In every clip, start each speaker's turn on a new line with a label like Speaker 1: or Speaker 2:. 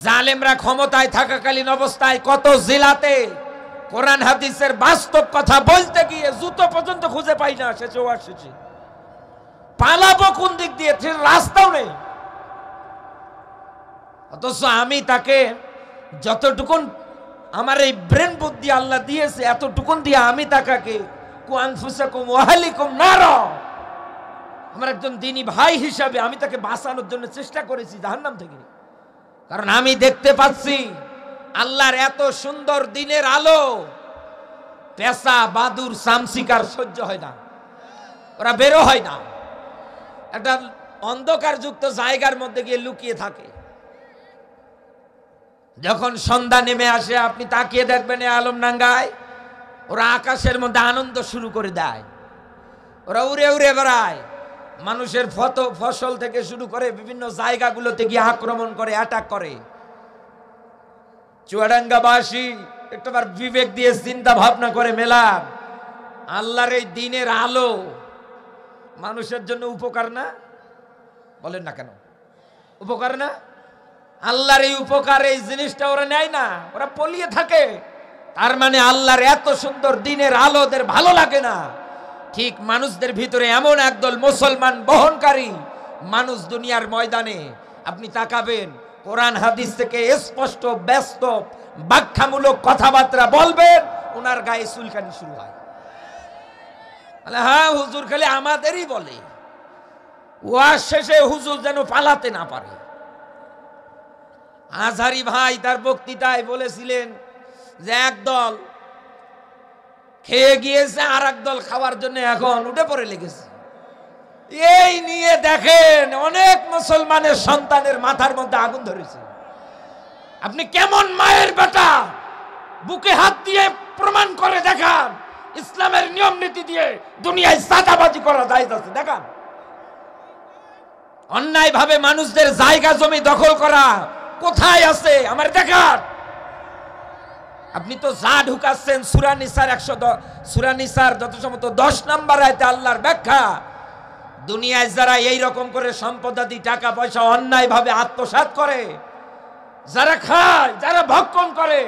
Speaker 1: জালেমরা ক্ষমতায় থাকাকালীন অবস্থায় কত জেলাতে কোরআন হাদিসের বাস্তব কথা বলতে গিয়ে জুতো পর্যন্ত খুঁজে পাই না, শেষে ওয়াজ শেষে পালাবো কোন দিক দিয়ে, রাস্তাও নেই। অথচ আমি তাকে যতটুকুন আমার এই ব্রেন বুদ্ধি আল্লাহ দিয়েছে এতটুকুন দিয়ে আমি তাকে কুআনফুসাকুম ওয়া আহলিকুম নারা, আমার একজন দ্বীনী ভাই হিসাবে আমি তাকে বাঁচানোর জন্য চেষ্টা করেছি জাহান্নাম থেকে। কারণ আমি দেখতে পাচ্ছি আল্লাহর এত সুন্দর দিনের আলো পেশা বাদুর সামসিকার সহ্য হয় না, ওরা বেরো হয় না, একটা অন্ধকার যুক্ত জায়গার মধ্যে গিয়ে লুকিয়ে থাকে। যখন সন্ধ্যা নেমে আসে আপনি তাকিয়ে দেখবেন আলমডাঙ্গায় ওরা আকাশের মধ্যে আনন্দ শুরু করে দেয়, ওরা উড়ে উড়ে বেড়ায়, মানুষের ফসল থেকে শুরু করে বিভিন্ন জায়গাগুলোতে গিয়ে আক্রমণ করে, অ্যাটাক করে। চুয়াডাঙ্গাবাসী একটাবার বিবেক দিয়ে চিন্তা ভাবনা করে মেলান, আল্লাহর এই দিনের আলো মানুষের জন্য উপকার না? বলেন না কেন উপকার না? আল্লাহর এই উপকার এই জিনিসটা ওরা নেয় না, ওরা পলিয়ে থাকে। তার মানে আল্লাহর এত সুন্দর দিনের আলো ওদের ভালো লাগে না। ঠিক মানুষদের ভিতরে এমন একদল মুসলমান বহনকারী মানুষ দুনিয়ার ময়দানে আপনি তাকাবেন, কোরআন হাদিস থেকে স্পষ্ট ব্যস্ত ব্যাখ্যামূলক কথাবার্তা বলবেন, ওনার গায়ে চুলকানি শুরু হয়। হ্যাঁ হুজুর খালি আমাদেরই বলে, ওয়াজ শেষে হুজুর যেন পালাতে না পারে। আজহারি ভাই তার বক্তৃতায় বলেছিলেন যে একদল খেয়ে গিয়েছে আর একদল খাওয়ার জন্য এখন উঠে পড়ে লেগেছে। এই নিয়ে দেখেন অনেক মুসলমানের সন্তানের মাথার মধ্যে আগুন ধরেছে। আপনি কেমন মায়ের বেটা, বুকে হাত দিয়ে প্রমাণ করে দেখান ইসলামের নিয়ম নীতি দিয়ে দুনিয়ায় চাঁদাবাজি করা যায় আছে, দেখান। অন্যায় ভাবে মানুষদের জায়গা জমি দখল করা কোথায় আছে আমার দেখান। আপনি তো যা ঢুকাচ্ছেন সূরা নিসার যত সম্ভবত 10 নম্বর আয়াতে আল্লাহর ব্যাখ্যা, দুনিয়ায় যারা এই রকম করে সম্পদাদি টাকা পয়সা অন্যায় ভাবে আত্মসাৎ করে, যারা খায়, যারা ভক্ষণ করে,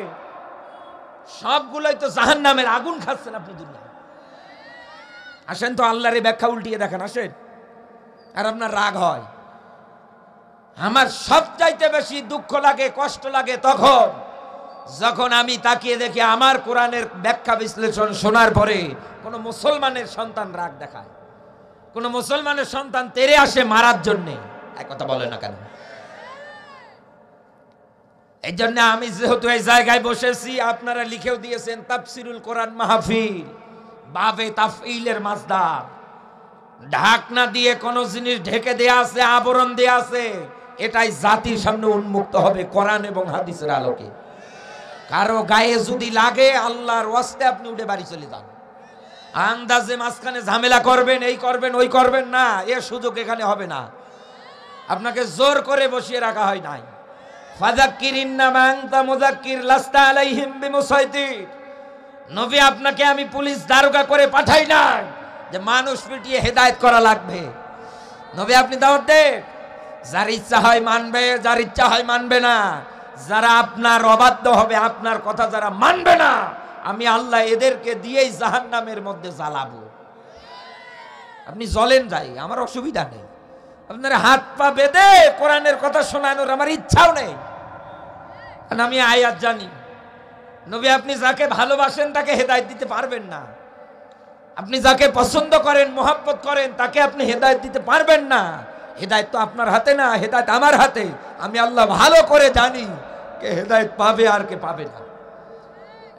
Speaker 1: সবগুলোই তো জাহান্নামের আগুন খাচ্ছেন আপনি দুনিয়ায়। আসেন তো আল্লাহর এই ব্যাখ্যা উল্টিয়ে দেখেন, আসেন। আর আপনার রাগ হয়। আমার সবচাইতে বেশি দুঃখ লাগে, কষ্ট লাগে তখন যখন আমি তাকিয়ে দেখি আমার কোরআনের ব্যাখ্যা বিশ্লেষণ শোনার পরে কোন মুসলমানের সন্তান রাগ দেখায়, কোন মুসলমানের সন্তান তেরে আসে মারার জন্য। এক কথা বলে না কেন? এই জন্য আমি যেহেতু এই জায়গায় বসেছি, আপনারা লিখেও দিয়েছেন তাফসিরুল কোরআন মাহফিল, বাবে তাফঈলের মাসদার। ঢাকনা দিয়ে কোন জিনিস ঢেকে দেয়া আছে, আবরণ দেয়া আছে, এটাই জাতির সামনে উন্মুক্ত হবে কোরআন এবং হাদিসের আলোকে। কারো গায়ে যদি লাগে আল্লাহর ওয়াস্তে আপনি উঠে বাড়ি চলে যান। আন্দাজে মাঝখানে ঝামেলা করবেন, এই করবেন ওই করবেন না, এর সুযোগ এখানে হবে না। আপনাকে জোর করে বসিয়ে রাখা হয় নাই। ফাযাক্কির ইন্নামা আনতা মুযাক্কির লাস্তা আলাইহিম বিমুসাইতির। নবী আপনাকে আমি পুলিশ দারোগা করে পাঠাই নাই যে মানুষ পিটিয়ে হেদায়েত করা লাগবে। নবী আপনি দাওয়াত দেন, যার ইচ্ছা হয় মানবে, যার ইচ্ছা হয় মানবে না। যারা আপনার অবাধ্য হবে, আপনার কথা যারা মানবে না, আমি আল্লাহ এদেরকে দিয়েই জাহান্নামের মধ্যে জ্বালাবো। আপনি জ্বলেন যাই, আমার অসুবিধা নেই। আপনার হাত পা বেঁধে কোরআনের কথা শোনানোর আমার ইচ্ছাও নেই, কারণ আমি আয়াত জানি। নবী আপনি যাকে ভালোবাসেন তাকে হেদায়েত দিতে পারবেন না। আপনি যাকে পছন্দ করেন, মোহাব্বত করেন, তাকে আপনি হেদায়েত দিতে পারবেন না। হেদায়েত তো আপনার হাতে না, হেদায়েত আমার হাতে। আমি আল্লাহ ভালো করে জানি কে হেদায়েত পাবে আর কে পাবে না।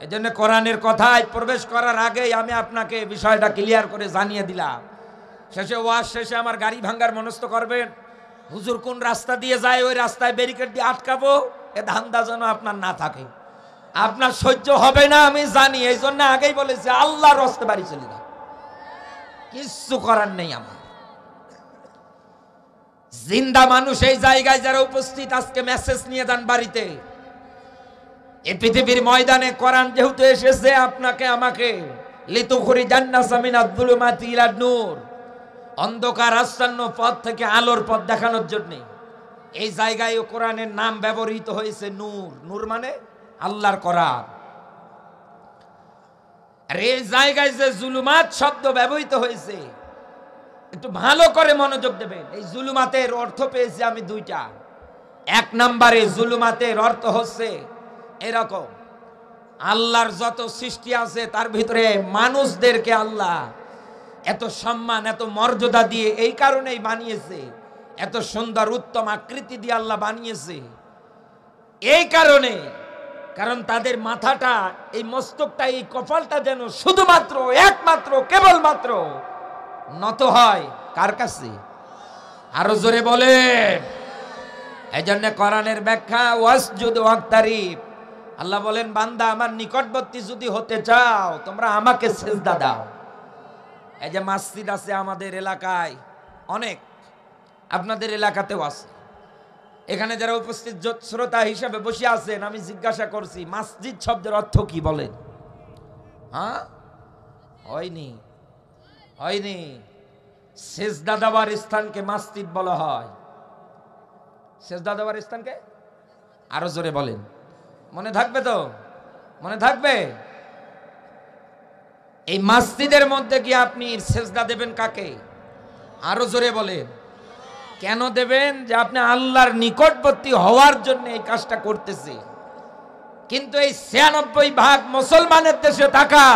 Speaker 1: এই জন্য কোরআনের কথায় প্রবেশ করার আগেই আমি আপনাকে বিষয়টা ক্লিয়ার করে জানিয়ে দিলাম। শেষে ওয়াজ শেষে আমার গাড়ি ভাঙ্গার মনস্থ করবেন, হুজুর কোন রাস্তা দিয়ে যায় ওই রাস্তায় ব্যারিকেড দিয়ে আটকাবো, এ ধান্দা যেন আপনার না থাকে। আপনার সহ্য হবে না আমি জানি, এই জন্য আগেই বলেছি আল্লাহর রাস্তে বাড়ি চলে যান, কিচ্ছু করার নেই আমার। জিন্দা মানুষ এই জায়গায় যারা উপস্থিত, আজকে মেসেজ নিয়ে যান বাড়িতে। এই পৃথিবীর ময়দানে কোরআন যেহেতু এসেছে আপনাকে আমাকে, লিতুখরিজান্নাস মিনাজ যুলুমাতি ইলান নূর, অন্ধকার আচ্ছন্ন পথ থেকে আলোর পথ দেখানোর জন্য। এই জায়গায় কোরআনের নাম ব্যবহৃত হয়েছে নূর। নূর মানে আল্লাহর কোরআন। আর এই জায়গায় যে জুলুমাত শব্দ ব্যবহৃত হয়েছে, একটু ভালো করে মনোযোগ দেবেন। এই জুলুমাতের অর্থ পেয়েছি আমি দুইটা। এক নম্বরে জুলুমাতের অর্থ হচ্ছে এরকম, আল্লাহর যত সৃষ্টি আছে তার ভিতরে মানুষদেরকে আল্লাহ এত সম্মান এত মর্যাদা দিয়ে এই কারণেই বানিয়েছে, এত সুন্দর উত্তম আকৃতি দিয়ে আল্লাহ বানিয়েছে এই কারণে, কারণ তাদের মাথাটা, এই মস্তকটা, এই কপালটা যেন শুধুমাত্র একমাত্র কেবলমাত্র নত হয় কার কাছে? আরো জোরে বলে। এই জন্য কোরআনের ব্যাখ্যা ওয়াসজুদ ওয়াক্তারিব। আল্লাহ বলেন, বান্দা আমার নিকটবর্তী যদি হতে চাও তোমরা আমাকে সিজদা দাও। এই যে মসজিদ আছে আমাদের এলাকায় অনেক, আপনাদের এলাকাতেও আছে। এখানে যারা উপস্থিত শ্রোতা হিসেবে বসে আছেন, আমি জিজ্ঞাসা করছি মসজিদ শব্দের অর্থ কি বলেন? হ্যাঁ, হয়নি হয়নি। সিজদা দেওয়ার স্থানকে মসজিদ বলা হয়। সিজদা দেওয়ার স্থানকে আরো জোরে বলেন, মনে থাকবে তো? মনে থাকবে? এই মসজিদের মধ্যে গিয়ে আপনি সিজদা দেবেন কাকে? আরো জোরে বলেন। কেন দেবেন? যে আপনি আল্লাহর নিকটবর্তী হওয়ার জন্য এই কাজটা করতেছে। কিন্তু এই ৯৬% মুসলমানের দেশে থাকা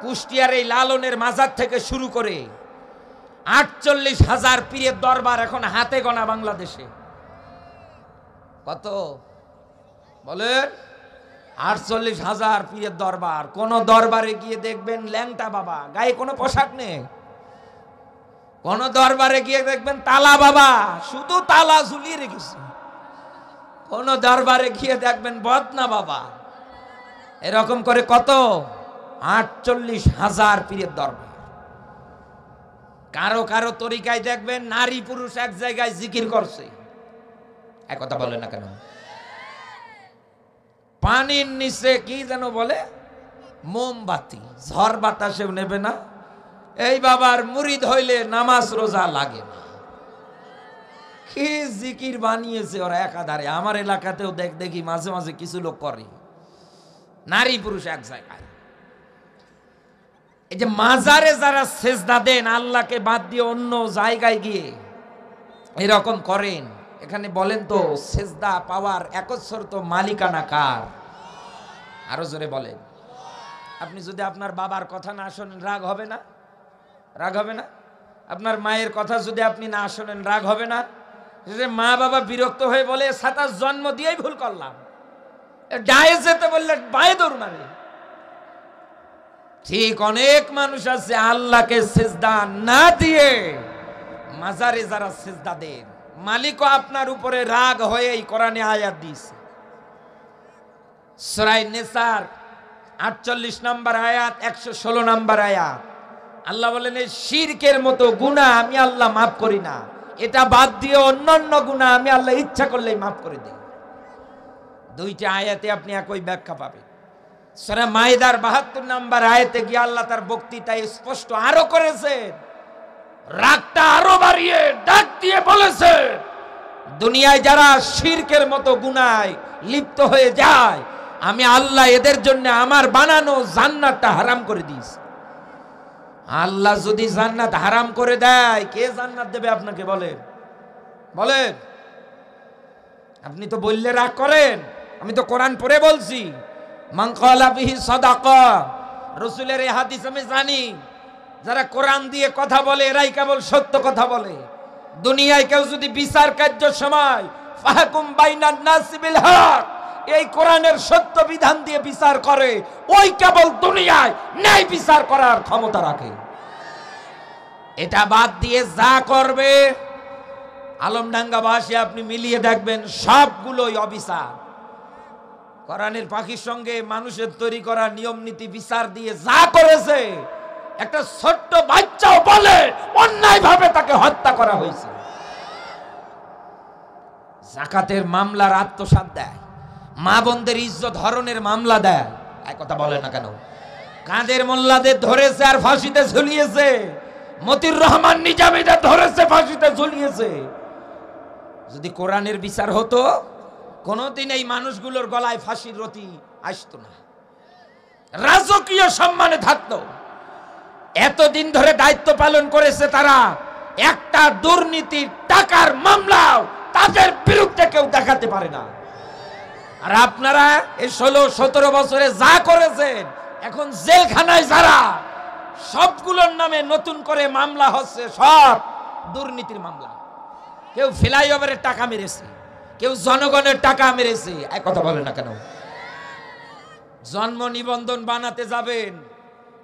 Speaker 1: কুষ্টিয়ার এই লালনের মাজার থেকে শুরু করে ৪৮,০০০ পীরের দরবার এখন হাতে গোনা বাংলাদেশে। কত বলেন? ৪৮,০০০ পীরের দরবার। কোন দরবারে গিয়ে দেখবেন ল্যাংটা বাবা, গায়ে কোনো পোশাক নেই। কোন দরবারে গিয়ে দেখবেন তালা বাবা, শুধু তালা ঝুলিয়ে রেখেছে। কোন দরবারে গিয়ে দেখবেন বদনা বাবা। এরকম করে কত ৪৮,০০০ পীরের দরবার। কারো কারো তরিকায় দেখবেন নারী পুরুষ এক জায়গায় জিকির করছে। এক কথা বলে না কেন? পানির নিচে কি যেন বলে, মোমবাতি, ঝড় বাতাসেও নেবে না। এই বাবার মুরিদ হইলে নামাজ রোজা লাগে না। কি জিকির বানিয়েছে ওরা একাধারে। আমার এলাকাতেও দেখি মাঝে মাঝে কিছু লোক করে, নারী পুরুষ এক জায়গায়। এই যে মাজারে যারা সেজদা দেন আল্লাহকে বাদ দিয়ে অন্য জায়গায় গিয়ে এরকম করেন, এখানে বলেন তো সেজদা পাওয়ার একচ্ছত্র মালিকানা কার? আরো জোরে বলেন। আপনি যদি আপনার বাবার কথা না শোনেন রাগ হবে না? রাগ হবে না? আপনার মায়ের কথা যদি আপনি না শোনেন রাগ হবে না? যে মা বাবা বিরক্ত হয়ে বলে সাতাশ জন্ম দিয়েই ভুল করলাম, ডায়ে যেতে বললে বায়ে দৌড় মারে। ঠিক অনেক মানুষ আছে আল্লাহকে সিজদা না দিয়ে মাজারে যারা সিজদা দেন, মালিকও আপনার উপরে রাগ হয়ে এই কোরআনে আয়াত দিয়েছে। সূরা নিসার ৪৮ নম্বর আয়াত, ১১৬ নম্বর আয়াত। আল্লাহ বলেন এই শিরকের মতো গুনাহ আমি আল্লাহ মাফ করি না, এটা বাদ দিয়ে অন্যান্য গুনাহ আমি আল্লাহ ইচ্ছা করলেই মাফ করে দেই। দুইটা আয়াতে আপনি একই ব্যাখ্যা পাবেন। সূরা মাইদার ৭২ নম্বর আয়াতে গিয়ে আল্লাহ তার বক্তৃতা স্পষ্ট আরো করেছেন, রাগটা আরো বাড়িয়ে ডাক দিয়ে বলেছে, দুনিয়ায় যারা শিরকের মতো গুনায় লিপ্ত হয়ে যায় আমি আল্লাহ এদের জন্য আমার বানানো জান্নাতটা হারাম করে দিয়েছি। আল্লাহ যদি জান্নাত হারাম করে দেয়, কে জান্নাত দেবে আপনাকে? বলেন বলেন। আপনি তো বললে রাগ করেন, আমি তো কোরআন পড়ে বলছি। মান ক্বালা বিহি সাদাকা, রাসূলের এই হাদিস আমি জানি। যারা কোরআন দিয়ে কথা বলে এরাই কেবল সত্য কথা বলে। দুনিয়ায় কেউ যদি বিচার কার্যের সময় ফাহকুম বাইনান নাস বিল হক, এই কোরআনের সত্য বিধান দিয়ে বিচার করে, ওই কেবল দুনিয়ায় ন্যায় বিচার করার ক্ষমতা রাখে। এটা বাদ দিয়ে যা করবে আলমডাঙ্গাবাসী আপনি মিলিয়ে দেখবেন সবগুলোই অবিচার। কোরআনের পাখির সঙ্গে মানুষের তৈরি করা নিয়ম নীতি বিচার দিয়ে যা করেছে, একটা ছোট্ট বাচ্চাও বলে অন্যায়ভাবে তাকে হত্যা করা হয়েছে। যাকাতের মামলার আত্মসাৎ দেয়, মা বোনদের ইজ্জত হরণের মামলা দেয়। এক কথা বলে না কেন? কাদের মোল্লাদের ধরেছে আর ফাঁসিতে ঝুলিয়েছে, মতিউর রহমান নিজামীদের ধরেছে ফাঁসিতে ঝুলিয়েছে। যদি কোরআনের বিচার হতো কোনোদিন এই মানুষগুলোর গলায় ফাঁসির রতি আসতো না, রাজকীয় সম্মানে থাকতো। এতদিন ধরে দায়িত্ব পালন করেছে তারা, একটা দুর্নীতির টাকার মামলাও তাদের বিরুদ্ধে কেউ দেখাতে পারে না। আর আপনারা এই 16-17 বছরে যা করেছেন, এখন জেলখানায় যারা, সবগুলোর নামে নতুন করে মামলা হচ্ছে, সব দুর্নীতির মামলা। কেউ ফ্লাইওভারের টাকা মেরেছে, কেউ জনগণের টাকা মেরেছে। এক কথা বলে না কেন? জন্ম নিবন্ধন বানাতে যাবেন,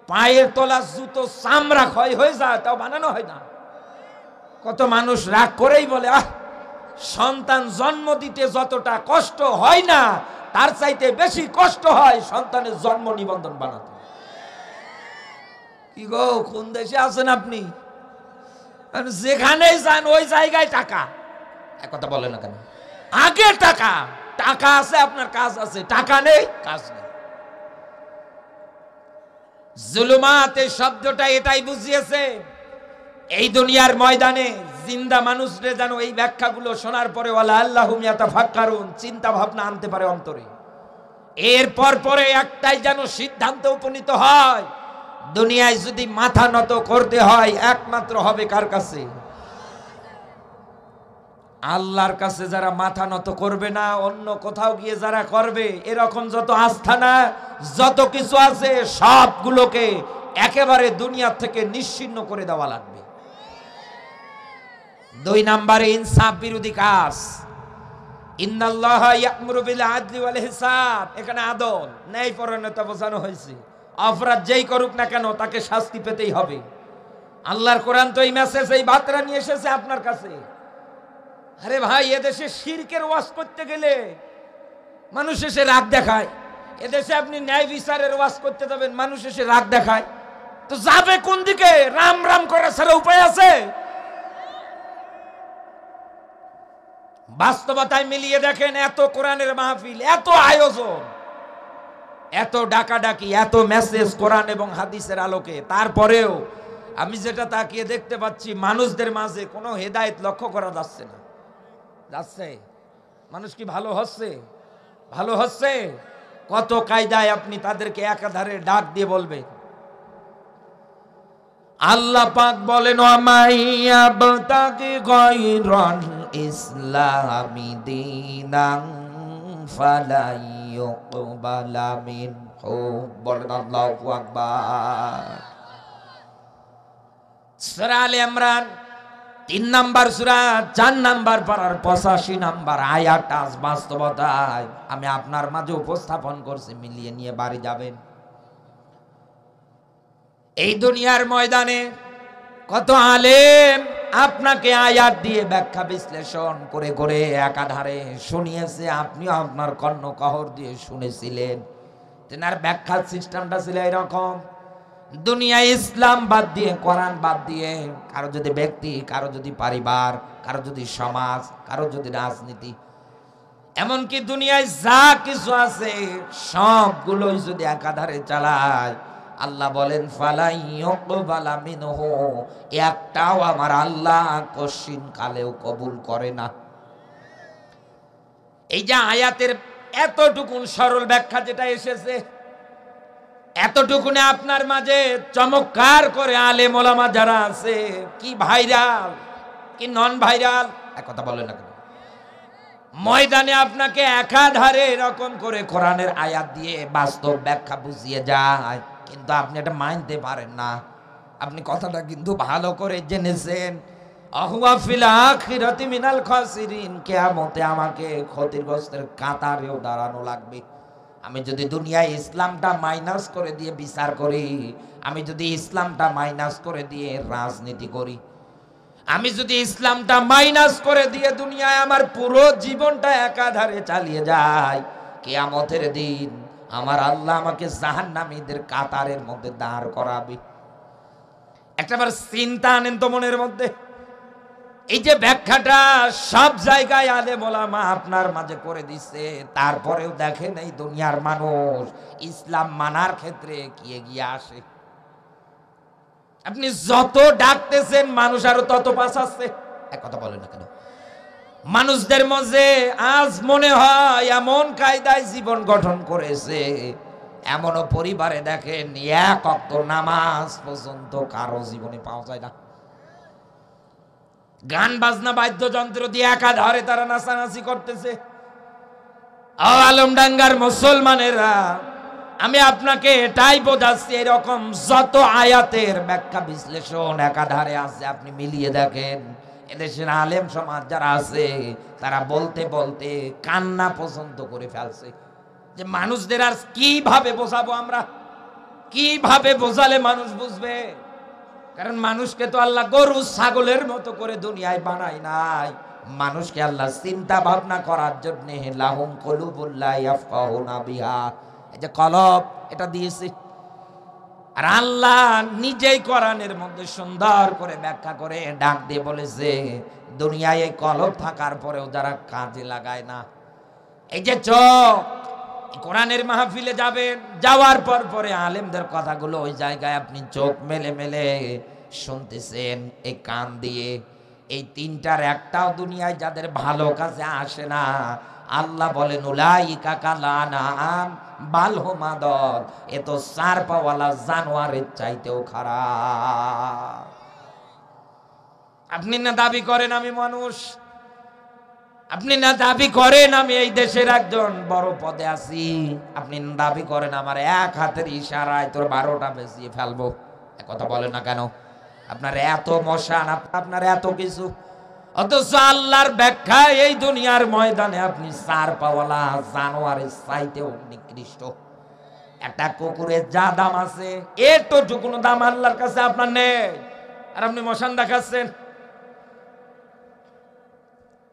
Speaker 1: পায়ের তলা জুতো চামড়া ক্ষয় হয়ে যায়, তাও বানানো হয় না। কত মানুষ রাগ করেই বলে, সন্তান জন্ম দিতে যতটা কষ্ট হয় না, তার চাইতে বেশি কষ্ট হয় সন্তানের জন্ম নিবন্ধন বানাতে। কি গো, কোন দেশে আছেন আপনি? যেখানেই যান ওই জায়গায় টাকা। এক কথা বলে না কেন? আগে টাকা, টাকা আছে আপনার কাজ আছে, টাকা নেই কাজ নেই। জুলুমাত এই শব্দটা এটাই বুঝিয়েছে। এই দুনিয়ার ময়দানে জিন্দা মানুষরে যেন এই ব্যাখ্যাগুলো শোনার পরে ওয়ালা আল্লাহুম ইয়াতাফাক্কারুন, চিন্তা ভাবনা আনতে পারে অন্তরে। এরপর পরে একটাই যেন সিদ্ধান্ত উপনীত হয়, দুনিয়ায় যদি মাথা নত করতে হয় একমাত্র হবে কার কাছে? আল্লাহর কাছে। যারা মাথা নত করবে না, অন্য কোথাও গিয়ে যারা করবে, এরকম যত আস্থানা যত কিছু আছে সবগুলোকে একেবারে দুনিয়া থেকে নিশ্চিহ্ন করে দেওয়া লাগবে। 2 নম্বরে ইনসাফ বিরোধী কাজ। ইন্নাল্লাহা ইয়া'মুরু বিল আদলি ওয়াল ইহসান, এখানে আদল ন্যায়পরায়ণতা বোঝানো হয়েছে। অপরাধ যেই করুক না কেন তাকে শাস্তি পেতেই হবে। আল্লাহর কোরআন তো এই মেসেজ, এই বার্তা নিয়ে এসেছে আপনার কাছে। আরে ভাই, এদেশে শিরকের ওয়াজ করতে গেলে মানুষ এসে রাগ দেখায়। এদেশে আপনি ন্যায় বিচারের ওয়াজ করতে যাবেন, মানুষ এসে রাগ দেখায়। তো যাবে কোন দিকে? রাম রাম করা ছাড়া উপায় আছে? বাস্তবতায় মিলিয়ে দেখেন, এত কোরআনের মাহফিল, এত আয়োজন, এত ডাকাডাকি, এত মেসেজ কোরআন এবং হাদিসের আলোকে, তারপরেও আমি যেটা তাকিয়ে দেখতে পাচ্ছি, মানুষদের মাঝে কোনো হেদায়েত লক্ষ্য করা যাচ্ছে না। যাচ্ছে মানুষ কি ভালো হচ্ছে? ভালো হচ্ছে? কত কায়দায় আপনি তাদেরকে একাধারে ডাক দিয়ে বলবেন। আল্লাহ পাক বলেন, ওয়ামাইয়াবতাগি গায়রাল ইসলামি দীনান ফালা ইউকবালা মিনহু। বলেন আল্লাহু আকবার। সূরা আলে ইমরান 3 নাম্বার সূরা 4 নাম্বার পারার 85 নাম্বার আয়াত। আজ বাস্তবতায় আমি আপনার মাঝে উপস্থাপন করছি, মিলিয়ে নিয়ে বাড়ি যাবেন। এই দুনিয়ার ময়দানে কত আলেম আপনাকে আয়াত দিয়ে ব্যাখ্যা বিশ্লেষণ করে করে একাধারে শুনিয়েছে, আপনিও আপনার কর্ণকহর দিয়ে শুনেছিলেন। তেনার ব্যাখ্যার সিস্টেমটা ছিল এরকম, দুনিয়ায় ইসলাম বাদ দিয়ে, কোরআন বাদ দিয়ে, কারো যদি ব্যক্তি, কারো যদি পরিবার, কারো যদি সমাজ, কারো যদি রাজনীতি, এমনকি দুনিয়ায় যা কিছু আছে সবগুলোই যদি একাধারে চালায়, আল্লাহ বলেন ফালা ইউকবালা মিনহু, একটাও আমার আল্লাহ কশিন কালেও কবুল করে না। এই যে আয়াতের এতটুকুন সরল ব্যাখ্যা যেটা এসেছে, এতটুকুনে আপনার মাঝে চমৎকার করে আলেম ওলামা যারা আছে, কি ভাইরাল কি নন ভাইরাল, এক কথা বলে না কেন? ময়দানে আপনাকে একাধারে এরকম করে কোরআনের আয়াত দিয়ে বাস্তব ব্যাখ্যা বুঝিয়ে যায়, কিন্তু আপনি এটা মানতে পারেন না। আপনি কথাটা কিন্তু ভালো করে জেনেছেন, আহুয়া ফিল আখিরাতি মিনাল খাসিরিন, কিয়ামতে আমাকে ক্ষতিগ্রস্তের কাতারেও দাঁড়ানো লাগবে। আমি যদি দুনিয়ায় ইসলামটা মাইনাস করে দিয়ে বিচার করি, আমি যদি ইসলামটা মাইনাস করে দিয়ে রাজনীতি করি, আমি যদি ইসলামটা মাইনাস করে দিয়ে দুনিয়ায় আমার পুরো জীবনটা একাধারে চালিয়ে যাই, কিয়ামতের দিন আমার আল্লাহ আমাকে জাহান্নামীদের কাতারের মধ্যে দাঁড় করাবে। একটাবার চিন্তা আনেন তো মনের মধ্যে। এই যে ব্যাখ্যাটা সব জায়গায় আলেম ওলামা আপনার মাঝে করে দিচ্ছে, তারপরেও দেখেন এই দুনিয়ার মানুষ ইসলাম মানার ক্ষেত্রে কি এগিয়ে আসে। আপনি যত ডাকতেছেন মানুষ আরো তত পাছাচ্ছে। এক কথা বলেন না কেন? মানুষদের মধ্যে আজ মনে হয় এমন কায়দায় জীবন গঠন করেছে, এমনও পরিবারে দেখেন এক ওয়াক্ত নামাজ পর্যন্ত কারো জীবনে পাওয়া যায় না। গান বাজনা বাদ্যযন্ত্র দিয়ে একাধারে তারা নাচানাচি করতেছে। আলমডাঙ্গার মুসলমানেরা, আমি আপনাকে এটাই বোঝাচ্ছি, এরকম যত আয়াতের ব্যাখ্যা বিশ্লেষণ একাধারে আছে আপনি মিলিয়ে দেখেন, এদেশের আলেম সমাজ যারা আছে তারা বলতে বলতে কান্না পর্যন্ত করে ফেলছে যে মানুষদের আর কিভাবে বোঝাবো আমরা, কিভাবে বোঝালে মানুষ বুঝবে। কারণ মানুষকে তো আল্লাহ গরু ছাগলের মতো করে দুনিয়ায় বানায় নাই, মানুষকে আল্লাহ চিন্তা ভাবনা করার জন্য লাহুম কুলুবুল লা ইয়াফকাহুনা বিহা, এই যে কলব এটা দিয়েছে। আর আল্লাহ নিজেই কোরআনের মধ্যে সুন্দর করে ব্যাখ্যা করে ডাক দিয়ে বলেছে, দুনিয়ায় এই কলব থাকার পরেও যারা কাজে লাগায় না, এই যে চোখ, কোরআনের মাহফিলে যাবেন, যাওয়ার পর পরে আলেমদের কথাগুলো ওই জায়গায় আপনি চোখ মেলে মেলে শুনতেছেন, এই কান দিয়ে, এই তিনটার একটাও দুনিয়ায় যাদের ভালো কাজে আসে না, আল্লাহ বলেন উলাইকা কালানাম বাল হুম আদল, এ তো চার পাওয়ালা জানোয়ারের চাইতেও খারাপ। আপনি না দাবি করেন আমি মানুষ, আপনি না দাবি করেন আমি এই দেশের একজন বড় পদে আছি, আপনি না দাবি করেন আমার এক হাতের ইশারায় তোর 12টা বেজিয়ে ফেলবো, কথা বলেন না কেন? আপনার এত মশান, আপনার এত কিছু, অথচ আল্লাহর ব্যাখ্যা এই দুনিয়ার ময়দানে আপনি চার পাওয়ালা জানোয়ারের চাইতেও নিকৃষ্ট। একটা কুকুরের যা দাম আছে এতটুকুনো দাম আল্লাহর কাছে আপনার নেই, আর আপনি মশান দেখাচ্ছেন।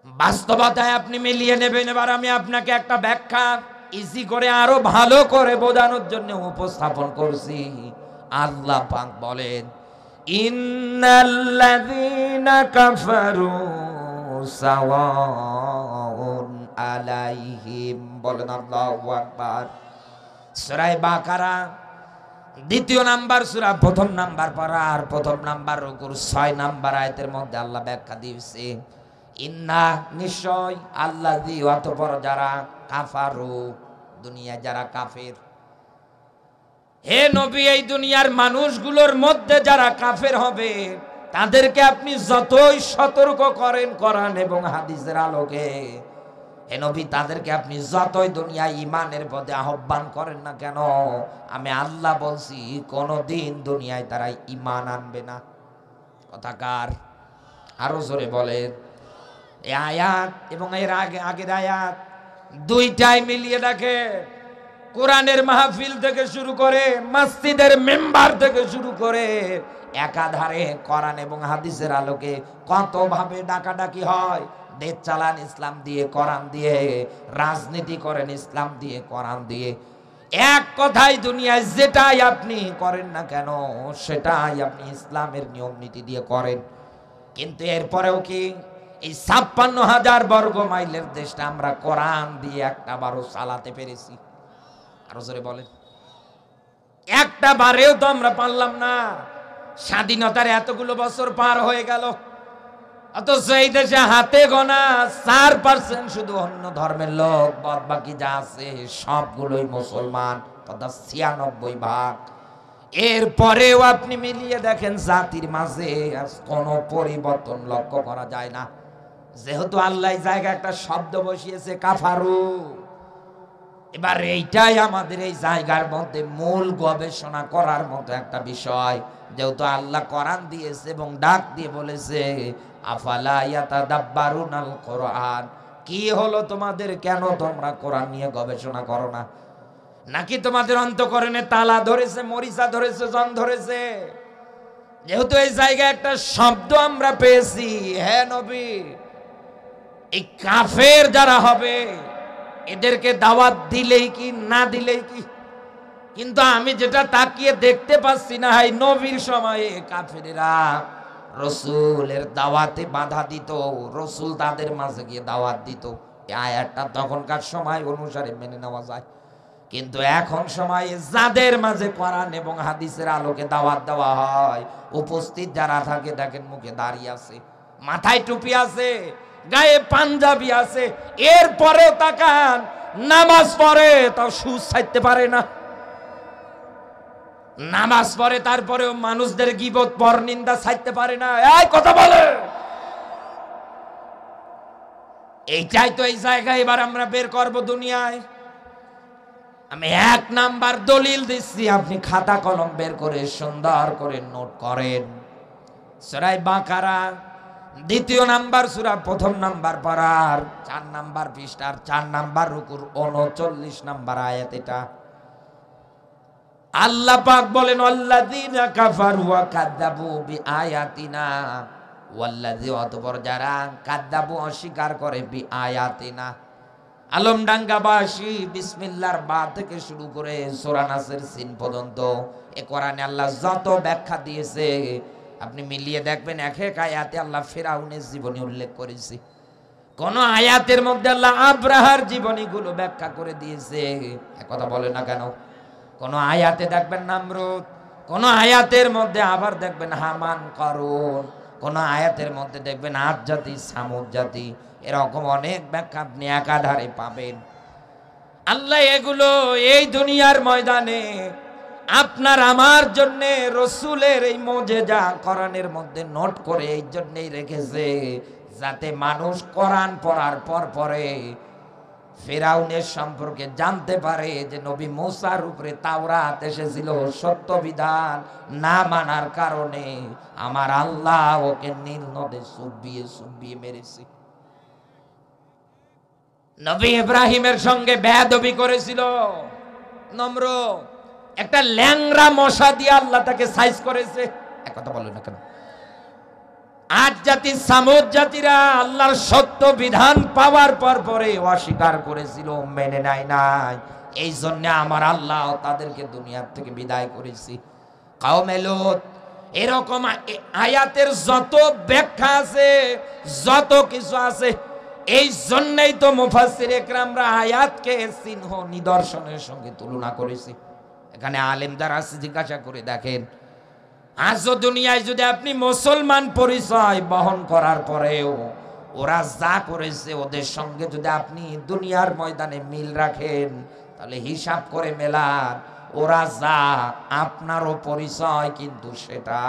Speaker 1: বাস্তবতায় আপনি মিলিয়ে নেবেন। এবার আমি আপনাকে একটা ব্যাখ্যা ইজি করে আরো ভালো করে বোঝানোর জন্য উপস্থাপন করছি। আল্লাহ পাক বলেন, ইন্নাল্লাযীনা কাফারু সাওয়াউন আলাইহিম, বলেন আল্লাহু আকবার। সূরা বাকারা 2 নাম্বার সূরা 1 নাম্বার পারা আর 1 নাম্বার রুকুর 6 নাম্বার আয়াতের মধ্যে আল্লাহ ব্যাখ্যা দিয়েছে, ইন্না নিশ্চয় আল্লাযী, অতঃপর যারা, কাফারু দুনিয়া যারা কাফের। হে নবী, এই দুনিয়ার মানুষগুলোর মধ্যে যারা কাফের হবে তাদেরকে আপনি যতই সতর্ক করেন কোরআন এবং হাদিসের আলোকে, হে নবী তাদেরকে আপনি যতই দুনিয়ায় ঈমানের পথে আহ্বান করেন না কেন, আমি আল্লাহ বলছি কোনদিন দুনিয়ায় তারা ঈমান আনবে না। কথাকার আরো জোরে বলেন। এই আয়াত এবং এর আগের আয়াত দুইটাই মিলিয়ে দেখে, কোরআনের মাহফিল থেকে শুরু করে মসজিদের মেম্বার থেকে শুরু করে একাধারে কোরআন এবং হাদিসের আলোকে কত ভাবে ডাকাডাকি হয়। দেশ চালান ইসলাম দিয়ে, কোরআন দিয়ে, রাজনীতি করেন ইসলাম দিয়ে, কোরআন দিয়ে। এক কথায় দুনিয়ায় যেটাই আপনি করেন না কেন সেটাই আপনি ইসলামের নিয়ম নীতি দিয়ে করেন। কিন্তু এরপরেও কি এই 56,000 বর্গ মাইলের দেশটা আমরা কোরআন দিয়ে একটা বারও চালাতে পেরেছি? আরো জোরে বলেন। একটা বারেও তো আমরা পারলাম না। স্বাধীনতার এতগুলো বছর পার হয়ে গেল, অথচ এই দেশে হাতে গোনা 4% শুধু অন্য ধর্মের লোক, বাদ বাকি যা আছে সবগুলোই মুসলমান, তথা 96%। এরপরেও আপনি মিলিয়ে দেখেন জাতির মাঝে কোনো পরিবর্তন লক্ষ্য করা যায় না। যেহেতু আল্লাহ জায়গায় একটা শব্দ বসিয়েছে কাফারু, এবার এইটাই আমাদের এই জায়গার মধ্যে মূল গবেষণা করার মতো একটা বিষয়। যেহেতু আল্লাহ কোরআন দিয়েছে এবং ডাক দিয়ে বলেছে, আফালা ইয়াতাদাব্বারুনাল কোরআন, কি হলো তোমাদের, কেন তোমরা কোরআন নিয়ে গবেষণা করো না? নাকি তোমাদের অন্তঃকরণে তালা ধরেছে, মরিচা ধরেছে, জন ধরেছে? যেহেতু এই জায়গায় একটা শব্দ আমরা পেয়েছি, হ্যাঁ নবী, এই কাফের যারা হবে এদেরকে দাওয়াত দিলেই কি না দিলেই কি? কিন্তু আমি যেটা তাকিয়ে দেখতে পাচ্ছি না, হাই নবীর সময়ে কাফেরেরা রসুলের দাওয়াতে বাধা দিত, রসুল তাদের মাঝে গিয়ে দাওয়াত দিত। এই আয়াতটা তখনকার সময় অনুসারে মেনে নেওয়া যায়। কিন্তু এখন সময়ে যাদের মাঝে কোরআন এবং হাদিসের আলোকে দাওয়াত দেওয়া হয়, উপস্থিত যারা থাকে দেখেন মুখে দাঁড়িয়ে আছে, মাথায় টুপি আছে, গায়ে পাঞ্জাবি আছে, এরপরেও তাকান নামাজ পড়ে তাও সুদ ছাড়তে পারে না। নামাজ পড়ে তারপরেও মানুষদের গীবত পরনিন্দা ছাড়তে পারে না। এই কথা বলে, এইটাই তো এই জায়গায় এবার আমরা বের করব দুনিয়ায়। আমি 1 নাম্বার দলিল দিচ্ছি, আপনি খাতা কলম বের করে সুন্দর করে নোট করেন। সূরা বাকারা 2 নাম্বার সূরা 1 নাম্বার পারার 4 নাম্বার পৃষ্ঠার 4 নাম্বার রুকুর 39 নাম্বার আয়াত। এটা আল্লাহ পাক বলেন, আল্লাযীনা কাফারু ওয়া কাযাবু বিআয়াতিনা, ওয়াল্লাযী অতঃপর যারা কাযাবু অস্বীকার করে বিআয়াতিনা। আলমডাঙ্গাবাসী বিসমিল্লাহর বা থেকে শুরু করে সূরা নাসের সিন পর্যন্ত এ কোরআনে আল্লাহ যত ব্যাখ্যা দিয়েছে আপনি মিলিয়ে দেখবেন, এক এক আয়াতে আল্লাহ ফিরআউনের জীবনী উল্লেখ করেছে। কোন আয়াতের মধ্যে আল্লাহ আব্রাহার জীবনীগুলো ব্যাখ্যা করে দিয়েছে, কথা বলে না কেন? কোন আয়াতে দেখবেন নামরুদ, কোন আয়াতের মধ্যে আবার দেখবেন হামান, করুন, কোন আয়াতের মধ্যে দেখবেন আদ জাতি, সামুদ জাতি। এরকম অনেক ব্যাখ্যা আপনি একাধারে পাবেন। আল্লাহ এগুলো এই দুনিয়ার ময়দানে আপনার আমার জন্য রসুলের এই মুজিজা কোরআনের মধ্যে নোট করে এই জন্যই রেখেছে, যাতে মানুষ কোরআন পড়ার পর পরে ফিরআউনের সম্পর্কে জানতে পারে যে নবী মুসার উপরে তাওরাত এসেছিল, সত্য বিধান না মানার কারণে আমার আল্লাহ ওকে নীল নদে চুবিয়ে চুবিয়ে মেরেছে। নবী ইব্রাহিমের সঙ্গে বেয়াদবি করেছিল নমরুদ, একটা ল্যাংড়া মশা দিয়ে আল্লাহ তাকে সাইজ করেছে। কথা বলো না কেন? আদ জাতি, সামুদ জাতিরা আল্লাহর সত্য বিধান পাওয়ার পর পরে অস্বীকার করেছিল, মেনে নাই নাই। এই জন্য আমার আল্লাহ তাদেরকে দুনিয়ার থেকে বিদায় করেছি। কওমে লূত, এরকম আয়াতের যত ব্যাখ্যা আছে, যত কিছু আছে, এই জন্যই তো মুফাসসির ইকরামরা আয়াতকে চিহ্ন নিদর্শনের সঙ্গে তুলনা করেছে। এখানে আলেমদার আছে, জিজ্ঞাসা করে দেখেন, আজও দুনিয়ায় যদি আপনি মুসলমান পরিচয় বহন করার পরেও ওরা যা করেছে ওদের সঙ্গে যদি আপনি দুনিয়ার ময়দানে মিল রাখেন, তাহলে হিসাব করে মেলান, ওরা যা আপনারও পরিচয় কিন্তু সেটা।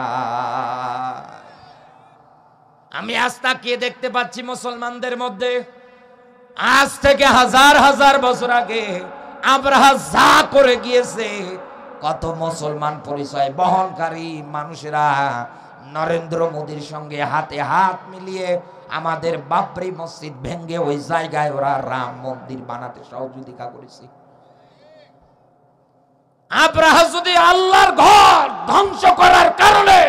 Speaker 1: আমি আজ তাকিয়ে দেখতে পাচ্ছি মুসলমানদের মধ্যে আজ থেকে হাজার হাজার বছর আগে আব্রাহা যা করে গিয়েছে, কত মুসলমান পরিচয় বহনকারী মানুষেরা নরেন্দ্র মোদীর সঙ্গে হাতে হাত মিলিয়ে আমাদের বাবরি মসজিদ ভেঙে ওই জায়গায় ওরা রাম মন্দির বানাতে সহযোগিতা করেছে। আব্রাহা যদি আল্লাহর ঘর ধ্বংস করার কারণে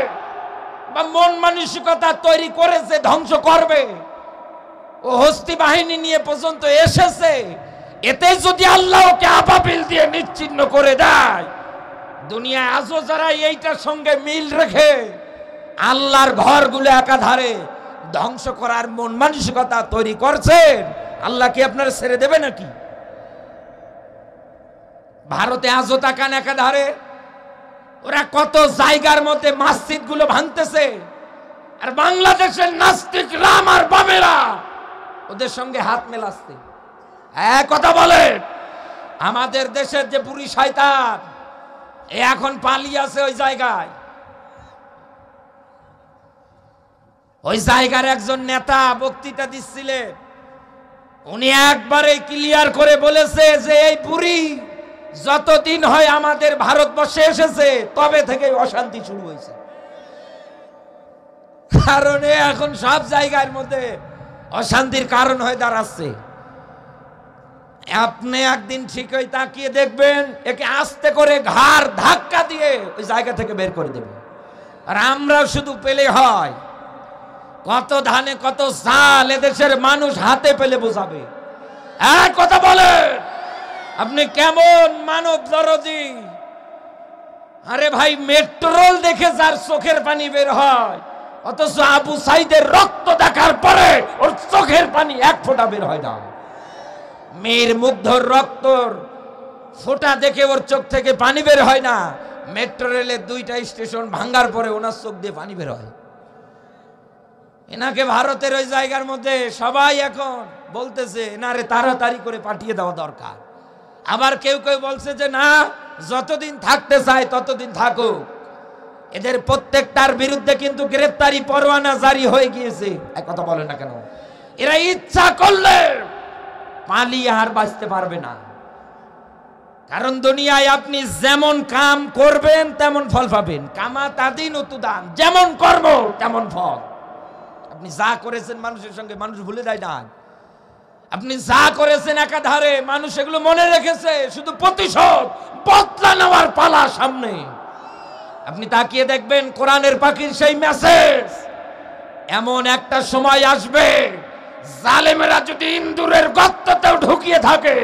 Speaker 1: বা মন মানসিকতা তৈরি করেছে ধ্বংস করবে, ও হস্তি বাহিনী নিয়ে পর্যন্ত এসেছে, এতে যদি আল্লাহ ওকে আবাবিল দিয়ে নিশ্চিহ্ন করে দেয়, দুনিয়ায় আজও যারা এইটার সঙ্গে মিল রেখে আল্লাহর ঘরগুলো একাধারে ধ্বংস করার মন মানসিকতা তৈরি করছেন, আল্লাহ কি আপনারা ছেড়ে দেবে নাকি? ভারতে আজও তাকান একাধারে ওরা কত জায়গার মধ্যে মসজিদ গুলো ভাঙতেছে, আর বাংলাদেশের নাস্তিক রাম আর বামেরা ওদের সঙ্গে হাত মেলাচ্ছে। এক কথা বলে, আমাদের দেশের যে বুড়ি শয়তান এ এখন পালিয়ে আছে ওই জায়গায়। ওই জায়গার একজন নেতা বক্তৃতা দিচ্ছিলেন, উনি একবারে ক্লিয়ার করে বলেছে যে এই বুড়ি যতদিন হয় আমাদের ভারতবর্ষে এসেছে তবে থেকে অশান্তি শুরু হয়েছে। কারণ এখন সব জায়গার মধ্যে অশান্তির কারণ হয়ে দাঁড়াচ্ছে। আপনি একদিন ঠিকই তাকিয়ে দেখবেন, একে আস্তে করে ঘাড় ধাক্কা দিয়ে ওই জায়গা থেকে বের করে দেবে। আর আমরা শুধু পেলে হয়, কত ধানে কত চাল এদেশের মানুষ হাতে পেলে বোঝাবে। এক কথা বলেন, আপনি কেমন মানব দরদি? আরে ভাই, মেট্রোল দেখে যার চোখের পানি বের হয়, অথচ আবু সাইদের রক্ত দেখার পরে ওর চোখের পানি এক ফোঁটা বের হয় না। মেয়ের মুগ্ধর রক্তর ফোঁটা দেখে ওর চোখ থেকে পানি বের হয় না, মেট্রো রেলের 2টা স্টেশন ভাঙার পরে ওনার চোখ দিয়ে পানি বের হয়। এনাকে ভারতের ওই জায়গার মধ্যে সবাই এখন বলতেছে না রে তাড়াতাড়ি করে পাঠিয়ে দেওয়া দরকার। আবার কেউ কেউ বলছে যে না, যতদিন থাকতে চায় ততদিন থাকুক। এদের প্রত্যেকটার বিরুদ্ধে কিন্তু গ্রেফতারি পরোয়ানা জারি হয়ে গিয়েছে। এক কথা বলে না কেন? এরা ইচ্ছা করলে পালিয়ে আর বাঁচতে পারবে না। কারণ দুনিয়ায় আপনি যেমন কাম করবেন তেমন ফল পাবেন। কামা তাদিন উতুদান, যেমন কর্ম তেমন ফল। আপনি যা করেছেন মানুষের সঙ্গে মানুষ ভুলে যায় না। আপনি যা করেছেন একাধারে মানুষ এগুলো মনে রেখেছে, শুধু প্রতিশোধ বদলা নেওয়ার পালা সামনে। আপনি তাকিয়ে দেখবেন কোরআনের পাখির সেই মেসেজ, এমন একটা সময় আসবে জালেমেরা যদি ইন্দুরের গর্ততেও ঢুকিয়ে থাকে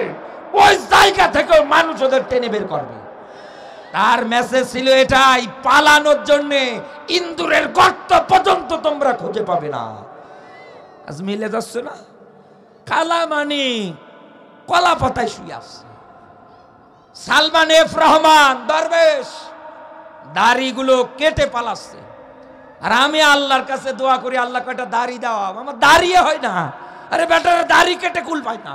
Speaker 1: ওই জায়গা থেকেও মানুষ ওদের টেনে বের করবে। তার মেসেজ ছিল এটাই, পালানোর জন্য ইন্দুরের গর্ত পর্যন্ত তোমরা খুঁজে পাবে না। আজ মিলে যাচ্ছে না? কালামানি কলা পাতায় শুয়ে আসছে। সালমান এফ রহমান দরবেশ দাড়িগুলো কেটে পালাচ্ছে। আর আমি আল্লাহর কাছে দোয়া করি, আল্লাহ কয়টা দাড়ি দাও, আমার দাঁড়িয়ে হয় না। আরে বেটার দাড়ি কেটে কুল পায় না।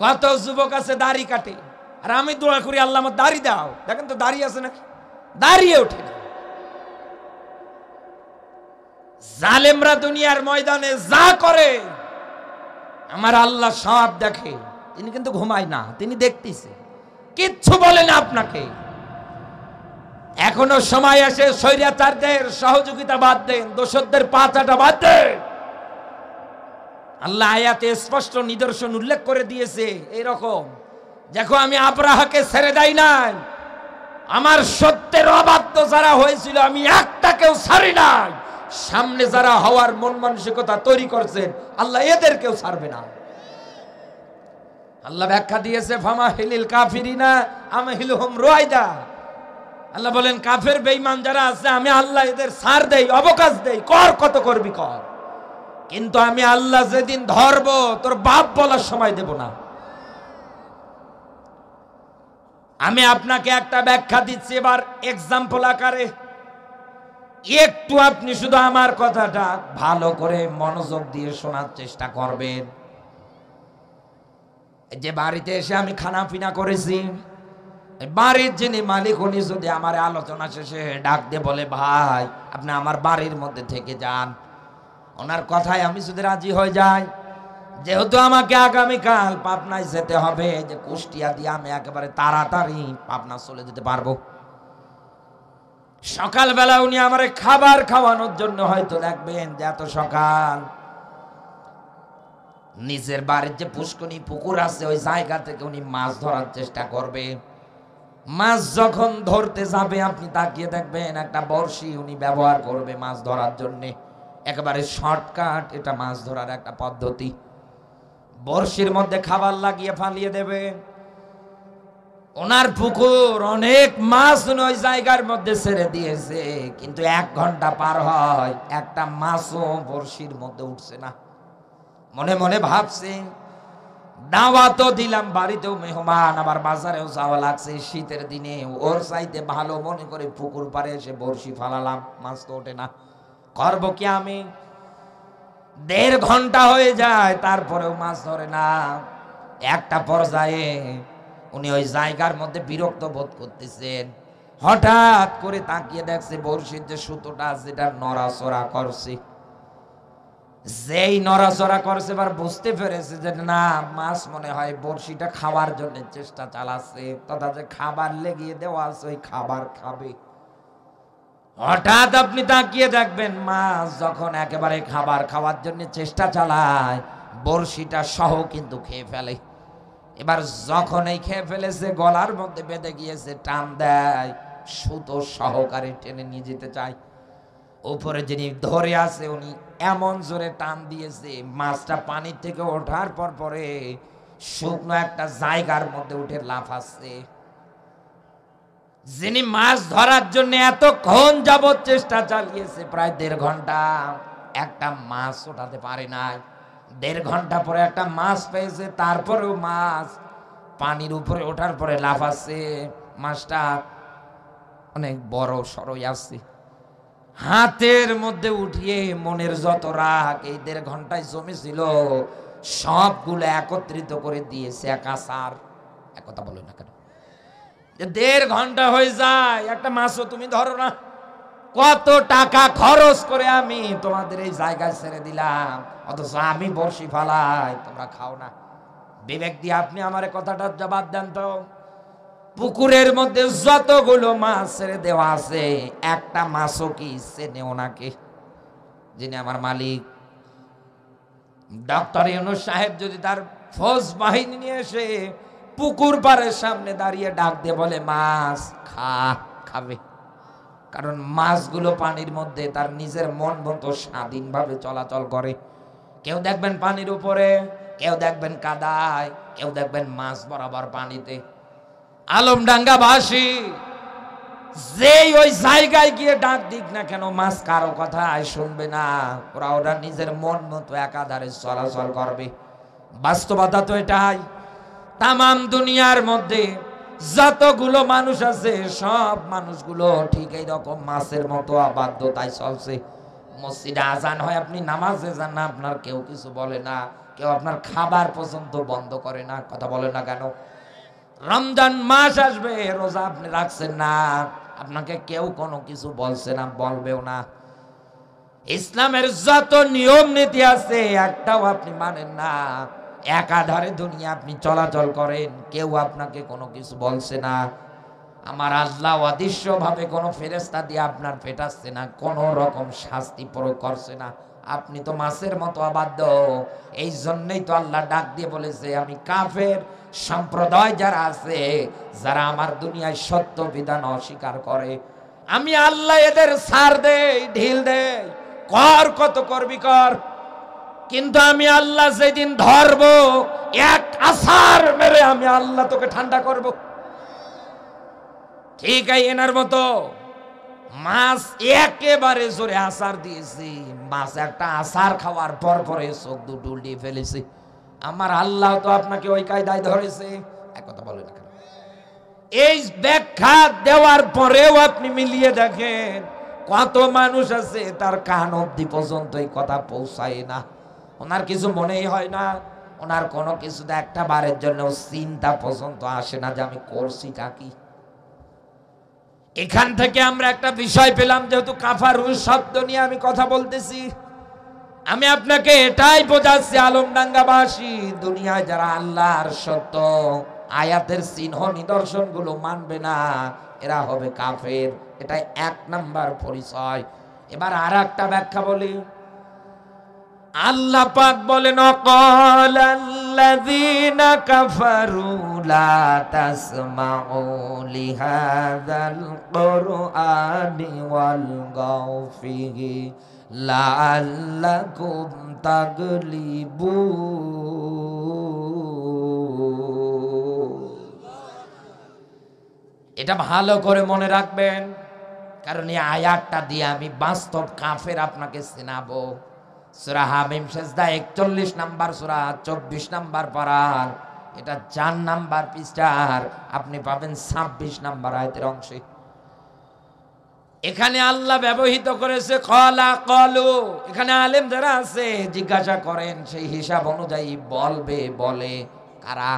Speaker 1: কত যুবক আছে দাড়ি কাটে, আর আমি দোয়া করি আল্লাহ আমার দাড়ি দাও। দেখেন তো দাড়ি আছে নাকি? দাঁড়িয়ে ওঠে না। জালেমরা দুনিয়ার ময়দানে যা করে আমার আল্লাহ সব দেখে। তিনি কিন্তু ঘুমায় না, তিনি দেখতেছে, কিচ্ছু বলে না আপনাকে। এখনো সময় আসে স্বৈরাচারদের সহযোগিতা বাদ দেন, দোষরদের পাচাটা বাদ দেন। আল্লাহ আয়াতে স্পষ্ট নিদর্শন উল্লেখ করে দিয়েছে এরকম, দেখো আমি আব্রাহাকে ছেড়ে দেই নাই, আমার সত্যের অবাধ্য যারা হয়েছিল আমি একটাকেও ছাড়ি নাই। সামনে যারা হওয়ার মন মানসিকতা তৈরি করছেন আল্লাহ এদেরকেও ছাড়বে না। আল্লাহ ব্যাখ্যা দিয়েছে ফামা হিলিল কাফিরিনা আমহিলহুম রুয়াইদা। আল্লাহ বলেন কাফের বেঈমান যারা আছে আমি আল্লাহ এদের ছাড় দেই, অবকাশ দেই, কর কত করবি কর, কিন্তু আমি আল্লাহ যেদিন ধরব তোর বাপ বলার সময় দেব না। আমি আপনাকে একটা ব্যাখ্যা দিচ্ছি এবার এক্সাম্পল আকারে, একটু আপনি শুধু আমার কথাটা ভালো করে মনোযোগ দিয়ে শোনার চেষ্টা করবেন। যে বাড়িতে এসে আমি খানা পিনা করেছি, বাড়ির যিনি মালিক উনি যদি আমার আলোচনা শেষে ডাক দিয়ে বলে ভাই আপনি আমার বাড়ির মধ্যে থেকে যান, ওনার কথায় আমি যদি রাজি হয়ে যাই, যেহেতু আমাকে আগামীকাল পাবনায় যেতে হবে, যে কুষ্টিয়া দিয়ে আমি একেবারে তাড়াতাড়ি পাবনা চলে যেতে পারবো, সকালবেলা উনি আমার খাবার খাওয়ানোর জন্য হয়তো দেখবেন যে এত সকাল নিজের বাড়ির যে পুষ্কনি পুকুর আছে ওই জায়গা থেকে উনি মাছ ধরার চেষ্টা করবে। মাছ যখন ধরতে যাবে আপনি তাকিয়ে দেখবেন একটা বড়শি উনি ব্যবহার করবে মাছ ধরার জন্য, একেবারে শর্টকাট, এটা মাছ ধরার একটা পদ্ধতি। বড়শির মধ্যে খাবার লাগিয়ে ফালিয়ে দেবে। ওনার পুকুর অনেক মাছ ওই জায়গার মধ্যে ছেড়ে দিয়েছে, কিন্তু 1 ঘন্টা পার হয় একটা মাছও বড়শির মধ্যে উঠছে না। মনে মনে ভাবছে দাওয়াতও দিলাম, বাড়িতেও মেহমান, আবার বাজারেও যাওয়া লাগছে শীতের দিনে, ওর চাইতে ভালো মনে করে পুকুর পাড়ে এসে বড়শি ফালালাম, মাছ তো ওঠে না, করব কি আমি? 1.5 ঘন্টা হয়ে যায় তারপরেও মাছ ধরে না। একটা পর্যায়ে উনি ওই জায়গার মধ্যে বিরক্ত বোধ করতেছেন, হঠাৎ করে তাকিয়ে দেখছে বড়শির যে সুতোটা যেটা নড়াচড়া করছে, যেই নড়াচড়া করছে এবার বুঝতে পেরেছে যে না মাছ মনে হয় বড়শিটা খাওয়ার জন্য চেষ্টা চালাচ্ছে, তথা যে খাবার লেগিয়ে দেওয়া আছে ওই খাবার খাবে। হঠাৎ আপনি তাকিয়ে দেখবেন মাছ যখন একেবারে খাবার খাওয়ার জন্য চেষ্টা চালায় বড়শিটা সহ কিন্তু খেয়ে ফেলে। এবার যখন এই খেয়ে ফেলেছে গলার মধ্যে বেঁধে গিয়েছে, টান দেয়, সুতো সহকারে টেনে নিয়ে যেতে চায়। উপরে যিনি ধরে আছে উনি এমন জোরে টান দিয়েছে মাছটা পানির থেকে ওঠার পর পরে শুকনো একটা জায়গার মধ্যে উঠে লাফাচ্ছে। যিনি মাছ ধরার জন্য এতক্ষণ যাবৎ চেষ্টা চালিয়েছে প্রায় 1.5 ঘন্টা, একটা মাছ ওঠাতে পারে নাই। 1.5 ঘন্টা পরে একটা মাছ পেয়েছে, তারপরেও মাছ পানির উপরে ওঠার পরে লাফাচ্ছে। মাছটা অনেক বড় সরই আছে, হাতের মধ্যে উঠিয়ে মনের যত রাগ এই 1.5 ঘন্টায় জমেছিল সবগুলো একত্রিত করে দিয়েছে এক আসার। এক কথা বলো না কেন? 1.5 ঘন্টা হয়ে যায়, একটা মাছও তুমি ধরো না। কত টাকা খরচ করে আমি তোমাদের এই জায়গায় ছেড়ে দিলাম, অথচ আমি বড়শি ফালাই, তোমরা খাও না। বিবেক দিয়ে আপনি আমার কথাটার জবাব দেন তো। পুকুরের মধ্যে যতগুলো মাছ ছেড়ে দেওয়া আছে, একটা মাছও কি চেনে ওনাকে, যিনি আমার মালিক? ডক্টর ইউনূস সাহেব যদি তার ফৌজ বাহিনী নিয়ে এসে পুকুর পাড়ের সামনে দাঁড়িয়ে ডাক দিয়ে বলে মাছ খাবে, কারণ মাছগুলো পানির মধ্যে তার নিজের মন মতো স্বাধীনভাবে চলাচল করে। কেউ দেখবেন পানির উপরে, কেউ দেখবেন কাদায়, কেউ দেখবেন মাছ বরাবর পানিতে। আলমডাঙ্গাবাসী যেই ওই জায়গায় গিয়ে ডাক দিক না কেন, মাছ কারো কথা শুনবে না, ওরা নিজের মন মতো একাধারে চলাচল করবে। বাস্তবতা তো এটাই। তামাম দুনিয়ার মধ্যে যতগুলো মানুষ আছে, সব মানুষগুলো ঠিক এই রকম মাছের মতো অবাধ্যতায় চলছে। মসজিদে আজান হয়, আপনি নামাজে যান না, আপনার কেউ কিছু বলে না, কেউ আপনার খাবার পর্যন্ত বন্ধ করে না। কথা বলে না কেন? রমজান মাস আসবে, রোজা আপনি রাখছেন না, আপনাকে কেউ কোনো কিছু বলছে না, বলবেও না। ইসলামের যত নিয়ম নীতি আছে একটাও আপনি মানেন না, একাধারে দুনিয়া আপনি চলাচল করেন, কেউ আপনাকে কোনো কিছু বলছে না। আমার আল্লাহ অদৃশ্যভাবে কোনো ফেরেশতা দিয়ে আপনার পেটাচ্ছে না, কোনো রকম শাস্তি প্রয়োগ করছে না। আপনি তো মাছের মতো অবাধ্য। এই জন্যই তো আল্লাহ ডাক দিয়ে বলেছে, আমি কাফের সম্প্রদায় যারা আছে, যারা আমার দুনিয়ায় সত্য বিধান অস্বীকার করে, আমি আল্লাহ এদের ছাড় দেই, ঢিল দেই, কর কত করবি কর। কিন্তু আমি আল্লাহ যেদিন ধরব, এক আছাড় মেরে আমি আল্লাহ তোকে ঠান্ডা করব। ঠিক আছে, এনার মতো মাছ একেবারে জোরে আছাড় দিয়েছি, মাছ একটা আছাড় খাওয়ার পর পরে চোখ দুটো উল্টিয়ে ফেলেছে। আমার আল্লাহ তো আপনাকে ওই কায়দায় ধরেছে। এক কথা বলে না কেন? এই ব্যাখ্যা দেওয়ার পরেও আপনি মিলিয়ে দেখেন, কত মানুষ আছে তার কান অবধি পর্যন্ত এই কথা পৌঁছায় না, ওনার কিছু মনেই হয় না, ওনার কোনো কিছুতে একটা বারের জন্য চিন্তা পর্যন্ত আসে না যে আমি করছিটা কি। এখান থেকে আমরা একটা বিষয় পেলাম, যেহেতু কাফারুল শব্দ নিয়ে আমি কথা বলতেছি, আমি আপনাকে এটাই বোঝাচ্ছি, আলমডাঙ্গাবাসী দুনিয়ায় যারা আল্লাহর সত্য আয়াতের চিহ্ন নিদর্শন গুলো মানবে না, এরা হবে কাফের। এটাই 1 নাম্বার পরিচয়। এবার আর একটা ব্যাখ্যা বলি। আল্লাহ পাক বলেন, ক্বালাল্লাযীনা কাফারু লা তাসমাউ লিহাযাল কুরআনি ওয়ালগাউ ফীহি লাআল্লাকুম তাগলিবুন। এটা ভালো করে মনে রাখবেন, কারণ এই আয়াতটা দিয়ে আমি বাস্তব কাফের আপনাকে চেনাবো। সূরা হামিম সেজদা 41 নাম্বার সূরা 24 নাম্বার পারার, এটা 4 নাম্বার পৃষ্ঠার, আপনি পাবেন 26 নাম্বার আয়াতের অংশে। এখানে আল্লাহ ব্যবহৃত করেছে ক্বালা ক্বালু। এখানে আলেম যারা আছে জিজ্ঞাসা করেন, সেই হিসাব অনুযায়ী বলে কারা?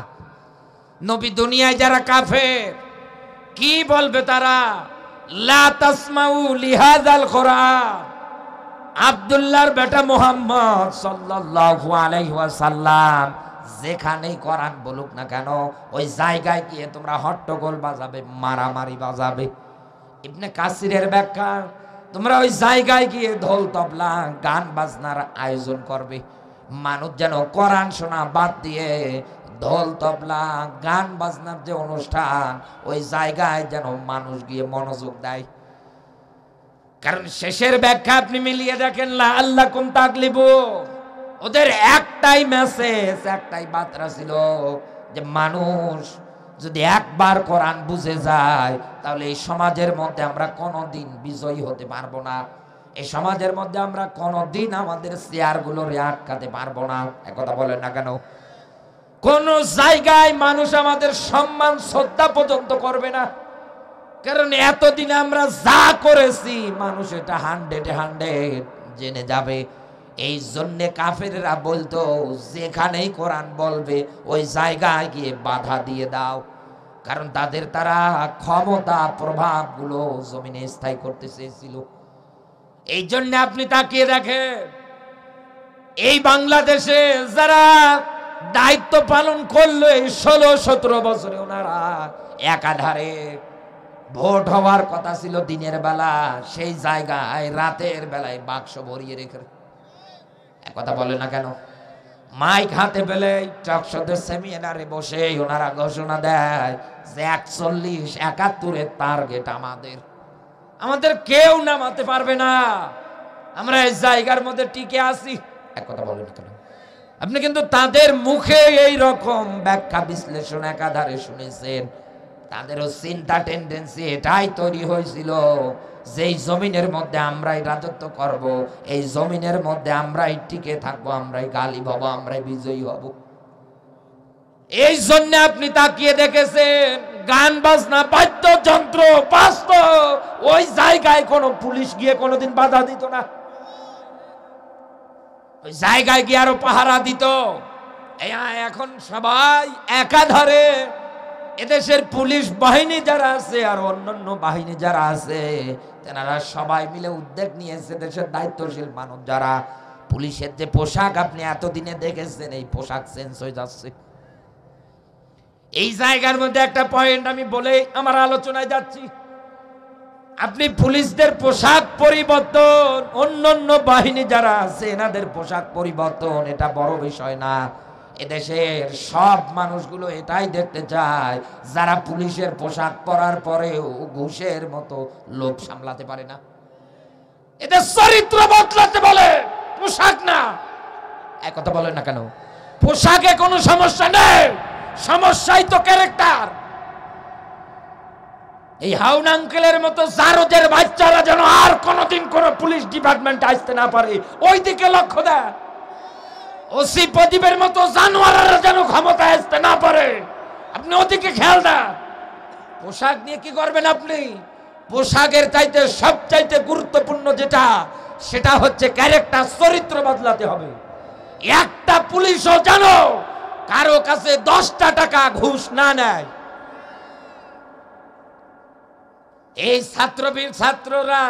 Speaker 1: নবী দুনিয়ায় যারা কাফের, কি বলবে তারা? লা তাসমাউ লিহাযাল কুরআন। আব্দুল্লাহর বেটা মুহাম্মদ সাল্লাল্লাহু আলাইহি ওয়াসাল্লাম যেখানেই কোরআন বলুক না কেন, ওই জায়গায় গিয়ে তোমরা হট্টগোল বাজাবে, মারামারি বাজাবে। ইবনে কাসিরের ব্যাখ্যা, তোমরা ওই জায়গায় গিয়ে ঢোল তবলা গান বাজনার আয়োজন করবে। মানুষ যেন কোরআন শোনা বাদ দিয়ে ঢোল তবলা গান বাজনার যে অনুষ্ঠান, ওই জায়গায় যেন মানুষ গিয়ে মনোযোগ দেয়। কারণ শেষের ব্যাখ্যা আপনি মিলিয়ে দেখেন, লাআল্লাকুম তাগলিবুন। ওদের একটাই মেসেজ, একটাই বার্তা ছিল যে মানুষ যদি একবার কোরআন বুঝে যায়, তাহলে এই সমাজের মধ্যে আমরা কোনোদিন বিজয়ী হতে পারবো না। এই সমাজের মধ্যে আমরা কোনোদিন আমাদের চেয়ারগুলো আটকাতে পারবো না। একথা বলেন না কেন? কোন জায়গায় মানুষ আমাদের সম্মান শ্রদ্ধা পর্যন্ত করবে না। কারণ এতদিন আমরা যা করেছি মানুষ এটা 100 জেনে যাবে। এই জন্যে কাফেররা বলতো যেখানেই কোরআন বলবে ওই জায়গায় গিয়ে বাধা দিয়ে দাও, কারণ তারা ক্ষমতা প্রভাবগুলো জমিনে স্থায়ী করতে চেয়েছিল। এই জন্য আপনি তাকিয়ে দেখেন, এই বাংলাদেশে যারা দায়িত্ব পালন করলো এই 16-17 বছরে, ওনারা একাধারে ভোট হওয়ার কথা ছিল দিনের বেলা, সেই জায়গায় রাতের বেলায় বাক্স ভরিয়ে রেখে, কথা বলে না কেন? মাইক হাতে পেলে টকশোতে সেমিনারে বসে ওনারা ঘোষণা দেয় যে 41-71 টার্গেট আমাদের কেউ নামাতে পারবে না, আমরা এই জায়গার মধ্যে টিকে আছি। এক কথা বলে না কেন? আপনি কিন্তু তাদের মুখে এই রকম ব্যাখ্যা বিশ্লেষণ একাধারে শুনেছেন। তাদেরও চিন্তা টেন্ডেন্সি এটাই তৈরি হয়েছিল যে এই জমিনের মধ্যে আমরাই রাজত্ব করব, এই জমিনের মধ্যে আমরাই টিকে থাকবো, আমরাই গালিব হব, আমরাই বিজয়ী হব। এই জন্য আপনি তাকিয়ে দেখেছেন গান বাজনা বাদ্যযন্ত্র বাজত, ওই জায়গায় কোনো পুলিশ গিয়ে কোনোদিন বাধা দিত না, ওই জায়গায় গিয়ে আরো পাহারা দিত। এখন সবাই একাধারে এদেশের পুলিশ বাহিনী যারা আছে আর অন্যান্য বাহিনী যারা আছে তেনারা সবাই মিলে উদ্যোগ নিয়েছে, দেশের দায়িত্বশীল মানুষ যারা। পুলিশের যে পোশাক আপনি এতদিনে দেখেছেন, এই পোশাক চেঞ্জ হয়ে যাচ্ছে। এই জায়গার মধ্যে একটা পয়েন্ট আমি বলে আমার আলোচনায় যাচ্ছি। আপনি পুলিশদের পোশাক পরিবর্তন, অন্যান্য বাহিনী যারা আছে এনাদের পোশাক পরিবর্তন, এটা বড় বিষয় না। এদেশের সব মানুষগুলো এটাই দেখতে চায় যারা পুলিশের পোশাক পরার পরেও ঘুষের মতো লোভ সামলাতে পারে না। এদের চরিত্র বদলাতে বলে, পোশাক না। এক কথা বলেন না কেন? পোশাকে কোনো সমস্যা নেই, সমস্যাই তো ক্যারেক্টার। এই হাউন আঙ্কেলের মতো জারদের বাচ্চারা যেন আর কোনোদিন কোন পুলিশ ডিপার্টমেন্টে আসতে না পারে, ওই দিকে লক্ষ্য দেয়। ওসি প্রদীপের মতো জানোয়াররা যেন ক্ষমতায় আসতে না পারে, আপনি ওদিকে খেয়াল দেন। পোশাক নিয়ে কি করবেন আপনি? পোশাকের চাইতে সবচাইতে গুরুত্বপূর্ণ যেটা, সেটা হচ্ছে ক্যারেক্টার, চরিত্র বদলাতে হবে। একটা পুলিশও জানো কারো কাছে 10টা টাকা ঘুষ না নেয়। এই ছাত্ররা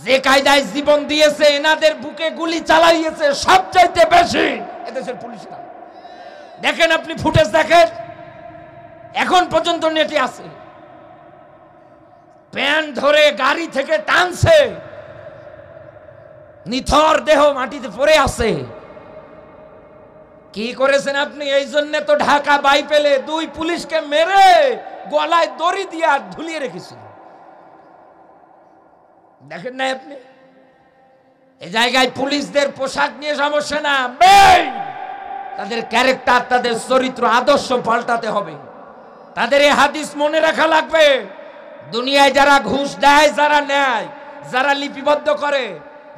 Speaker 1: যে কায়দায় জীবন দিয়েছে, এনাদের বুকে গুলি চালাইয়েছে সবচাইতে বেশি এদেশের পুলিশরা। দেখেন আপনি ফুটেজ দেখেন, এখন পর্যন্ত নেটে আছে। প্যান্ট ধরে গাড়ি থেকে টানছে, নিথর দেহ মাটিতে পড়ে আছে। কি করেছেন আপনি? এই জন্য তো ঢাকা বাইপেলে 2 পুলিশকে মেরে গলায় দড়ি দিয়ে ঝুলিয়ে রেখেছিল। দেখেন না আপনি? এই জায়গায় পুলিশদের পোশাক নিয়ে সমস্যা না, তাদের ক্যারেক্টার, তাদের চরিত্র, আদর্শ পাল্টাতে হবে। তাদের এই হাদিস মনে রাখা লাগবে। দুনিয়ায় যারা ঘুষ দেয়, যারা নেয়, যারা লিপিবদ্ধ করে,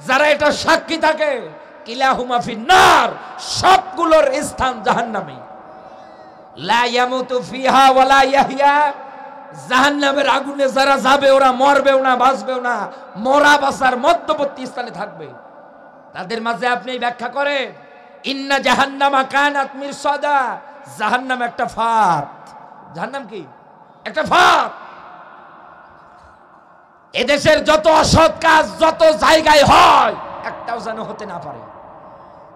Speaker 1: যারা এটা সাক্ষী থাকে, কিলাহুমা ফিন্নার, সবগুলোর স্থান জাহান্নামে। লা ইয়ামুতু ফিহা ওয়ালা ইয়াহইয়া, জাহান্নামের আগুনে যারা যাবে ওরা মরবেও না, বাঁচবেও না, মরা বাঁচার মধ্যবর্তী স্থানে থাকবে। তাদের মাঝে আপনি ব্যাখ্যা করে ইন্না জাহান্নামা কানাত মিরসাদা, জাহান্নাম একটা ফাঁদ। জাহান্নাম কি? একটা ফাঁদ। এদেশের যত অসৎ কাজ যত জায়গায় হয়, একটাও যেন হতে না পারে।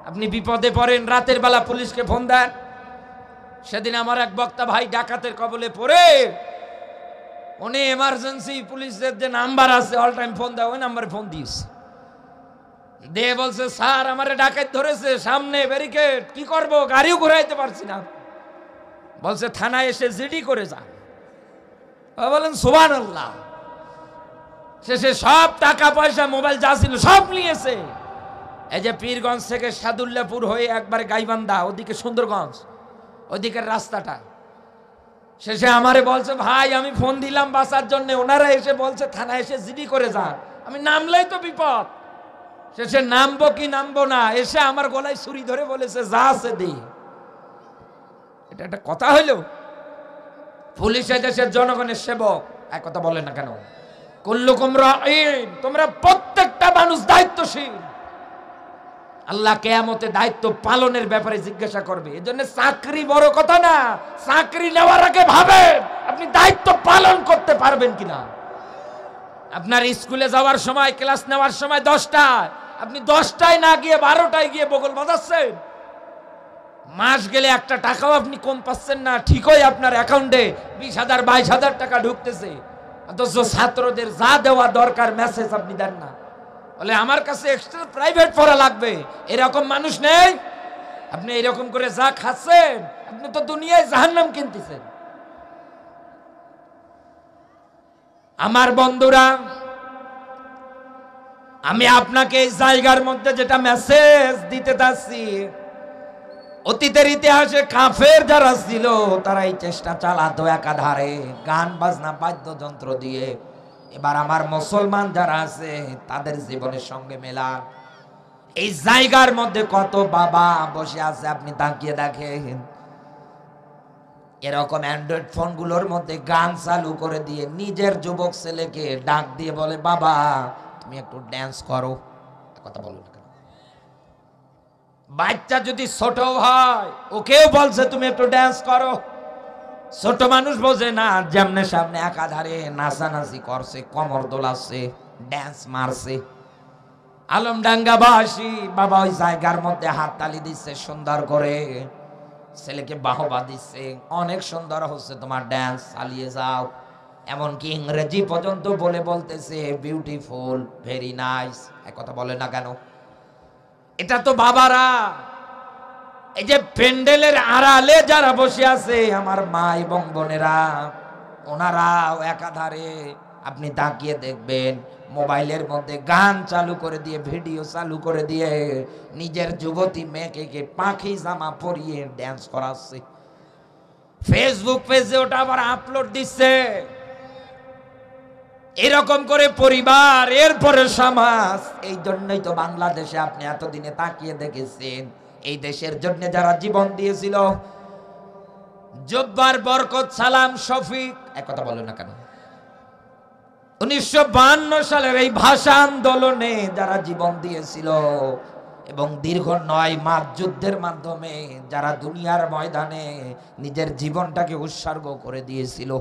Speaker 1: আপনি বিপদে পড়েন, রাতের বেলা পুলিশকে ফোন দেন। সেদিন আমার এক বক্তা ভাই ডাকাতের কবলে পড়ে, উনি এমার্জেন্সি পুলিশের যে নাম্বার আছে অল টাইম ফোন দেয়, ওই নাম্বারে ফোন দিয়েছে। দিয়ে বলছে, স্যার আমারে ডাকাত ধরেছে, সামনে ব্যারিকেড, কি করব, গাড়িও ঘুরাইতে পারছি না। বলছে থানায় এসে জিডি করে যা। বলেন সুবহানাল্লাহ। শেষে সব টাকা পয়সা মোবাইল যা ছিল সব নিয়েছে। এই যে পীরগঞ্জ থেকে সাদুল্লাপুর হয়ে একবারে গাইবান্ধা, ওদিকে সুন্দরগঞ্জ, ওদিকের রাস্তাটা। শেষে আমারে বলছে, ভাই আমি ফোন দিলাম বাঁচার জন্য, ওনারা এসে বলছে থানায় এসে জিডি করে যান। আমি নামলেই তো বিপদ। শেষে নামবো কি নামবো না, এসে আমার গলায় ছুরি ধরে বলেছে যা আছে দি। এটা একটা কথা হইল? পুলিশ দেশের জনগণের সেবক, এক কথা বলেন না কেন? কুল্লুকুম রাঈন, তোমরা প্রত্যেকটা মানুষ দায়িত্বশীল। আল্লাহ কিয়ামতে দায়িত্ব পালনের ব্যাপারে জিজ্ঞাসা করবে। এজন্য চাকরি বড় কথা না, চাকরি নেওয়ার আগে ভাবেন আপনি দায়িত্ব পালন করতে পারবেন কিনা। আপনার স্কুলে যাওয়ার সময়, ক্লাস নেওয়ার সময় 10টায়, আপনি 10টায় না গিয়ে 12টায় গিয়ে বগল বাজাচ্ছেন। মাস গেলে একটা টাকাও আপনি কম পাচ্ছেন না, ঠিকই আপনার অ্যাকাউন্টে 20,000 22,000 টাকা ঢুকতেছে, অথচ ছাত্রদের যা দেওয়া দরকার মেসেজ আপনি দেন না। বলে আমার কাছে এক্সট্রা প্রাইভেট পড়া লাগবে, এরকম মানুষ নেই। আপনি এরকম করে যা খাচ্ছেন, আপনি তো দুনিয়ায় জাহান্নাম কিনতেছেন। আমার বন্ধুরা, আমি আপনাকে এই জায়গার মধ্যে যেটা মেসেজ দিতে চাচ্ছি, অতীতের ইতিহাসে কাফের যারা ছিল তারা এই চেষ্টা চালাতো একাধারে গান বাজনা বাদ্যযন্ত্র দিয়ে। এবার আমার মুসলমান যারা আছে তাদের জীবনের সঙ্গে মেলা। এই জায়গার মধ্যে কত বাবা বসে আছে আপনি তাকিয়ে দেখেন, এরকম অ্যান্ড্রয়েড ফোনগুলোর মধ্যে গান চালু করে দিয়ে নিজের যুবক ছেলেকে ডাক দিয়ে বলে, বাবা তুমি একটু ড্যান্স করো। কথা বলো না কেন? বাচ্চা যদি ছোট হয় ওকেও বলছে তুমি একটু ড্যান্স করো। ছোট মানুষ বোঝে না, যেমনে সামনে একাধারে নাচানাচি করছে, কমর দোলাচ্ছে, ড্যান্স মারছে। আলমডাঙ্গাবাসী বাবা ওই জায়গার মধ্যে হাততালি দিচ্ছে সুন্দর করে, ছেলেকে বাহবা দিচ্ছে, অনেক সুন্দর হচ্ছে তোমার ড্যান্স, চালিয়ে যাও। এমনকি ইংরেজি পর্যন্ত বলে বলতেছে বিউটিফুল, ভেরি নাইস। এক কথা বলে না কেন? এটা তো বাবারা। এই যে প্যান্ডেলের আড়ালে যারা বসে আছে আমার মা এবং বোনেরা, ওনারাও একাধারে আপনি তাকিয়ে দেখবেন মোবাইলের মধ্যে গান চালু করে দিয়ে, ভিডিও চালু করে দিয়ে নিজের যুবতী মেয়েকে পাখি জামা পরিয়ে ড্যান্স করাচ্ছে। ফেসবুক পেজে ওটা আবার আপলোড দিচ্ছে। এরকম করে পরিবার, এরপরে সমাজ। এই জন্যই তো বাংলাদেশে আপনি এতদিনে তাকিয়ে দেখেছেন, এই দেশের জন্য যারা জীবন দিয়েছিল, জব্বার, বরকত, সালাম, শফিক, এক কথা বলে না কেন? 1952 সালের এই ভাষা আন্দোলনে যারা জীবন দিয়েছিল এবং দীর্ঘ 9 মাস যুদ্ধের মাধ্যমে যারা দুনিয়ার ময়দানে নিজের জীবনটাকে উৎসর্গ করে দিয়েছিল,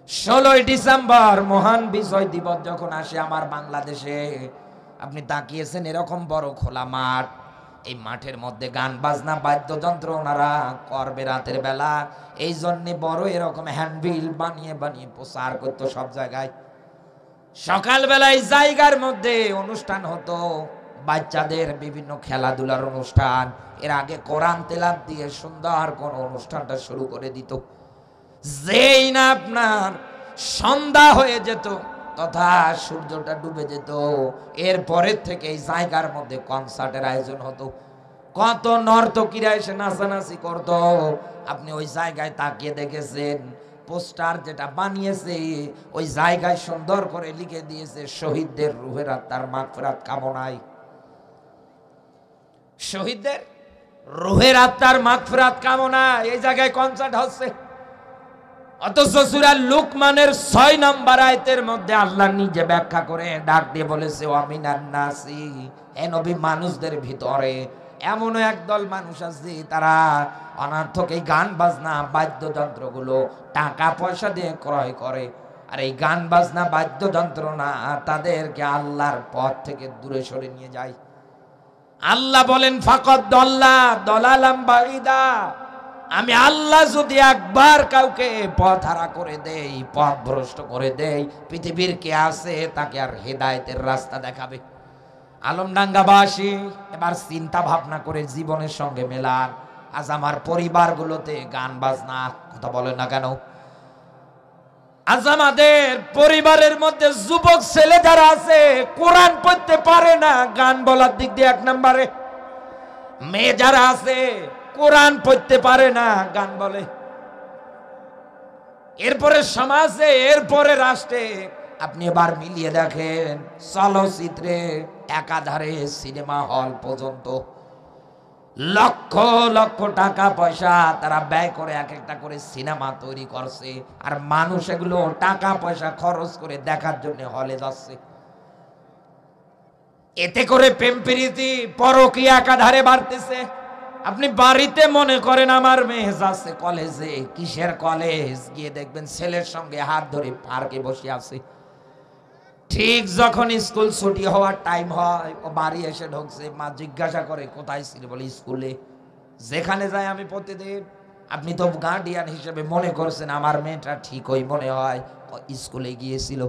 Speaker 1: 16ই ডিসেম্বর মহান বিজয় দিবস যখন আসে আমার বাংলাদেশে, আপনি তাকিয়েছেন এরকম বড় খোলা মাঠ, এই মাঠের মধ্যে গান বাজনা বাদ্যযন্ত্র ওনারা করবে রাতের বেলা। এই জন্যে বড় এরকম হ্যান্ডবিল বানিয়ে বানিয়ে প্রচার করতো সব জায়গায়। সকালবেলায় জায়গার মধ্যে অনুষ্ঠান হতো, বাচ্চাদের বিভিন্ন খেলাধুলার অনুষ্ঠান। এর আগে কোরআন তেলাওয়াত দিয়ে সুন্দর কোন অনুষ্ঠানটা শুরু করে দিত। যেই না আপনার সন্ধ্যা হয়ে যেত তথা সূর্যটা ডুবে যেত, এরপরের থেকে এই জায়গার মধ্যে কনসার্টের আয়োজন হতো। কত নর্তকীরা এসে নাচানাচি করতো। আপনি ওই জায়গায় তাকিয়ে দেখেছেন, পোস্টার যেটা বানিয়েছে ওই জায়গায় সুন্দর করে লিখে দিয়েছে শহীদদের রুহের আত্মার মাগফিরাত কামনায়। শহীদদের রুহের আত্মার মাগফিরাত কামনায় এই জায়গায় কনসার্ট হচ্ছে। অথচ সূরা লুকমানের 6 নম্বর আয়াতের মধ্যে আল্লাহ নিজে ব্যাখ্যা করে ডাক দিয়ে বলেছে, ওয়ামিনান নাসি, হে নবী মানুষদের ভিতরে এমন একদল মানুষ আছে তারা অনর্থক এই গান বাজনা বাদ্যযন্ত্রগুলো টাকা পয়সা দিয়ে ক্রয় করে। আর এই গান বাজনা বাদ্যযন্ত্র না তাদেরকে আল্লাহর পথ থেকে দূরে সরে নিয়ে যায়। আল্লাহ বলেন ফাকাদ দাল্লা দালালাম বাঈদা, আমি আল্লাহ যদি একবার কাউকে পথ হারা করে দেই, পথ ভ্রষ্ট করে দেই, পৃথিবীর কে আছে তাকে আর হেদায়েতের রাস্তা দেখাবে? আলমডাঙ্গাবাসী এবার চিন্তা ভাবনা করে জীবনের সঙ্গে মেলান। আজ আমার পরিবারগুলোতে গান বাজনা, কথা বলে না কেন? আজ আমাদের পরিবারের মধ্যে যুবক ছেলে যারা আছে কোরআন পড়তে পারে না, গান বলার দিক দিয়ে 1 নম্বরে। মেয়ে যারা আছে কোরআন পড়তে পারে না, গান বলে। এরপরে সমাজে, এরপরে রাষ্ট্রে। আপনি এবার মিলিয়ে দেখেন, চলচ্চিত্রে একাধারে সিনেমা হল পর্যন্ত লক্ষ লক্ষ টাকা পয়সা তারা ব্যয় করে এক একটা করে সিনেমা তৈরি করছে, আর মানুষ এগুলো টাকা পয়সা খরচ করে দেখার জন্য হলে যাচ্ছে। এতে করে প্রেম প্রীতি পরকীয়া একাধারে বাড়তেছে। আপনি বাড়িতে মনে করেন আমার মেয়ে যাচ্ছে কলেজে, কিসের কলেজ, গিয়ে দেখবেন ছেলের সঙ্গে হাত ধরে পার্কে বসে আছে। ঠিক যখন স্কুল ছুটি হওয়ার টাইম হয়, ও বাড়ি এসে ঢুকছে, মা জিজ্ঞাসা করে কোথায় ছিল, বলে স্কুলে। যেখানে যায় আমি প্রতিদিন, আপনি তো গার্ডিয়ান হিসেবে মনে করছেন আমার মেয়েটা ঠিকই মনে হয় ও স্কুলে গিয়েছিল।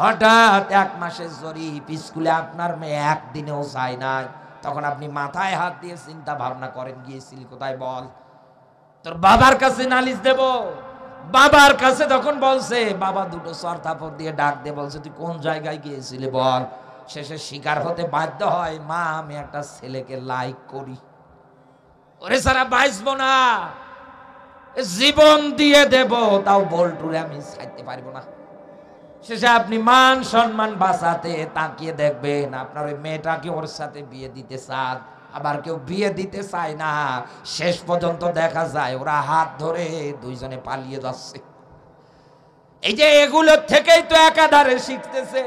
Speaker 1: হঠাৎ 1 মাসের জরিপ, স্কুলে আপনার মেয়ে একদিনেও যায় নাই, তখন আপনি মাথায় হাত দিয়ে চিন্তা ভাবনা করেন গিয়েছিল কোথায়, বল। তোর বাবার কাছে নালিশ দেব। বাবার কাছে তখন বলছে, বাবা দুটো সরতাপর দিয়ে ডাক দিয়ে বলছে তুই কোন জায়গায় গিয়েছিলি বল। শেষে শিকার হতে বাধ্য হয়, মা আমি একটা ছেলেকে লাইক করি। ওরে সারা বাঁচবো না, জীবন দিয়ে দেব, তাও বল্টুরে আমি ছাড়তে পারবো না। শেষে আপনি মান সম্মান বাঁচাতে তাকিয়ে দেখবেন আপনার ওই মেয়েটাকে ওর সাথে বিয়ে দিতে চান, আবার কেউ বিয়ে দিতে চায় না। শেষ পর্যন্ত দেখা যায় ওরা হাত ধরে দুইজনে পালিয়ে যাচ্ছে। এই যে এগুলোর থেকেই তো একাধারে শিখতেছে।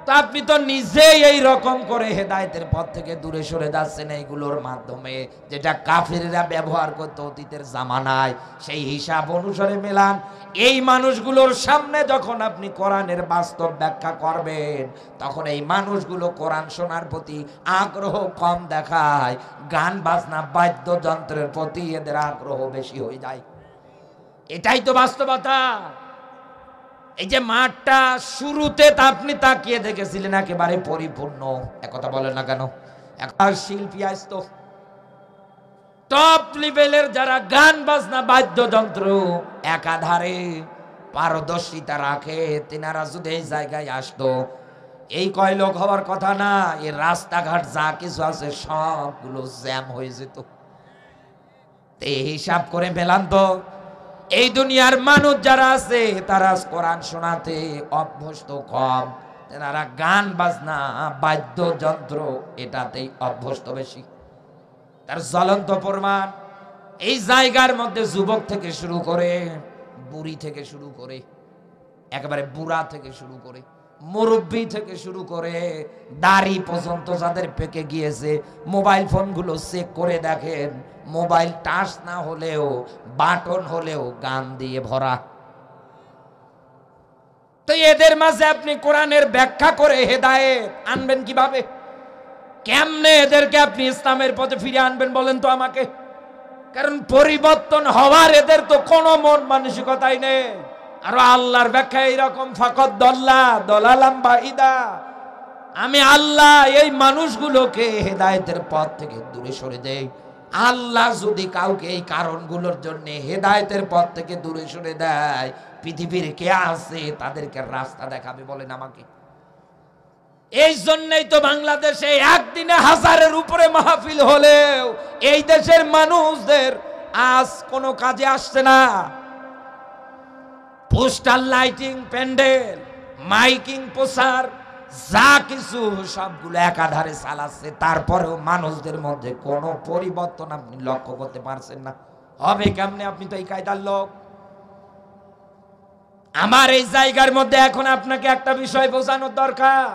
Speaker 1: তো আপনি তো নিজেই এই রকম করে হেদায়েতের পথ থেকে দূরে সরে যাচ্ছেন এইগুলোর মাধ্যমে, যেটা কাফেররা ব্যবহার করতো অতীতের জামানায়। সেই হিসাব অনুসারে মেলান। এই মানুষগুলোর সামনে যখন আপনি কোরআনের বাস্তব ব্যাখ্যা করবেন, তখন এই মানুষগুলো কোরআন শোনার প্রতি আগ্রহ কম দেখায়, গান বাজনা বাদ্যযন্ত্রের প্রতি এদের আগ্রহ বেশি হয়ে যায়। এটাই তো বাস্তবতা। এই যে মাঠটা শুরুতে আপনি তাকিয়ে দেখেছিলেন একেবারে পরিপূর্ণ, একথা বলেন না কেন? এখন শিল্পী আসতো টপ লেভেলের, যারা গান বাজনা বাদ্যযন্ত্র একাধারে পারদর্শিতা রাখে, তেনারা যদি এই জায়গায় আসতো, এই কয় লোক হওয়ার কথা না, এই রাস্তাঘাট যা কিছু আছে সবগুলো জ্যাম হয়ে যেত। এই হিসাব করে মেলান তো, এই দুনিয়ার মানুষ যারা আছে তারা কোরআন শোনাতে অভ্যস্ত কম, তারা গান বাজনা বাদ্যযন্ত্র এটাতেই অভ্যস্ত বেশি। তার জ্বলন্ত প্রমাণ এই জায়গার মধ্যে যুবক থেকে শুরু করে বুড়ি থেকে শুরু করে একেবারে বুড়া থেকে শুরু করে মুরব্বী থেকে শুরু করে দাড়ি পর্যন্ত যাদের পেকে গিয়েছে, মোবাইল ফোনগুলো চেক করে দেখেন, মোবাইল টাচ না হলেও বাটন হলেও গান দিয়ে ভরা। তো এদের মাঝে আপনি কোরআনের ব্যাখ্যা করে হেদায়েত আনবেন কিভাবে? কেমনে এদেরকে আপনি ইসলামের পথে ফিরে আনবেন বলেন তো আমাকে? কারণ পরিবর্তন হওয়ার এদের তো কোনো মন মানসিকতাই নেই। আর আল্লাহর ব্যাখ্যা এইরকম, ফাকাদ দল্লা দলালাম বাঈদা, আমি আল্লাহ এই মানুষগুলোকে হেদায়েতের পথ থেকে দূরে সরে দেই। আল্লাহ যদি কাউকে এই কারণগুলোর জন্য হেদায়েতের পথ থেকে দূরে সরে দেয়, পৃথিবীর কে আছে তাদেরকে রাস্তা দেখাবে বলেন আমাকে? এই জন্যই তো বাংলাদেশে একদিনে 1000-এর উপরে মাহফিল হলেও এই দেশের মানুষদের আজ কোনো কাজে আসছে না। পোস্টার লাইটিং, প্যান্ডেল, মাইকিং, প্রচার যা কিছু সবগুলো একাধারে চালাচ্ছে, তারপরেও মানুষদের মধ্যে কোনো পরিবর্তন আপনি লক্ষ্য করতে পারছেন না। হবে কেমনে? আপনি তো এই কায়দার লোক। আমার এই জায়গার মধ্যে এখন আপনাকে একটা বিষয় বোঝানোর দরকার।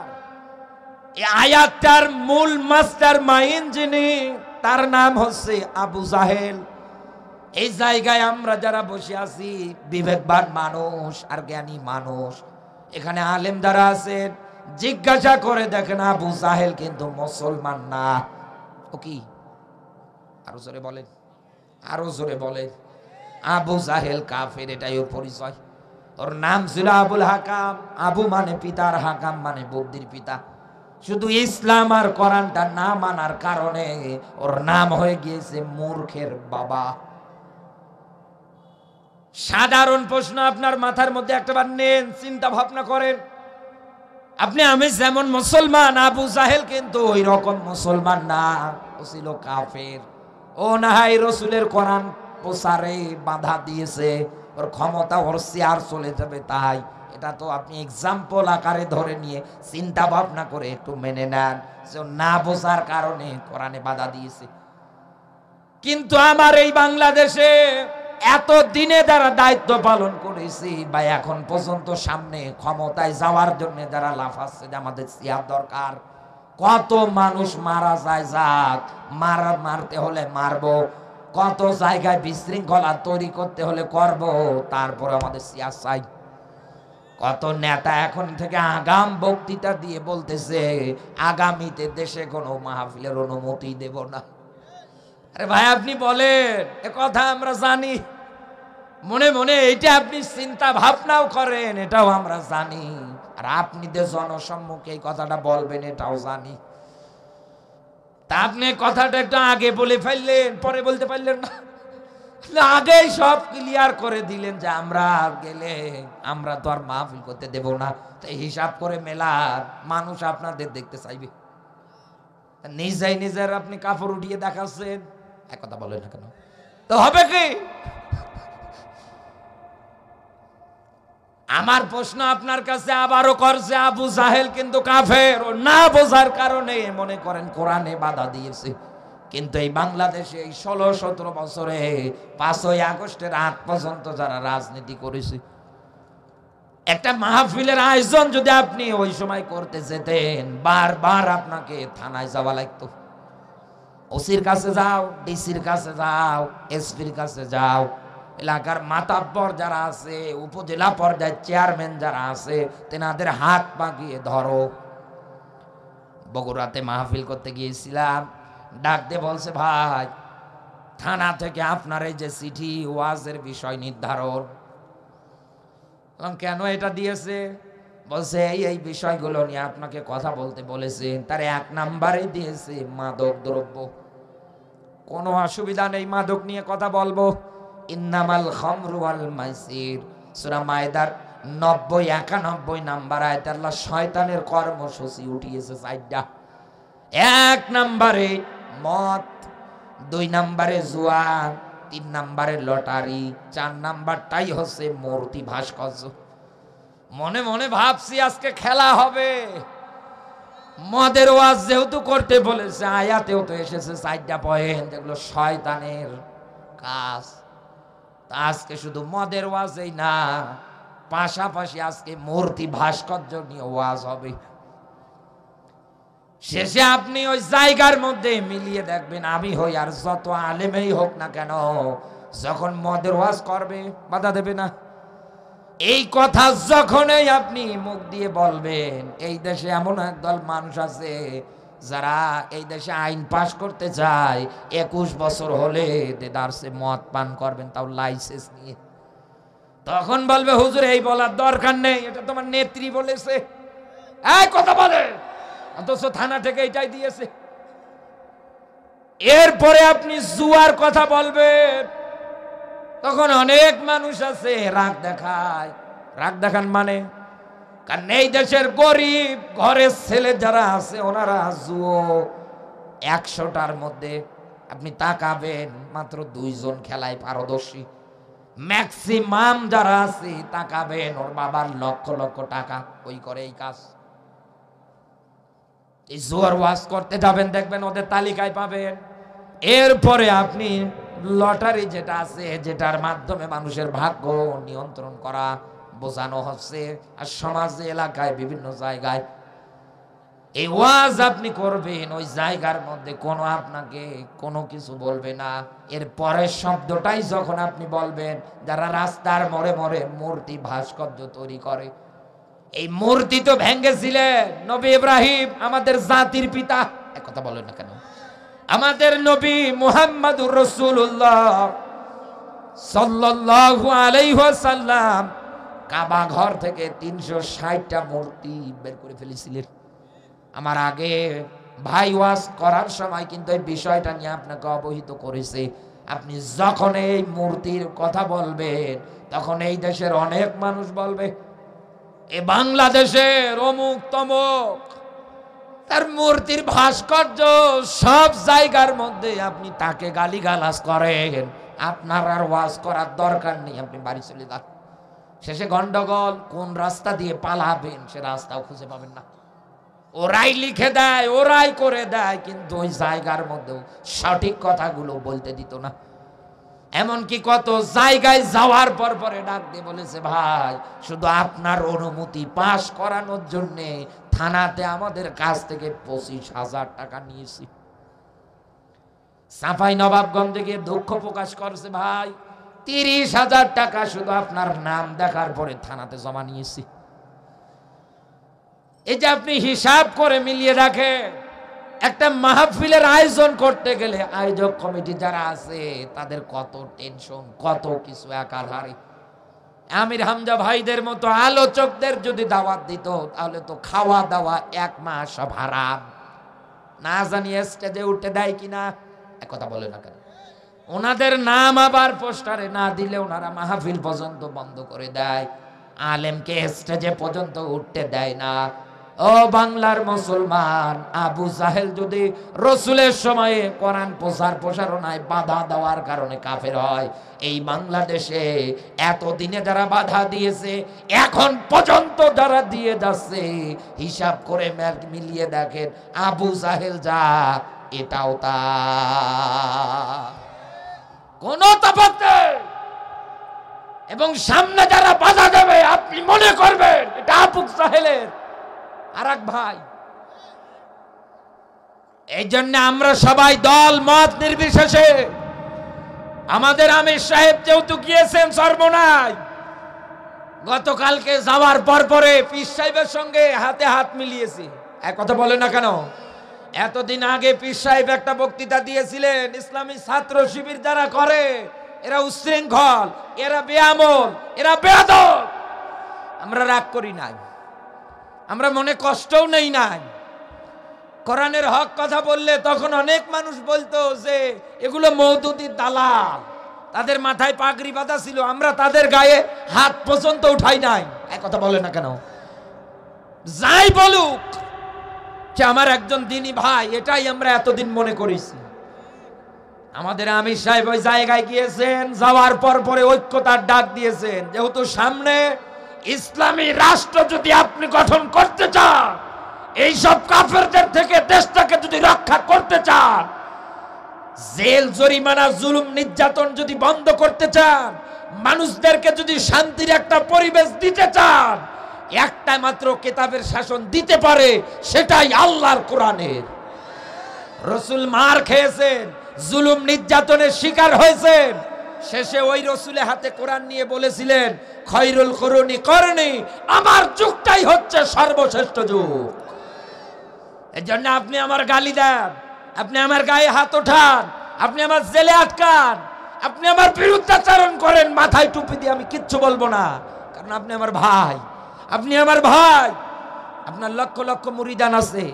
Speaker 1: এই আয়াতটার মূল মাস্টার মাইন্ড যিনি, তার নাম হচ্ছে আবু জাহেল। এই জায়গায় আমরা যারা বসে আছি বিবেকবান মানুষ আর জ্ঞানী মানুষ, এখানে আলেম যারা আছেন, জিজ্ঞাসা করে দেখেন আবু জাহেল কিন্তু মুসলমান না। ও কি? আরো জোরে বলেন, আরো জোরে বলেন। আবু জাহেল কাফের, এটাই ওর পরিচয়। ওর নাম ছিল আবুল হাকাম। আবু মানে পিতার, হাকাম মানে বুদ্ধির পিতা। শুধু ইসলাম আর কোরআনটা না মানার কারণে ওর নাম হয়ে গিয়েছে মূর্খের বাবা। সাধারণ প্রশ্ন আপনার মাথার মধ্যে একটাবার নেন, চিন্তা ভাবনা করেন। আপনি আমি যেমন মুসলমান, আবু জাহেল কিন্তু ওই রকম মুসলমান না, ও ছিল কাফের। ও না হয় রসুলের কোরআন প্রচারে বাধা দিয়েছে, ওর ক্ষমতা ওর চেয়ার চলে যাবে তাই। এটা তো আপনি এক্সাম্পল আকারে ধরে নিয়ে চিন্তা ভাবনা করে একটু মেনে নেন যে না বোঝার কারণে কোরআনে বাধা দিয়েছে। কিন্তু আমার এই বাংলাদেশে এত দিনে যারা দায়িত্ব পালন করেছি বা এখন পর্যন্ত সামনে ক্ষমতায় যাওয়ার জন্য যারা লাফাচ্ছে যে আমাদের সিয়ার দরকার, কত মানুষ মারা যায়, যাক মারতে হলে মারবো, কত জায়গায় বিশৃঙ্খলা তৈরি করতে হলে করব, তারপর আমাদের সিয়ার চাই। কত নেতা এখন থেকে আগাম বক্তৃতা দিয়ে বলতেছে আগামীতে দেশে কোনো মাহফিলের অনুমতি দেব না। আরে ভাই আপনি বলেন, এ কথা আমরা জানি, মনে মনে এইটা আপনি চিন্তা ভাবনাও করেন, এটাও আমরা জানি। আর আপনি যে জনসম্মুখে এই কথাটা বলবেন এটাও জানি। তা আপনি কথাটা একটু আগে বলে ফেললেন, পরে বলতে পারলেন না। আগেই সব ক্লিয়ার করে দিলেন যে আমরা গেলে আমরা তো আর মাহফিল করতে দেব না। তো হিসাব করে মেলার মানুষ আপনাদের দেখতে চাইবে, নিজের আপনি কাপড় উঠিয়ে দেখাচ্ছেন, এক কথা বলেন না কেন? তো হবে কি? আমার প্রশ্ন আপনার কাছে আবারও করছে, আবু জাহেল কিন্তু কাফের, ও না বোঝার কারণে মনে করেন কোরআনে বাধা দিয়েছে। কিন্তু এই বাংলাদেশে এই 16-17 বছরে 5ই আগস্টের আগ পর্যন্ত যারা রাজনীতি করেছে, একটা মাহফিলের আয়োজন যদি আপনি ওই সময় করতে যেতেন, বারবার আপনাকে থানায় যাওয়া লাগতো। ওসির কাছে যাও, ডিসির কাছে যাও, এসপির কাছে যাও, এলাকার মাতাব্বর যারা আছে, উপজেলা পর্যায়ের চেয়ারম্যান যারা আছে, তেনাদের হাত পাকিয়ে ধরো। বগুড়াতে মাহফিল করতে গিয়েছিলাম, ডাক দিয়ে বলছে ভাই থানা থেকে আপনার এই যে চিঠি ওয়াজের বিষয় নির্ধারণ, কেন এটা দিয়েছে? বলছে এই বিষয়গুলো নিয়ে আপনাকে কথা বলতে বলেছেন। তার 1 নাম্বারে দিয়েছে মাদক দ্রব্য। কোনো অসুবিধা নেই, মাদক নিয়ে কথা বলবো। ইন্নামাল খামরু ওয়াল মাইসির, সূরা মায়দার 90-91 নাম্বার আয়াতে আল্লাহ শয়তানের কর্মসূচি উঠিয়েছে 4টা। 1 নাম্বারে মদ, 2 নাম্বারে জুয়া, 3 নাম্বারে লটারি, 4 নাম্বারটাই হচ্ছে মূর্তি ভাস্কর্য। মনে মনে ভাবছি আজকে খেলা হবে। মদের ওয়াজ যেহেতু করতে বলেছে, আয়াতেও তো এসেছে 4টা পয়েন্ট, যেগুলো শয়তানের কাজ। আজকে শুধু মদের ওয়াজই না, পাশাপাশি আজকে মূর্তি ভাস্কর্য নিয়ে ওয়াজ হবে। শেষে আপনি ওই জায়গার মধ্যে মিলিয়ে দেখবেন, আমি হই আর যত আলেমেই হোক না কেন, যখন মদের ওয়াজ করবে বাধা দেবে না। এই কথা যখনই আপনি মুখ দিয়ে বলবেন, এই দেশে এমন একদল মানুষ আছে যারা এই দেশে আইন পাশ করতে চায়, 21 বছর হলে দেদারসে মদ পান করবেন, তাও লাইসেন্স নিয়ে। তখন বলবে হুজুর এই বলার দরকার নেই, এটা তোমার নেত্রী বলেছে। এই কথা বলে, অথচ থানা থেকে এটাই দিয়েছে। এরপরে আপনি জুয়ার কথা বলবেন, তখন অনেক মানুষ আছে রাগ দেখায়। রাগ দেখান মানে, কারণ এই দেশের গরিব ঘরের ছেলে যারা আছে ওনারা জুয়ো 100টার মধ্যে আপনি তাকাবেন মাত্র 2 জন খেলায় পারদর্শী। ম্যাক্সিমাম যারা আছে তাকাবেন ওর বাবার লক্ষ লক্ষ টাকা ওই করে এই কাজ। এই জুয়ার ওয়াজ করতে যাবেন, দেখবেন ওদের তালিকায় পাবেন। এরপরে আপনি লটারি যেটা আছে, যেটার মাধ্যমে মানুষের ভাগ্য নিয়ন্ত্রণ করা বোঝানো হচ্ছে, আর সমাজে এলাকায় বিভিন্ন জায়গায় এই ওয়াজ আপনি করবেন, ওই জায়গার মধ্যে কোনো আপনাকে কোনো কিছু বলবে না। এর পরের শব্দটাই যখন আপনি বলবেন, যারা রাস্তার মোড়ে মোড়ে মূর্তি ভাস্কর্য তৈরি করে, এই মূর্তি তো ভেঙেছিলেন নবী ইব্রাহিম, আমাদের জাতির পিতা। এক কথা বলেন না কেন? আমাদের নবী মুহাম্মদুর রাসূলুল্লাহ সাল্লাল্লাহু আলাইহি ওয়াসাল্লাম কাবা ঘর থেকে 360টা মূর্তি বের করে ফেলেছিলেন। আমার আগে ভাই ওয়াজ করার সময় কিন্তু এই বিষয়টা নিয়ে আপনাকে অবহিত করেছে। আপনি যখন এই মূর্তির কথা বলবেন, তখন এই দেশের অনেক মানুষ বলবে এ বাংলাদেশের অমুক তমুক, তার মূর্তির ভাস্কর্য সব জায়গার মধ্যে আপনি তাকে গালিগালাজ করেন, আপনার আর ওয়াজ করার দরকার নেই, আপনি বাড়ি চলে যান। শেষে গন্ডগোল, কোন রাস্তা দিয়ে পালাবেন সে রাস্তাও খুঁজে পাবেন না। ওরাই লিখে দেয়, ওরাই করে দেয়, কিন্তু ওই জায়গার মধ্যেও সঠিক কথাগুলো বলতে দিত না। এমনকি কত জায়গায় যাওয়ার পর পরে ডাক দিয়ে বলেছে, ভাই শুধু আপনার অনুমতি পাশ করানোর জন্য থানাতে আমাদের কাছ থেকে 25,000 টাকা নিয়েছি। সাফাই নবাবগঞ্জে গিয়ে দুঃখ প্রকাশ করছে, ভাই 30,000 টাকা শুধু আপনার নাম দেখার পরে থানাতে জমা নিয়েছি। এই যে আপনি হিসাব করে মিলিয়ে রাখেন, একটা মাহফিলের আয়োজন করতে গেলে আয়োজক কমিটি যারা আছে তাদের কত টেনশন, কত কিছু একাধারে। আমির হামজা ভাইদের মতো আলোচকদের যদি দাওয়াত দিত তাহলে তো খাওয়া দাওয়া 1 মাস সব হারাম। না জানি স্টেজে উঠে দেয় কিনা, কথা বলে না কেন? ওনাদের নাম আবার পোস্টারে না দিলে ওনারা মাহফিল পর্যন্ত বন্ধ করে দেয়, আলেমকে স্টেজে পর্যন্ত উঠতে দেয় না। ও বাংলার মুসলমান, আবু জাহেল যদি রসুলের সময়ে কোরআন প্রসারণায় বাধা দেওয়ার কারণে কাফের হয়, এই বাংলাদেশে এতদিনে যারা বাধা দিয়েছে এখন পর্যন্ত যারা দিয়ে যাচ্ছে, হিসাব করে মিলিয়ে দেখেন, আবু জাহেল যা এটাও তা, কোন তফাৎ নেই। এবং সামনে যারা বাধা দেবে আপনি মনে করবেন এটা আবু জাহেলের আরেক ভাই। এই জন্য আমরা সবাই দল মত নির্বিশেষে, আমাদের আমির সাহেব যেহেতু গিয়েছেন সর্বনায়, গতকালকে যাওয়ার পর পরে পীর সাহেবের সঙ্গে হাতে হাত মিলিয়েছি। এক কথা বলে না কেন? এতদিন আগে পীর সাহেব একটা বক্তৃতা দিয়েছিলেন, ইসলামী ছাত্র শিবির যারা করে এরা উচ্ছৃঙ্খল, এরা বেআমল, এরা বেয়াদব। আমরা রাগ করি নাই, আমরা মনে কষ্টও নেই নাই। কোরআনের হক কথা বললে তখন অনেক মানুষ বলতো যে এগুলো মওদুদির দালাল, তাদের মাথায় পাগড়ি বাঁধা ছিল, আমরা তাদের গায়ে হাত পর্যন্ত উঠাই নাই। এক কথা বলে না কেন? যাই বলুক যে আমার একজন দিনী ভাই, এটাই আমরা এতদিন মনে করেছি। আমাদের আমির সাহেব ওই জায়গায় গিয়েছেন, যাওয়ার পর পরে ঐক্যতার ডাক দিয়েছেন। যেহেতু সামনে ইসলামী রাষ্ট্র যদি আপনি গঠন করতে চান, এইসব কাফেরদের থেকে দেশটাকে যদি রক্ষা করতে চান, জেল জরিমানা জুলুম নির্যাতন যদি বন্ধ করতে চান, মানুষদেরকে যদি শান্তির একটা পরিবেশ দিতে চান, একটা মাত্র কিতাবের শাসন দিতে পারে, সেটাই আল্লাহর কোরআনের। রসুল মার খেয়েছেন, জুলুম নির্যাতনের শিকার হয়েছেন, শেষে ওই রসুলের হাতে কোরআন নিয়ে বলেছিলেন, খৈরুল কুরুনি করনি, আমার যুগটাই হচ্ছে সর্বশ্রেষ্ঠ যুগ। এর জন্য আপনি আমার গালি দেন, আপনি আমার গায়ে হাত ওঠান, আপনি আমার জেলে আটকান, আপনি আমার বিরুদ্ধাচরণ করেন, মাথায় টুপি দিয়ে আমি কিচ্ছু বলবো না, কারণ আপনি আমার ভাই, আপনি আমার ভাই। আপনার লক্ষ লক্ষ মুরিদান আছে,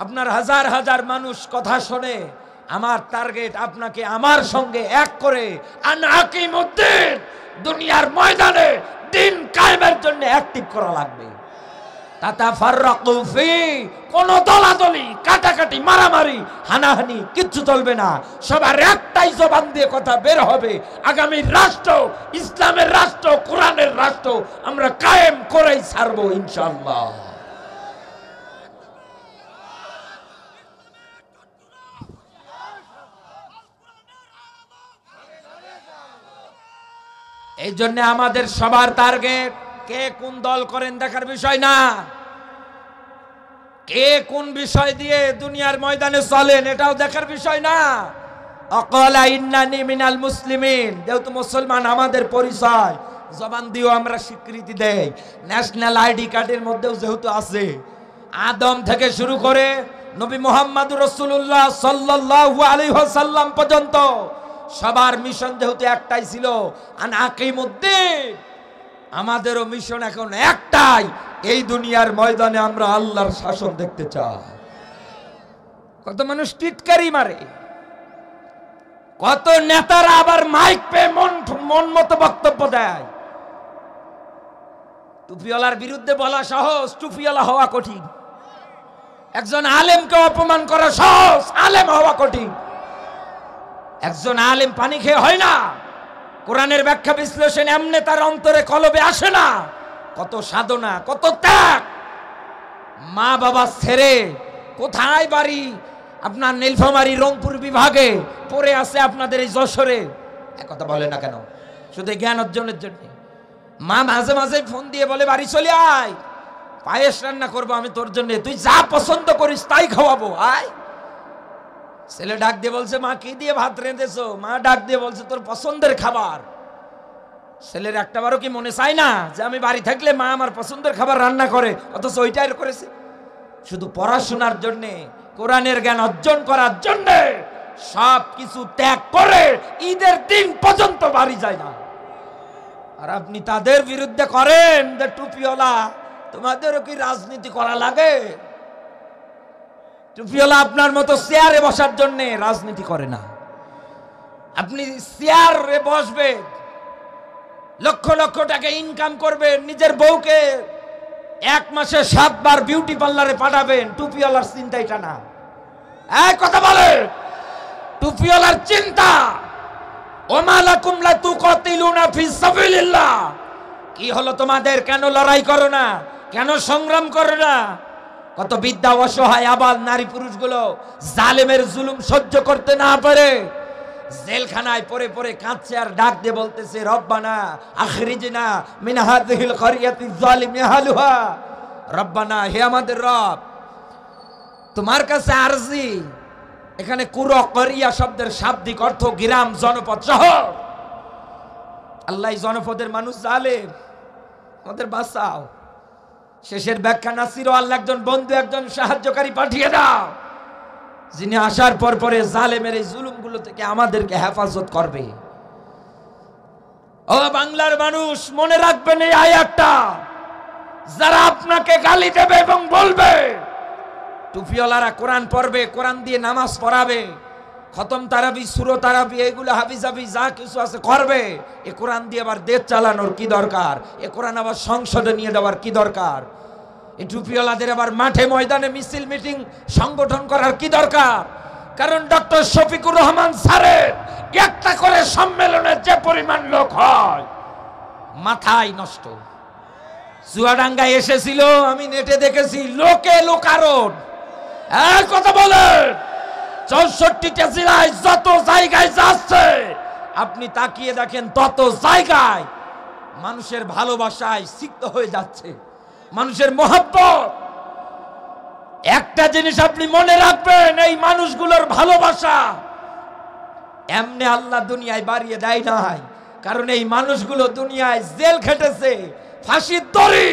Speaker 1: আপনার হাজার হাজার মানুষ কথা শোনে। আমার টার্গেট আপনাকে আমার সঙ্গে এক করে আনাকিমুদ্দিন দুনিয়ার ময়দানে দিন কায়েমের জন্য অ্যাক্টিভ করা লাগবে। তাতাফাররাকু ফি, কোন দলাদলি, কাটাকাটি, মারামারি, হানাহানি কিচ্ছু চলবে না। সবার একটাই জবান দিয়ে কথা বের হবে, আগামী রাষ্ট্র ইসলামের রাষ্ট্র, কোরআনের রাষ্ট্র আমরা কায়েম করেই ছাড়বো ইনশাআল্লাহ। এই জন্য আমাদের সবার টার্গেট, কে কোন দল করেন দেখার বিষয় না, কে কোন বিষয় দিয়ে দুনিয়ার ময়দানে চলেন এটাও দেখার বিষয় না। আকালা ইন্নানি মিনাল মুসলিমিন, যেহেতু মুসলমান আমাদের পরিচয়, জবান দিয়েও আমরা স্বীকৃতি দেই, ন্যাশনাল আইডি কার্ডের মধ্যেও যেহেতু আছে, আদম থেকে শুরু করে নবী মুহাম্মদুর রাসূলুল্লাহ সাল্লাল্লাহু আলাইহি ওয়াসাল্লাম পর্যন্ত সবার মিশন যেহেতু একটাই ছিল, আনাকিমুদ্দিন, আমাদেরও মিশন এখন একটাই, এই দুনিয়ার ময়দানে আমরা আল্লাহর শাসন দেখতে চাই। কত মানুষ টিটকারি মারে, কত নেতারা আবার মাইক পেয়ে মন মতো বক্তব্য দেয়। টুপিওয়ালার বিরুদ্ধে বলা সহজ, টুপিওয়ালা হওয়া কঠিন। একজন আলেমকে অপমান করা সহজ, আলেম হওয়া কঠিন। একজন আলেম পানি খেয়ে হয় না, কোরআনের ব্যাখ্যা বিশ্লেষণ এমনি তার অন্তরে কলবে আসে না। কত সাধনা, কত ত্যাগ, মা বাবা ছেড়ে কোথায় বাড়ি আপনার নীলফামারী রংপুর বিভাগে পড়ে আছে আপনাদের এই যশোরে, কথা বলে না কেন? শুধু জ্ঞান অর্জনের জন্য। মা মাঝে মাঝে ফোন দিয়ে বলে বাড়ি চলে আয়, পায়েস রান্না করবো আমি তোর জন্য, তুই যা পছন্দ করিস তাই খাওয়াবো, আয়। ছেলে ডাক দিয়ে বলছে মা কি দিয়ে ভাত রেঁধেছো? মা ডাক দিয়ে বলছে তোর পছন্দের খাবার। ছেলের একটাবারও কি মনে চায় না যে আমি বাড়ি থাকলে মা আমার পছন্দের খাবার রান্না করে, অথচ ওইটাই করেছে। শুধু পড়াশোনার জন্য, কোরআনের জ্ঞান অর্জন করার জন্য সব কিছু ত্যাগ করে ঈদের দিন পর্যন্ত বাড়ি যায় না। আর আপনি তাদের বিরুদ্ধে করেন যে টুপিওয়ালা, তোমাদেরও কি রাজনীতি করা লাগে? টুপিওয়ালা আপনার মতো চেয়ারে বসার জন্য রাজনীতি করে না। আপনি চেয়ারে বসবে, লক্ষ লক্ষ টাকা ইনকাম করবেন, নিজের বউকে 1 মাসে 7 বার বিউটি পার্লারে পাঠাবেন, টুপিওয়ালার চিন্তা এটা না। এই কথা বলে, টুপিওয়ালার চিন্তা ওমা লাকুম লা তুকাতিলুনা ফি সাবিলিল্লাহ, কি হলো তোমাদের? কেন লড়াই করো না? কেন সংগ্রাম করো না? কত বিদ্যা অসহায় আবাল নারী পুরুষগুলো জালেমের জুলুম সহ্য করতে না পারে জেলখানায় পড়ে পড়ে কাঁদছে আর ডাক দিয়ে বলতেছে রব্বানা আখরিজনা মিন হাযিহিল ক্বরিয়াতি যালিমি আহলুহা। রব্বানা, হে আমাদের রব, তোমার কাছে আরজি। এখানে কুরো করিয়া শব্দের শাব্দিক অর্থ গ্রাম, জনপদ, শহর। আল্লাহ জনপদের মানুষ জালেম, আমাদের বাঁচাও। শেষের ব্যাখ্যা নাসির ও আল্লাহ একজন বন্ধু, একজন সাহায্যকারী পাঠিয়ে দাও, যিনি আসার পর পরে জালেমের এই জুলুমগুলো থেকে আমাদেরকে হেফাজত করবে। ও বাংলার মানুষ, মনে রাখবেন এই আয়াতটা। যারা আপনাকে গালি দেবে এবং বলবে, টুপিওয়ালারা কোরআন পড়বে, কোরআন দিয়ে নামাজ পড়াবে, খতম তারাবি, সূরা তারাবি, এগুলো হাবিজাবি যা কিছু আছে করবে, এ কোরআন দিয়ে আবার দেশ চালানোর কি দরকার? এ কোরআন আবার সংসদে নিয়ে যাওয়ার কি দরকার? এই টুপিওয়ালাদের আবার মাঠে ময়দানে মিছিল মিটিং সংগঠন করার কি দরকার? কারণ ডক্টর শফিকুর রহমান স্যারের একটা করে সম্মেলনে যে পরিমাণ লোক হয়, মাথায় নষ্ট। চুয়াডাঙ্গায় এসেছিল, আমি নেটে দেখেছি, লোকে লোকারণ। এক কথা বলেন, 64টা জেলায় যত জায়গায় যাচ্ছে আপনি তাকিয়ে দেখেন, তত জায়গায় মানুষের ভালোবাসায় সিক্ত হয়ে যাচ্ছে, মানুষের মহব্বত। একটা জিনিস আপনি মনে রাখবেন, এই মানুষগুলোর ভালোবাসা এমনি আল্লাহ দুনিয়ায় বাড়িয়ে দেয় নাই, কারণ এই মানুষগুলো দুনিয়ায় জেল খেটেছে, ফাঁসির দড়ি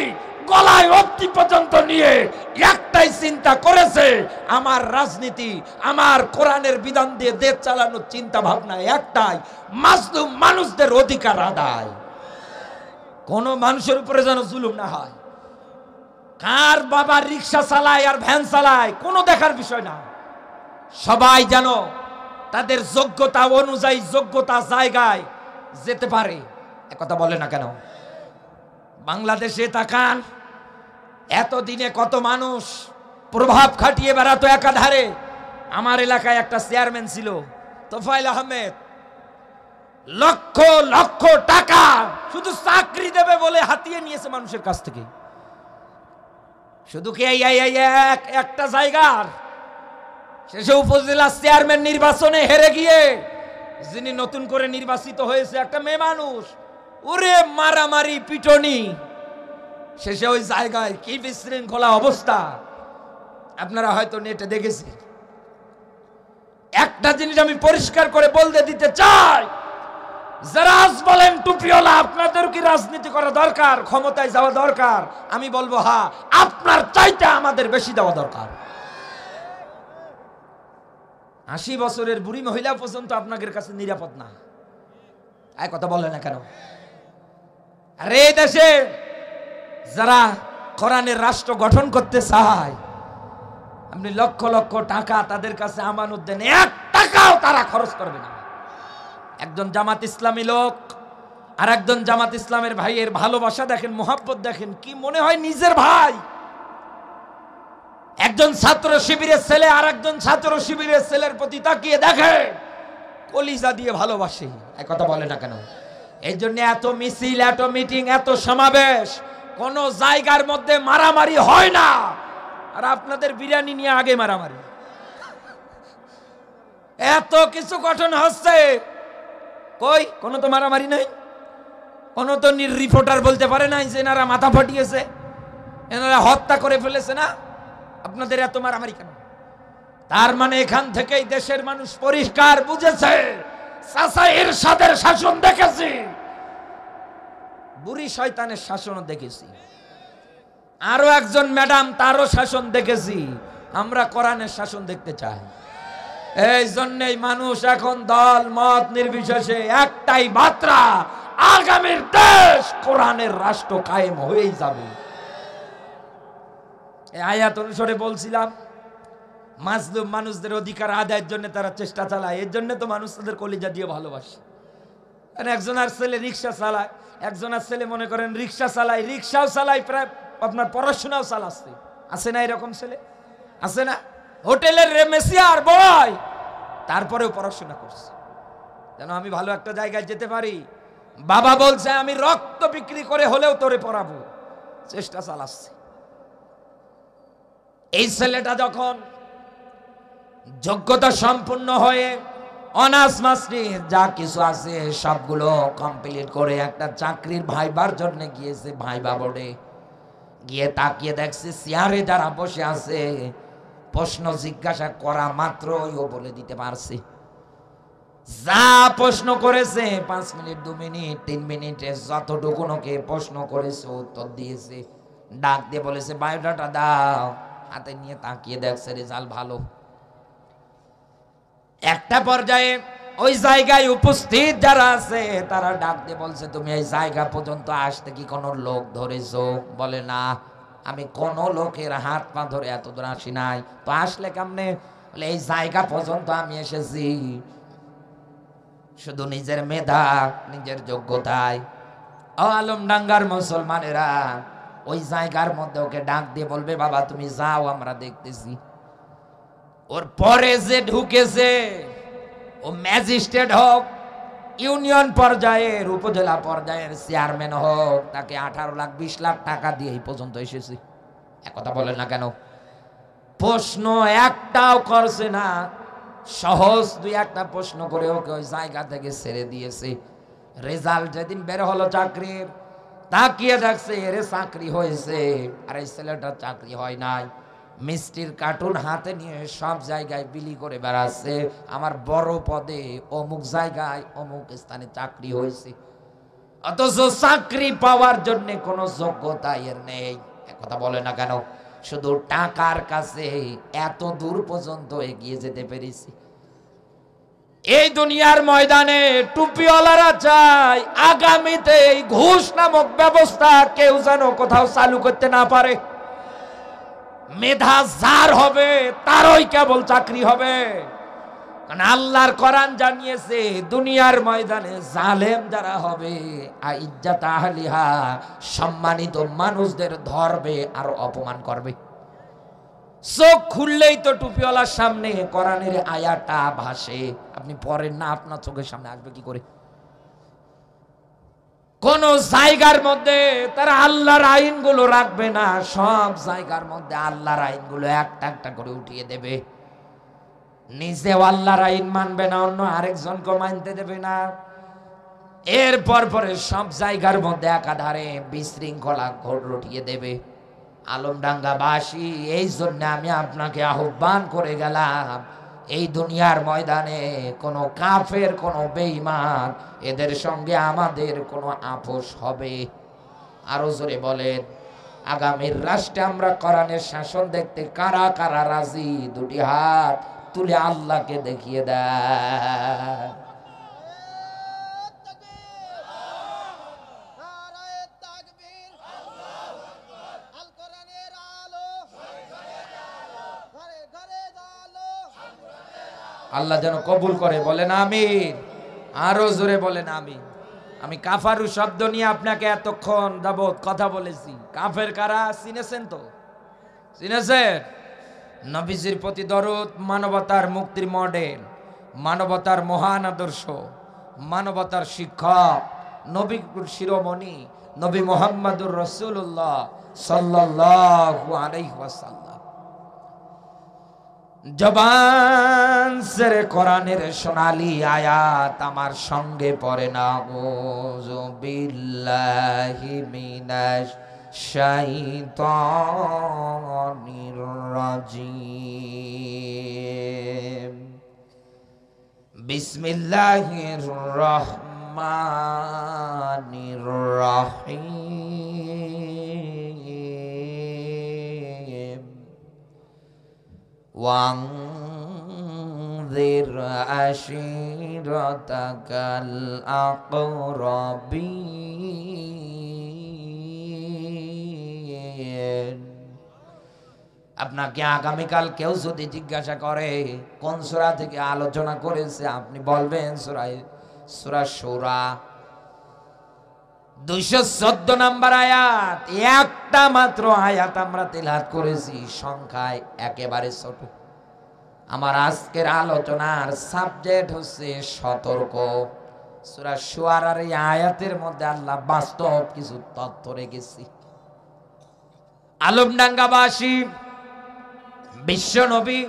Speaker 1: গলায় অবধি পর্যন্ত নিয়ে একটাই চিন্তা করেছে, আমার রাজনীতি, আমার কোরআনের বিধান দিয়ে দেশ চালানোর চিন্তা ভাবনা একটাই, মাজলুম মানুষদের অধিকার আদায়। কোন মানুষের উপরে যেন জুলুম না হয়। কার বাবা রিক্সা চালায় আর ভ্যান চালায় কোনো দেখার বিষয় না, সবাই যেন তাদের যোগ্যতা অনুযায়ী যোগ্যতা জায়গায় যেতে পারে। একথা বলে না কেন? বাংলাদেশে তাকান, এতদিনে কত মানুষ প্রভাব খাটিয়ে বেড়াতো একাধারে। আমার এলাকায় একটা চেয়ারম্যান ছিল তোফায়েল আহমেদ, লক্ষ লক্ষ টাকা শুধু চাকরি দেবে বলে হাতিয়ে নিয়েছে মানুষের কাছ থেকে। শুধু কি একটা জায়গার শেষে উপজেলা চেয়ারম্যান নির্বাচনে হেরে গিয়ে যিনি নতুন করে নির্বাচিত হয়েছে, একটা মেয়ে মানুষ, ওরে মারামারি পিটনি, শেষে ওই জায়গায় কি বিশৃঙ্খলা অবস্থা আপনারা হয়তো নেটে দেখেছেন। একটা জিনিস আমি পরিষ্কার করে বলতে দিতে চাই, যারা আজ বলেন টুপিওয়ালা আপনাদের কি রাজনীতি করা দরকার, ক্ষমতায় যাওয়া দরকার, আমি বলবো হ্যাঁ, আপনার চাইতে আমাদের বেশি দেওয়া দরকার। 80 বছরের বুড়ি মহিলা পর্যন্ত আপনাদের কাছে নিরাপদ না। এই কথা বলে না কেন? আরে এই দেশে যারা কোরআনের রাষ্ট্র গঠন করতে চায়, আপনি লক্ষ লক্ষ টাকা তাদের কাছে আমানত দেন, 1 টাকাও তারা খরচ করবে না। একজন জামাত ইসলামী লোক আর একজন জামাত ইসলামের ভাইয়ের ভালোবাসা দেখেন, মোহাব্বত দেখেন, কি মনে হয় নিজের ভাই। একজন ছাত্র শিবিরের ছেলে আর একজন ছাত্র শিবিরের ছেলের প্রতি তাকিয়ে দেখে, কলিজা দিয়ে ভালোবাসে। এক কথা বলে না কেন? এই জন্য এত মিছিল, এত মিটিং, এত সমাবেশ, কোন জায়গার মধ্যে মারামারি হয় না, আর আপনাদের বিরিয়ানি নিয়ে আগে মারামারি। এত কিছু গঠন হচ্ছে, কই কোনো তো মারামারি নাই, কোনো তো রিপোর্টার বলতে পারে নাই যে এনারা মাথা ফাটিয়েছে, এনারা হত্যা করে ফেলেছে। না, আপনাদের এত মারামারি কেন? তার মানে এখান থেকেই দেশের মানুষ পরিষ্কার বুঝেছে, চাচা এরশাদের শাসন দেখেছি, বুড়ি শয়তানের শাসনও দেখেছি, আরো একজন ম্যাডাম তারও শাসন দেখেছি। আমরা কোরআনের শাসন দেখতে চাই। এই জন্যই মানুষ এখন দল মত নির্বিশেষে একটাই বার্তা, আগামীর দেশ কোরআনের রাষ্ট্র কায়েম হয়েই যাবে। এই আয়াত অনুসারে বলছিলাম, মাজলুম মানুষদের অধিকার আদায়ের জন্য তারা চেষ্টা চালায়। এর জন্য তো মানুষ তাদের কলিজা দিয়ে ভালোবাসে। একজনের ছেলে রিক্সা চালায়, একজনের ছেলে মনে করেন রিক্সা চালায়, রিক্সাও চালায়, প্রায় আপনার পড়াশোনাও চালাচ্ছে। আছে না এরকম ছেলে? আছে না? হোটেলের মেসিয়ার বয়, তারপরেও পড়াশোনা করছে যেন আমি ভালো একটা জায়গায় যেতে পারি। বাবা বলছে আমি রক্ত বিক্রি করে হলেও তোরে পড়াবো, চেষ্টা চালাচ্ছে। এই ছেলেটা যখন যোগ্যতা সম্পূর্ণ হয়ে অনার্স মাস্টারি যা কিছু আছে সবগুলো কমপ্লিট করে একটা চাকরির ভাইবার জন্য গিয়েছে, ভাইবা বোর্ডে গিয়ে তাকিয়ে দেখছে চেয়ারে যারা বসে আছে প্রশ্ন জিজ্ঞাসা করা মাত্রই ও বলে দিতে পারছে। যা প্রশ্ন করেছে 5 মিনিট 2 মিনিট 3 মিনিটে যতটুকু ওকে প্রশ্ন করেছে উত্তর দিয়েছে। ডাক দিয়ে বলেছে বায়োডাটা দাও, হাতে নিয়ে তাকিয়ে দেখছে রেজাল্ট ভালো। একটা পর্যায়ে ওই জায়গায় উপস্থিত যারা আছে তারা ডাক দিয়ে বলছে তুমি এই জায়গা পর্যন্ত আসতে কি কোনো লোক ধরেছো? বলে না, আমি কোন লোকের হাত পা ধরে এত দূর আসি নাই। তো আসলে কেমনে? বলে এই জায়গা পর্যন্ত আমি এসেছি শুধু নিজের মেধা নিজের যোগ্যতায়। ও আলমডাঙ্গার মুসলমানেরা, ওই জায়গার মধ্যে ওকে ডাক দিয়ে বলবে বাবা তুমি যাও, আমরা দেখতেছি। ওর পরে যে ঢুকেছে ও ম্যাজিস্ট্রেট হোক, ইউনিয়ন পর্যায়ের উপজেলা পর্যায়ের চেয়ারম্যান হোক, তাকে 18 লাখ 20 লাখ টাকা দিয়ে এই পর্যন্ত এসেছে। একথা বলেন না কেন? প্রশ্ন একটাও করছে না, সহজ 2-1টা প্রশ্ন করে ওকে ওই জায়গা থেকে ছেড়ে দিয়েছে। রেজাল্ট যেদিন বের হলো চাকরির, তাকিয়ে দেখছে এর চাকরি হয়েছে আর এই ছেলেটার চাকরি হয় নাই। মিষ্টির কার্টুন হাতে নিয়ে সব জায়গায় বিলি করে বেড়াচ্ছে, আমার বড় পদে অমুক জায়গায় অমুক স্থানে চাকরি হয়েছে। অথচ চাকরি পাওয়ার জন্য কোনো যোগ্যতা এর নেই। একথা বলে না কেন? শুধু টাকার কাছে এত দূর পর্যন্ত এগিয়ে যেতে পেরেছি। এই দুনিয়ার ময়দানে টুপিওয়ালারা চায় আগামীতে এই ঘুষ নামক ব্যবস্থা কেউ যেন কোথাও চালু করতে না পারে। মেধা যার হবে তারই কেবল চাকরি হবে। কারণ আল্লাহর কোরআন জানিয়েছে দুনিয়ার ময়দানে জালেম যারা হবে ইজ্জাত আহলিহা, সম্মানিত মানুষদের ধরবে আর অপমান করবে। চোখ খুললেই তো টুপিওয়ালার সামনে কোরআনের আয়াতটা ভাসে, আপনি পড়েন না, আপনার চোখের সামনে আসবে কি করে? কোন জায়গার মধ্যে তারা আল্লাহর আইনগুলো রাখবে না, সব জায়গার মধ্যে আল্লাহর আইনগুলো একটা একটা করে উঠিয়ে দেবে। নিজেও আল্লাহর আইন মানবে না, অন্য আরেকজনকে মানতে দেবে না। এরপর পরে সব জায়গার মধ্যে একাধারে বিশৃঙ্খলা ঘটিয়ে দেবে। আলমডাঙ্গাবাসী, এই জন্য আমি আপনাকে আহ্বান করে গেলাম, এই দুনিয়ার ময়দানে কোনো কাফের কোনো বেঈমান এদের সঙ্গে আমাদের কোনো আপোষ হবে? আরো জোরে বলেন, আগামীর রাষ্ট্রে আমরা কোরআনের শাসন দেখতে কারা কারা রাজি? দুটি হাত তুলে আল্লাহকে দেখিয়ে দেয়। আল্লাহ যেন কবুল করে, বলেন আমিন। আরো জোরে বলেন আমিন। আমি কাফারু শব্দ নিয়ে আপনাকে এতক্ষণ যাবত কথা বলেছি। কাফের কারা চিনেছেন তো? চিনেছেন? নবীজির প্রতি দরুদ, মানবতার মুক্তির মডেল, মানবতার মহান আদর্শ, মানবতার শিক্ষক, নবীর শিরোমণি নবী মুহাম্মদুর রাসূলুল্লাহ সাল্লাল্লাহু আলাইহি ওয়াসাল্লাম। জবান সেরে কোরআনের সোনালী আয়াত আমার সঙ্গে পড়ে না। আউযু বিল্লাহি মিনাশ শাইতানির রাজিম। বিসমিল্লাহির রহমানির রহিম। ওয়ানযির আশীরাতাকাল আকরাবিন। আপনাকে আগামীকাল কেউ যদি জিজ্ঞাসা করে কোন সূরা থেকে আলোচনা করেছে, আপনি বলবেন সূরা শূরা 214 নম্বর আয়াত। একটা মাত্র আয়াত আমরা তেলাওয়াত করেছি, সংখ্যায় একেবারে ছোট। আমার আজকের আলোচনার সাবজেক্ট হচ্ছে সতর্ক। সূরা শুআরার এই আয়াতের মধ্যে আল্লাহ বাস্তব কিছু তথ্য রেখেছি। আলমডাঙ্গাবাসী বিশ্ব নবী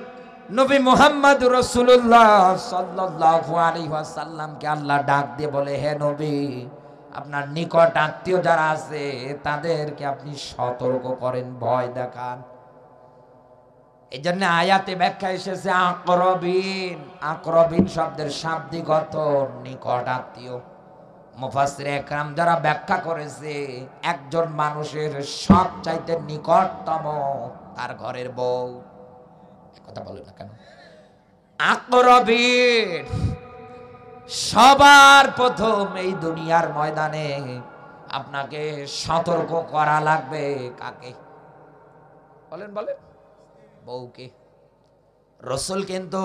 Speaker 1: নবী মুহাম্মদ রাসূলুল্লাহ সাল্লাল্লাহু আলাইহি ওয়াসাল্লামকে আল্লাহ ডাক দিয়ে বলে, হে নবী, আপনার নিকট আত্মীয় যারা আছে তাদেরকে আপনি সতর্ক করেন, ভয় দেখান। এই জন্য আয়াতে ব্যাখ্যা এসেছে আকরাবিন। আকরাবিন শব্দের শাব্দিক অর্থ নিকট আত্মীয়। মুফাসসিরে একরাম যারা ব্যাখ্যা করেছে, একজন মানুষের সবচাইতে নিকটতম তার ঘরের বউ। কথা বলে না কেন? আকরাবিন সবার প্রথম এই দুনিয়ার ময়দানে আপনাকে সতর্ক করা লাগবে। কাকে বলেন? বলেন বউকে। রাসূল কিন্তু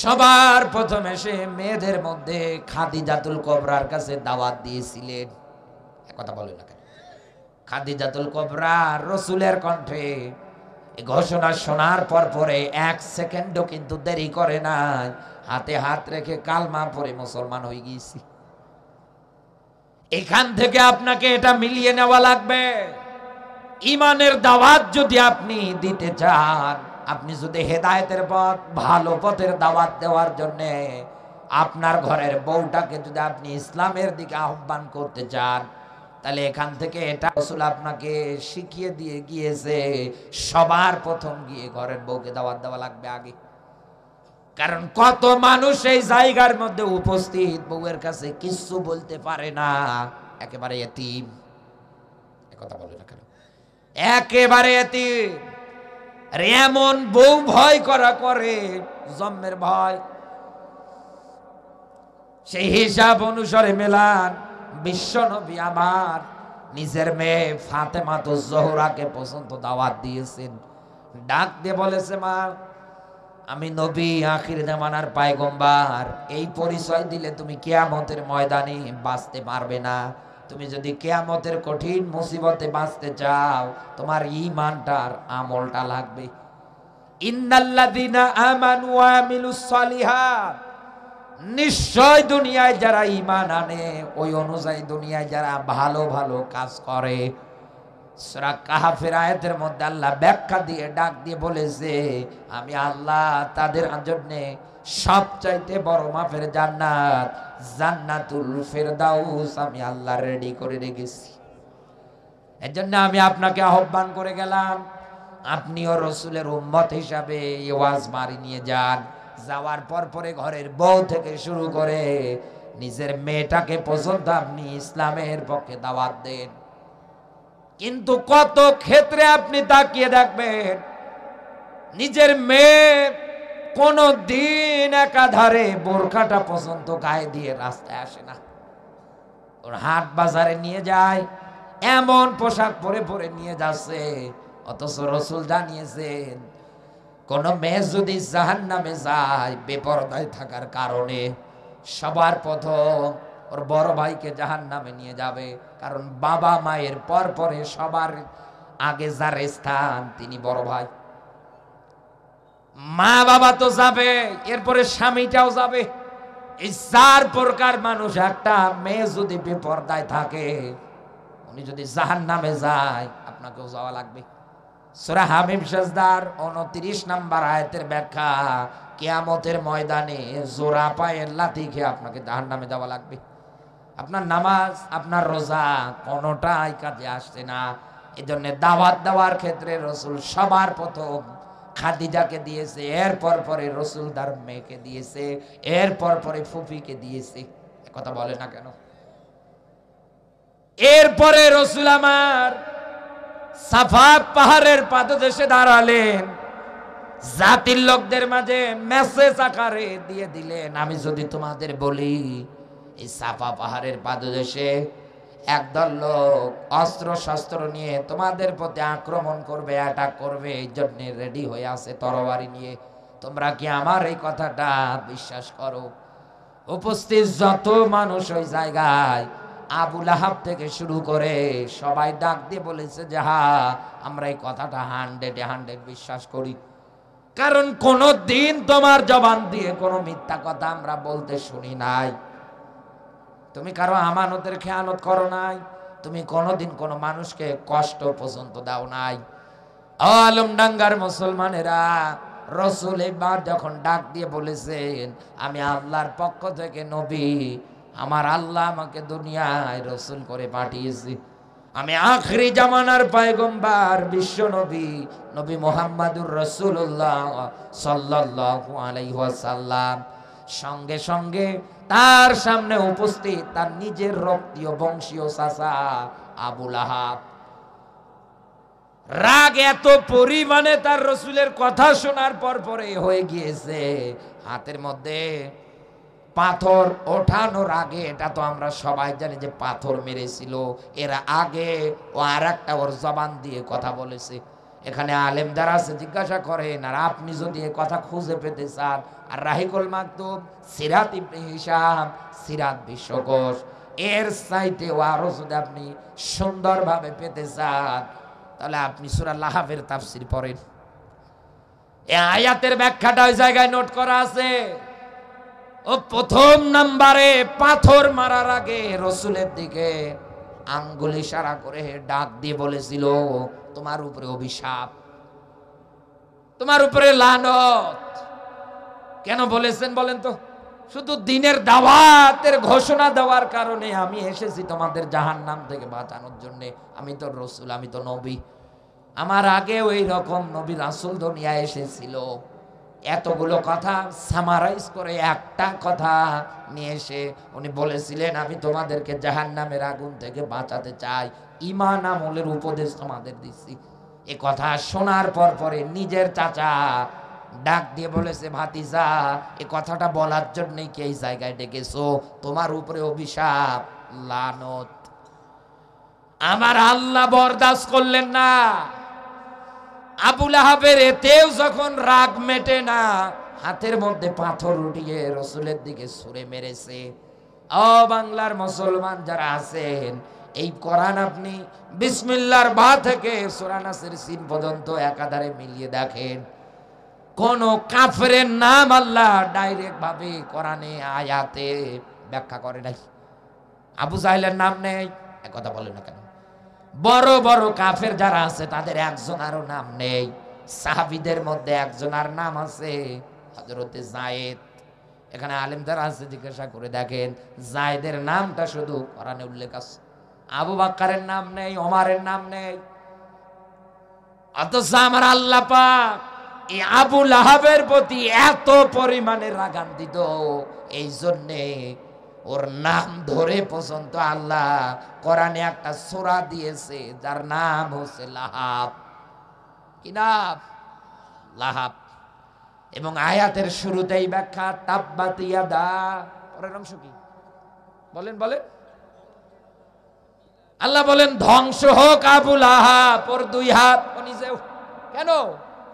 Speaker 1: সবার প্রথম এসে মেয়েদের মধ্যে খাদিজাতুল কুবরার কাছে দাওয়াত দিয়েছিলেন। কথা বলেন না কেন? খাদিজাতুল কুবরা রাসূলের কণ্ঠে এই ঘোষণা শোনার পরে 1 সেকেন্ডও কিন্তু দেরি করে নাই, হাতে হাত রেখে কালমা পড়ে মুসলমান হয়ে গিয়েছি। এখান থেকে আপনাকে এটা মিলিয়ে নেওয়া লাগবে। ঈমানের দাওয়াত যদি আপনি দিতে চান, আপনি যদি হেদায়েতের পথ, ভালো পথের দাওয়াত দেওয়ার জন্য আপনার ঘরের বউটাকে যদি আপনি ইসলামের দিকে আহ্বান করতে চান, তাহলে এখান থেকে এটা রাসূল আপনাকে শিখিয়ে দিয়ে গিয়েছে, সবার প্রথম গিয়ে ঘরের বউকে দাওয়াত দেওয়া লাগবে আগে। কারণ কত মানুষ এই জায়গার মধ্যে উপস্থিত বউয়ের কাছে কিছু বলতে পারে না, একেবারে এতিম। কথা বলে না কেন? একেবারে এতিম। আর এমন বউ ভয় করা করে, জন্মের ভয়। সেই হিসাব অনুসারে মেলান বিশ্ব নবী আমার নিজের মেয়ে ফাতেমাতুজ জোহরাকে পর্যন্ত দাওয়াত দিয়েছেন। ডাক দিয়ে বলেছে, মা, আমি নবী, আখির জামানার পয়গম্বর। এই পরিচয় দিলে তুমি কিয়ামতের ময়দানে বাঁচতে পারবে না। তুমি যদি কিয়ামতের কঠিন মুসিবতে বাঁচতে চাও, তোমার ঈমানটার আমলটা লাগবে। ইন্নাল্লাযীনা আমানু ওয়া আমিলুস সালিহাত, নিশ্চয় দুনিয়ায় যারা ঈমান আনে, ওই অনুযায়ী দুনিয়ায় যারা ভালো ভালো কাজ করে। সূরা কাহফের আয়াতের মধ্যে আল্লাহ ব্যাখ্যা দিয়ে ডাক দিয়ে বলেছে, আমি আল্লাহ তাদের জন্য সবচাইতে বড় মাপের জান্নাত, জান্নাতুল ফেরদাউস আমি আল্লাহ রেডি করে রেখেছি। এর জন্য আমি আপনাকে আহ্বান করে গেলাম, আপনিও রাসূলের উম্মত হিসাবে এই ওয়াজ মারি নিয়ে যান। যাওয়ার পরে ঘরের বউ থেকে শুরু করে নিজের মেয়েটাকে পর্যন্ত আপনি ইসলামের পক্ষে দাওয়াত দেন। কিন্তু কত ক্ষেত্রে আপনি তাকিয়ে দেখবেন, নিজের মেয়ে কোনো দিন একাধারে বোরখাটা পর্যন্ত গায়ে দিয়ে রাস্তায় আসে না। ওর হাট বাজারে নিয়ে যায়, এমন পোশাক পরে পরে নিয়ে যাচ্ছে। অথচ রাসূল জানিয়েছেন, কোন মেয়ে যদি জাহান্নামে যায় বেপরদায় থাকার কারণে, সবার প্রথম ওর বড় ভাইকে জাহান্নামে নিয়ে যাবে। কারণ বাবা মায়ের পরে সবার আগে যার স্থান তিনি বড় ভাই। মা বাবা তো যাবে, এরপরে স্বামীটাও যাবে। এই 4 প্রকার মানুষ। একটা মেয়ে যদি বেপরদায় থাকে, উনি যদি জাহান্নামে যায়, আপনাকেও যাওয়া লাগবে। সূরা হামিম সাজদার 29 নম্বর আয়াতের ব্যাখ্যা, কিয়ামতের ময়দানে জোড়া পায়ের লাথি খেয়ে আপনাকে জাহান্নামে যাওয়া লাগবে। আপনার নামাজ, আপনার রোজা কোনোটাই কাজে আসছে না। এজন্য দাওয়াত দেওয়ার ক্ষেত্রে রাসূল সবার প্রথম খাদিজাকে দিয়েছে, এরপর পরে রাসূল তার মেয়েকে দিয়েছে, এরপর পরে ফুফিকে দিয়েছে। কথা বলে না কেন? এরপরে রাসূল আমার সাফা পাহাড়ের পাদদেশে দাঁড়ালেন, জাতির লোকদের মাঝে মেসেজ আকারে দিয়ে দিলেন, আমি যদি তোমাদের বলি এই সাফা পাহাড়ের পাদদেশে একদল লোক অস্ত্র শস্ত্র নিয়ে তোমাদের প্রতি আক্রমণ করবে, অ্যাটাক করবে, এই জন্য রেডি হয়ে আছে তরবারি নিয়ে, তোমরা কি আমার এই কথাটা বিশ্বাস করো? উপস্থিত যত মানুষ ওই জায়গায় আবু লাহাব থেকে শুরু করে সবাই ডাক দিয়ে বলেছে যে হ্যাঁ, আমরা এই কথাটা 100% বিশ্বাস করি। কারণ কোন দিন তোমার জবান দিয়ে কোনো মিথ্যা কথা আমরা বলতে শুনি নাই। তুমি কারো আমানতের খেয়ানত করো নাই, তুমি কোনোদিন কোনো মানুষকে কষ্ট পর্যন্ত দাও নাই। আলমডাঙ্গার মুসলমানেরা, রাসূল এবার যখন ডাক দিয়ে বলেছেন আমি আল্লাহর পক্ষ থেকে নবী, আমার আল্লাহ আমাকে দুনিয়ায় রাসূল করে পাঠিয়েছে, আমি আখরি জামানার পয়গম্বর বিশ্ব নবী, নবী মুহাম্মদুর রাসূলুল্লাহ সাল্লাল্লাহু আলাইহি ওয়াসাল্লাম। সঙ্গে সঙ্গে তার সামনে উপস্থিত তার নিজের রক্তীয় বংশীয় চাচা আবু লাহাব। রাগ এত পরিমাণে তার রাসূলের কথা শোনার পর পরে হয়ে গিয়েছে, হাতের মধ্যে পাথর ওঠানোর আগে, এটা তো আমরা সবাই জানি যে পাথর মেরেছিল, এর আগে ও আর একটা ওর জবান দিয়ে কথা বলেছে। এখানে আলেম যারা আছে জিজ্ঞাসা করেন, আর আপনি যদি এই কথা খুঁজে পেতে চান, আর রাহিকুল মাকতুব, সিরাত ইবনে হিশাম, সিরাত বিশ্বকোষ, এর চাইতে আরো যদি আপনি সুন্দরভাবে পেতে চান, তাহলে আপনি সূরা লাহাবের তাফসীর পড়েন। এই আয়াতের ব্যাখ্যাটা ওই জায়গায় নোট করা আছে। ও প্রথম নম্বরে পাথর মারার আগে রাসূলের দিকে আঙ্গুল ইশারা করে ডাক দিয়ে বলেছিল, তোমার উপরে অভিশাপ, তোমার উপরে লানত। কেন বলেছেন বলেন তো? শুধু দিনের দাওয়াতের ঘোষণা দেওয়ার কারণে আমি এসেছি তোমাদের জাহান্নাম থেকে বাঁচানোর জন্য। আমি তো রাসূল, আমি তো নবী, আমার আগে ওই রকম নবী রাসূল দুনিয়ায় এসেছিল। এতগুলো কথা সামারাইজ করে একটা কথা নিয়ে এসে উনি বলেছিলেন, আমি তোমাদেরকে জাহান্নামের আগুন থেকে বাঁচাতে চাই, ঈমান আমলের উপদেশ তোমাদের দিচ্ছি। এ কথা শোনার পর পরে নিজের চাচা ডাক দিয়ে বলেছে, ভাতিজা, এ কথাটা বলার জন্যই কি এই জায়গায় ডেকেছো? তোমার উপরে অভিশাপ, লানত। আমার আল্লাহ বরদাস্ত করলেন না। আবু লাহাবের এতেও যখন রাগ মেটে না, হাতের মধ্যে পাথর উঠিয়ে রাসূলের দিকে ছুঁড়ে মেরেছে। ও বাংলার মুসলমান যারা আছেন, এই কোরআন আপনি বিসমিল্লাহর বা থেকে সূরা নাসের সিন পর্যন্ত একাধারে মিলিয়ে দেখেন, কোন কাফেরের নাম আল্লাহ ডাইরেক্ট ভাবে কোরআনে আয়াতে ব্যাখ্যা করে নাই। আবু জাহেলের নাম নেই, কথা বলে না কেন? বড় বড় কাফের যারা আছে তাদের একজনারও নাম নেই। সাহাবীদের মধ্যে একজনার নাম আছে হযরতে যায়েদ। এখানে আলেম যারা আছে জিজ্ঞাসা করে দেখেন, যায়েদের নামটা শুধু কোরআনে উল্লেখ আছে, আবু বকরের নাম নেই, ওমরের নাম নেই। অথচ আমার আল্লাহ পাক এই আবু লাহাবের প্রতি এত পরিমাণে রাগান্বিত, এই জন্যে ওর নাম ধরে পর্যন্ত আল্লাহ কোরআনে একটা সূরা দিয়েছে যার নাম হচ্ছে লাহাব। কি নাম? লাহাব। এবং আয়াতের শুরুতেই ব্যাখ্যা, তাব্বাত ইয়াদা। পরের অংশ কি বলেন? বলেন। আল্লাহ বলেন ধ্বংস হোক আবু লাহাব, ওর দুই হাত ও নিজেও। কেন?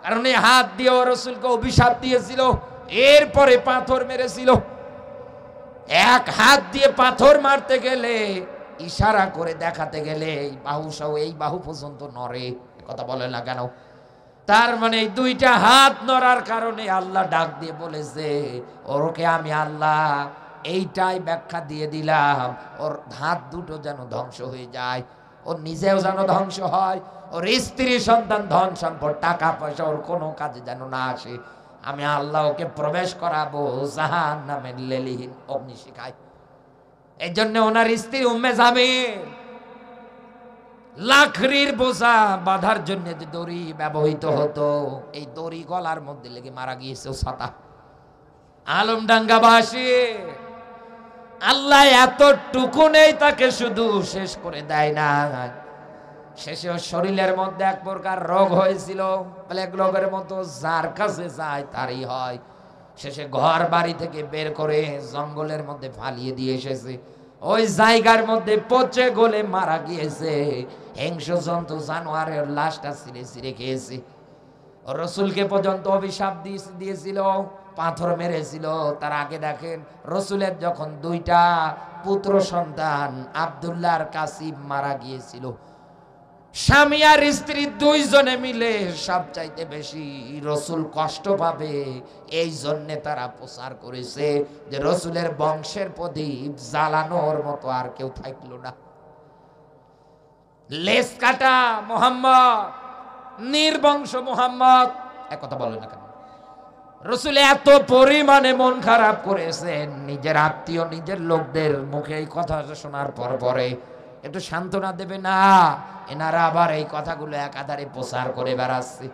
Speaker 1: কারণ এই হাত দিয়ে ও রাসূলকে অভিশাপ দিয়েছিল, এরপরে পাথর মেরেছিল। এক হাত দিয়ে পাথর মারতে গেলে, ইশারা করে দেখাতে গেলে এই বাহু সহ এই বাহু পর্যন্ত নড়ে। কথা বলে না কেন? তার মানে এই দুইটা হাত নড়ার কারণে আল্লাহ ডাক দিয়ে বলেছে, ওরকে আমি আল্লাহ এইটাই ব্যাখ্যা দিয়ে দিলাম, ওর হাত দুটো যেন ধ্বংস হয়ে যায়, ও নিজেও যেন ধ্বংস হয়, ওর স্ত্রী সন্তান ধন সম্পদ টাকা পয়সা ওর কোনো কাজে যেন না আসে। আমি আল্লাহ ওকে প্রবেশ করাবো জাহান্নামের লেলিহীন অগ্নিশিখায়। এই জন্য ওনার স্ত্রী উম্মে জামিল লাকড়ির বোঝা বাঁধার জন্য যে দড়ি ব্যবহৃত হতো, এই দড়ি গলার মধ্যে লেগে মারা গিয়েছে ছাতা। আলমডাঙ্গাবাসী আল্লাহ এতটুকু নেই তাকে শুধু শেষ করে দেয় না, শেষে শরীরের মধ্যে এক প্রকার রোগ হয়েছিল, প্লেগ রোগের মতো যার কাছে যায় তারই হয়। শেষে ঘর বাড়ি থেকে বের করে জঙ্গলের মধ্যে ফালিয়ে দিয়ে এসেছে। ওই জায়গার মধ্যে পচে গলে মারা গিয়েছে। হিংস্র জন্তু জানোয়ারের লাশটা ছিঁড়ে ছিঁড়ে খেয়েছে। রসুলকে পর্যন্ত অভিশাপ দিয়েছিল, পাথর মেরেছিল। তার আগে দেখেন রসুলের যখন দুইটা পুত্র সন্তান আব্দুল্লাহ আর কাসিম মারা গিয়েছিল, স্বামী আর স্ত্রী দুইজনে মিলে সবচাইতে বেশি রসুল কষ্ট পাবে, এই জন্য তারা প্রচার করেছে যে রসুলের বংশের প্রদীপ জ্বালানোর মতো আর কেউ থাকলো না। লেস কাটা মোহাম্মদ, নির্বংশ মোহাম্মদ, এক কথা বলে না কেন? রসুল এত পরিমাণে মন খারাপ করেছেন, নিজের আত্মীয় নিজের লোকদের মুখে এই কথা শোনার পরে একটু সান্ত্বনা দেবে না, এনারা আবার এই কথাগুলো একাধারে প্রচার করে বেড়াচ্ছে।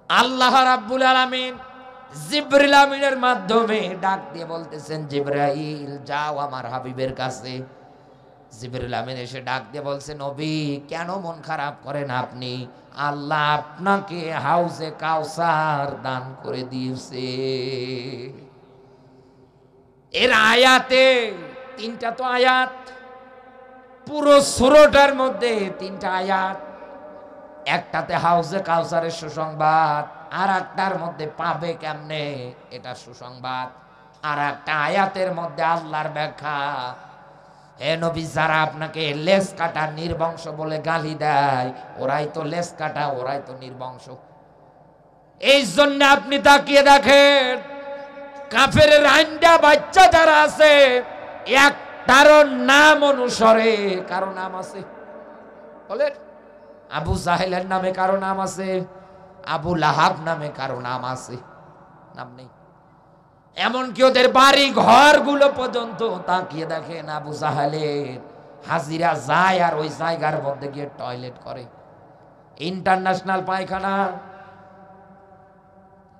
Speaker 1: আল্লাহ রাব্বুল আলামিন জিবরিল আমিনের মাধ্যমে ডাক দিয়ে বলতেছেন, জিবরাইল যাও আমার হাবিবের কাছে। জিবরিল আমিন এসে ডাক দিয়ে বলছে, নবী কেন মন খারাপ করেন আপনি? আল্লাহ আপনাকে হাউজে কাউসার দান করে দিয়েছে। এর আয়াতে তিনটা তো আয়াত, পুরো সূরাটার মধ্যে তিনটা আয়াত। একটাতে হাউজে কাউসারের সুসংবাদ, আর একটার মধ্যে পাবে কেমনে এটা সুসংবাদ, আর একটা আয়াতের মধ্যে আল্লাহর ব্যাখ্যা। হে নবী, যারা আপনাকে লেস কাটা নির্বংশ বলে গালি দেয়, ওরাই তো লেস কাটা, ওরাই তো নির্বংশ। এই জন্য আপনি তাকিয়ে দেখেন কাফের রাইন্দা বাচ্চা যারা আছে, একটারও নাম অনুসারে কারো নাম আছে? বলেন, আবু জাহেলের নামে কারো নাম আছে? আবু লাহাব নামে কারো নাম আছে? নাম নেই। এমনকি ওদের বাড়ি ঘর গুলো পর্যন্ত তাকিয়ে দেখেন, আবু জাহেলের হাজিরা যায় আর ওই জায়গার মধ্যে গিয়ে টয়লেট করে, ইন্টারন্যাশনাল পায়খানা।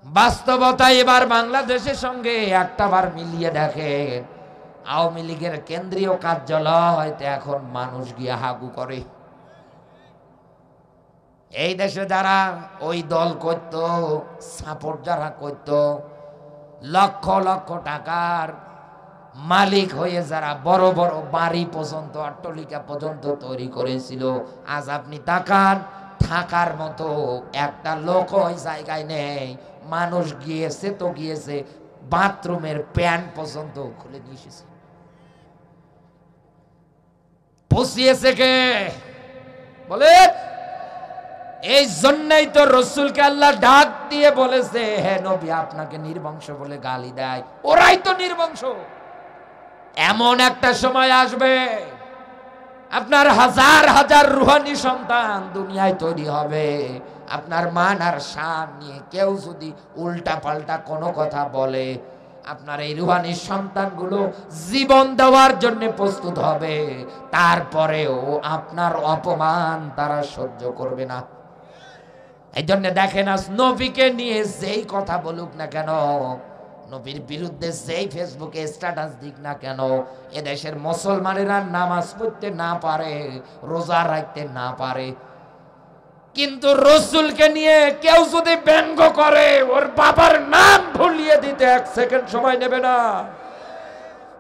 Speaker 1: বাস্তবতা এবার বাংলাদেশের সঙ্গে একটা বার মিলিয়ে দেখেন, আওয়ামী লীগের কেন্দ্রীয় কার্যালয়তে এখন মানুষ গিয়ে হাগু করে। এই দেশে যারা ওই দল করত, সাপোর্ট যারা করত, লক্ষ লক্ষ টাকার মালিক হয়ে যারা বড় বড় বাড়ি পর্যন্ত অট্টালিকা পর্যন্ত তৈরি করেছিল, আজ আপনি তাকান থাকার মতো একটা লোক ওই জায়গায় নেই। মানুষ গিয়েছে তো গিয়েছে, বাথরুমের প্যান্ট পর্যন্ত খুলে নিয়ে এসেছে। পচিয়েছে কে? বলে এই জন্যই তো রসুলকে আল্লাহ ডাক দিয়ে বলেছে, হে নবী আপনাকে নির্বংশ বলে গালি দেয়, ওরাই তো নির্বংশ। এমন একটা সময় আসবে আপনার হাজার হাজার রুহানি সন্তান দুনিয়ায় তৈরি হবে, আপনার মান আর শান নিয়ে কেউ যদি উল্টা পাল্টা কোনো কথা বলে, আপনার এই রুহানি সন্তানগুলো জীবন দেওয়ার জন্য প্রস্তুত হবে, তারপরেও আপনার অপমান তারা সহ্য করবে না। এই জন্য দেখেন আজ নবীকে নিয়ে যেই কথা বলুক না কেন, নবীর বিরুদ্ধে যেই ফেসবুকে স্ট্যাটাস দিক না কেন, এদেশের মুসলমানেরা নামাজ পড়তে না পারে, রোজা রাখতে না পারে, কিন্তু রসুলকে নিয়ে কেউ যদি ব্যঙ্গ করে, ওর বাবার নাম ভুলিয়ে দিতে 1 সেকেন্ড সময় নেবে না।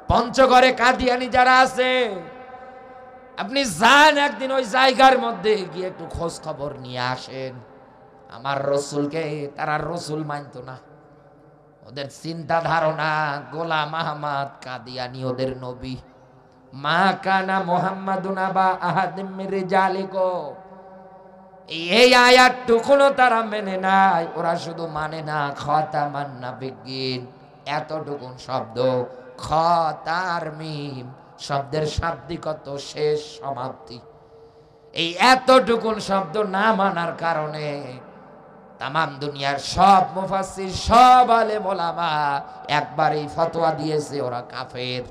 Speaker 1: পঞ্চগড়ে কাদিয়ানি যারা আছে, আপনি যান একদিন ওই জায়গার মধ্যে গিয়ে একটু খোঁজ খবর নিয়ে আসেন। আমার রসুলকে তারা রসুল মানত না, ওদের চিন্তা ধারণা গোলাম আহমদ কাদিয়ানি ওদের নবী। মা কানা মুহাম্মাদুন আবা আহাদিম মির রিজালিকুম, এই আয়াতটুকুনো তারা মেনে নাই। ওরা শুধু মানে না খাতামান নাবিয়্যিন, এতটুকুন শব্দ খ তার মিম শব্দের শাব্দিক অর্থ শেষ, সমাপ্তি। এই এতটুকুন শব্দ না মানার কারণে তামাম দুনিয়ার সব মুফাসসির, সব আলেম ওলামা একবার এই ফতোয়া দিয়েছে ওরা কাফের,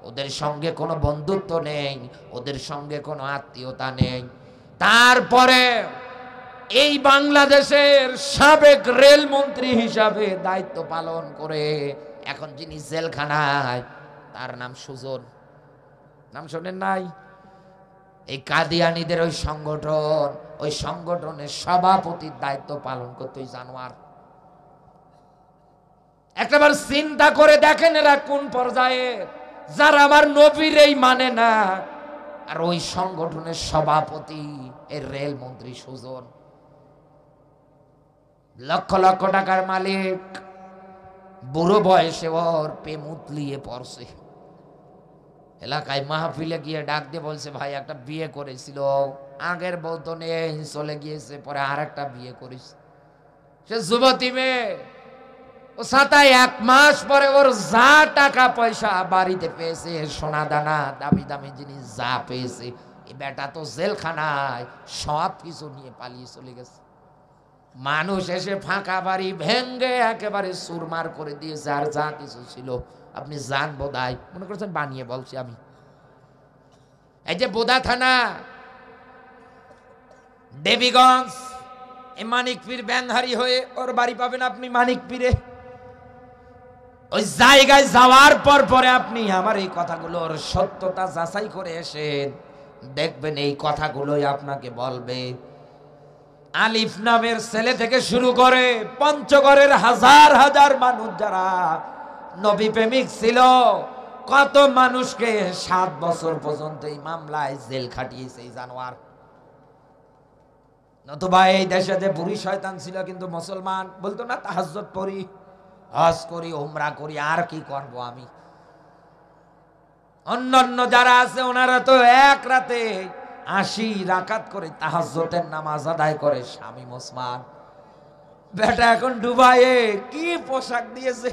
Speaker 1: ওদের সঙ্গে কোনো বন্ধুত্ব নেই, ওদের সঙ্গে কোনো আত্মীয়তা নেই। তারপরে এই বাংলাদেশের সাবেক রেলমন্ত্রী হিসাবে দায়িত্ব পালন করে এখন যিনি জেলখানায়, তার নাম সুজন, নাম শোনেন নাই? এই কাদিয়ানীদের ওই সংগঠন, ওই সংগঠনের সভাপতির দায়িত্ব পালন করতে ওই জানোয়ার। একটাবার চিন্তা করে দেখেন এরা কোন পর্যায়ে, যারা আমার নবীর এই মানে না, আর ওই সংগঠনের সভাপতি এই রেলমন্ত্রী সুজন, লক্ষ লক্ষ টাকার মালিক, বুড়ো বয়সে ওর প্রেম উতলিয়ে পড়ছে। এলাকায় মাহফিলে গিয়ে ডাক দিয়ে বলছে, ভাই একটা বিয়ে করেছিল, আগের বউ তো নেই, চলে গিয়েছে, পরে আর একটা বিয়ে করিস। সে যুবতী মেয়ে, ও সাতায় 1 মাস পরে ওর যা টাকা পয়সা বাড়িতে পেয়েছে, সোনা দানা দামি দামি জিনিস যা পেয়েছে, এই বেটা তো জেলখানায় সব কিছু নিয়ে পালিয়ে চলে গেছে। মানুষ এসে ফাঁকা বাড়ি ভেঙ্গে একেবারে চুরমার করে দিয়েছে, আর যা কিছু ছিল আপনি যান বোধায়, মনে করছেন বানিয়ে বলছি আমি। এই যে বোদা থানা, দেবীগঞ্জ, এই মানিকপীর ব্যাংহারি হয়ে ওর বাড়ি পাবেন আপনি মানিকপীরে। ওই জায়গায় যাওয়ার পর পরে আপনি আমার এই কথাগুলোর সত্যতা যাচাই করে এসেন, দেখবেন এই কথাগুলোই আপনাকে বলবে। আলিফ নামের ছেলে থেকে শুরু করে পঞ্চগড়ের হাজার হাজার মানুষ যারা নবী প্রেমিক ছিল, কত মানুষকে 7 বছর পর্যন্ত এই মামলায় জেল খাটিয়েছে এই জানোয়ার। নতুবা এই দেশে যে বুড়ি শয়তান ছিল কিন্তু মুসলমান, বলতো না তাহাজ্জুদ পড়ি, হজ করি, উমরা করি, আর কি করব আমি। অন্যান্য যারা আছে ওনারা তো এক রাতে 80 রাকাত করে তাহাজ্জুদের নামাজ আদায় করে শামীম ওসমান। বেটা এখন দুবাইয়ে কি পোশাক দিয়েছে,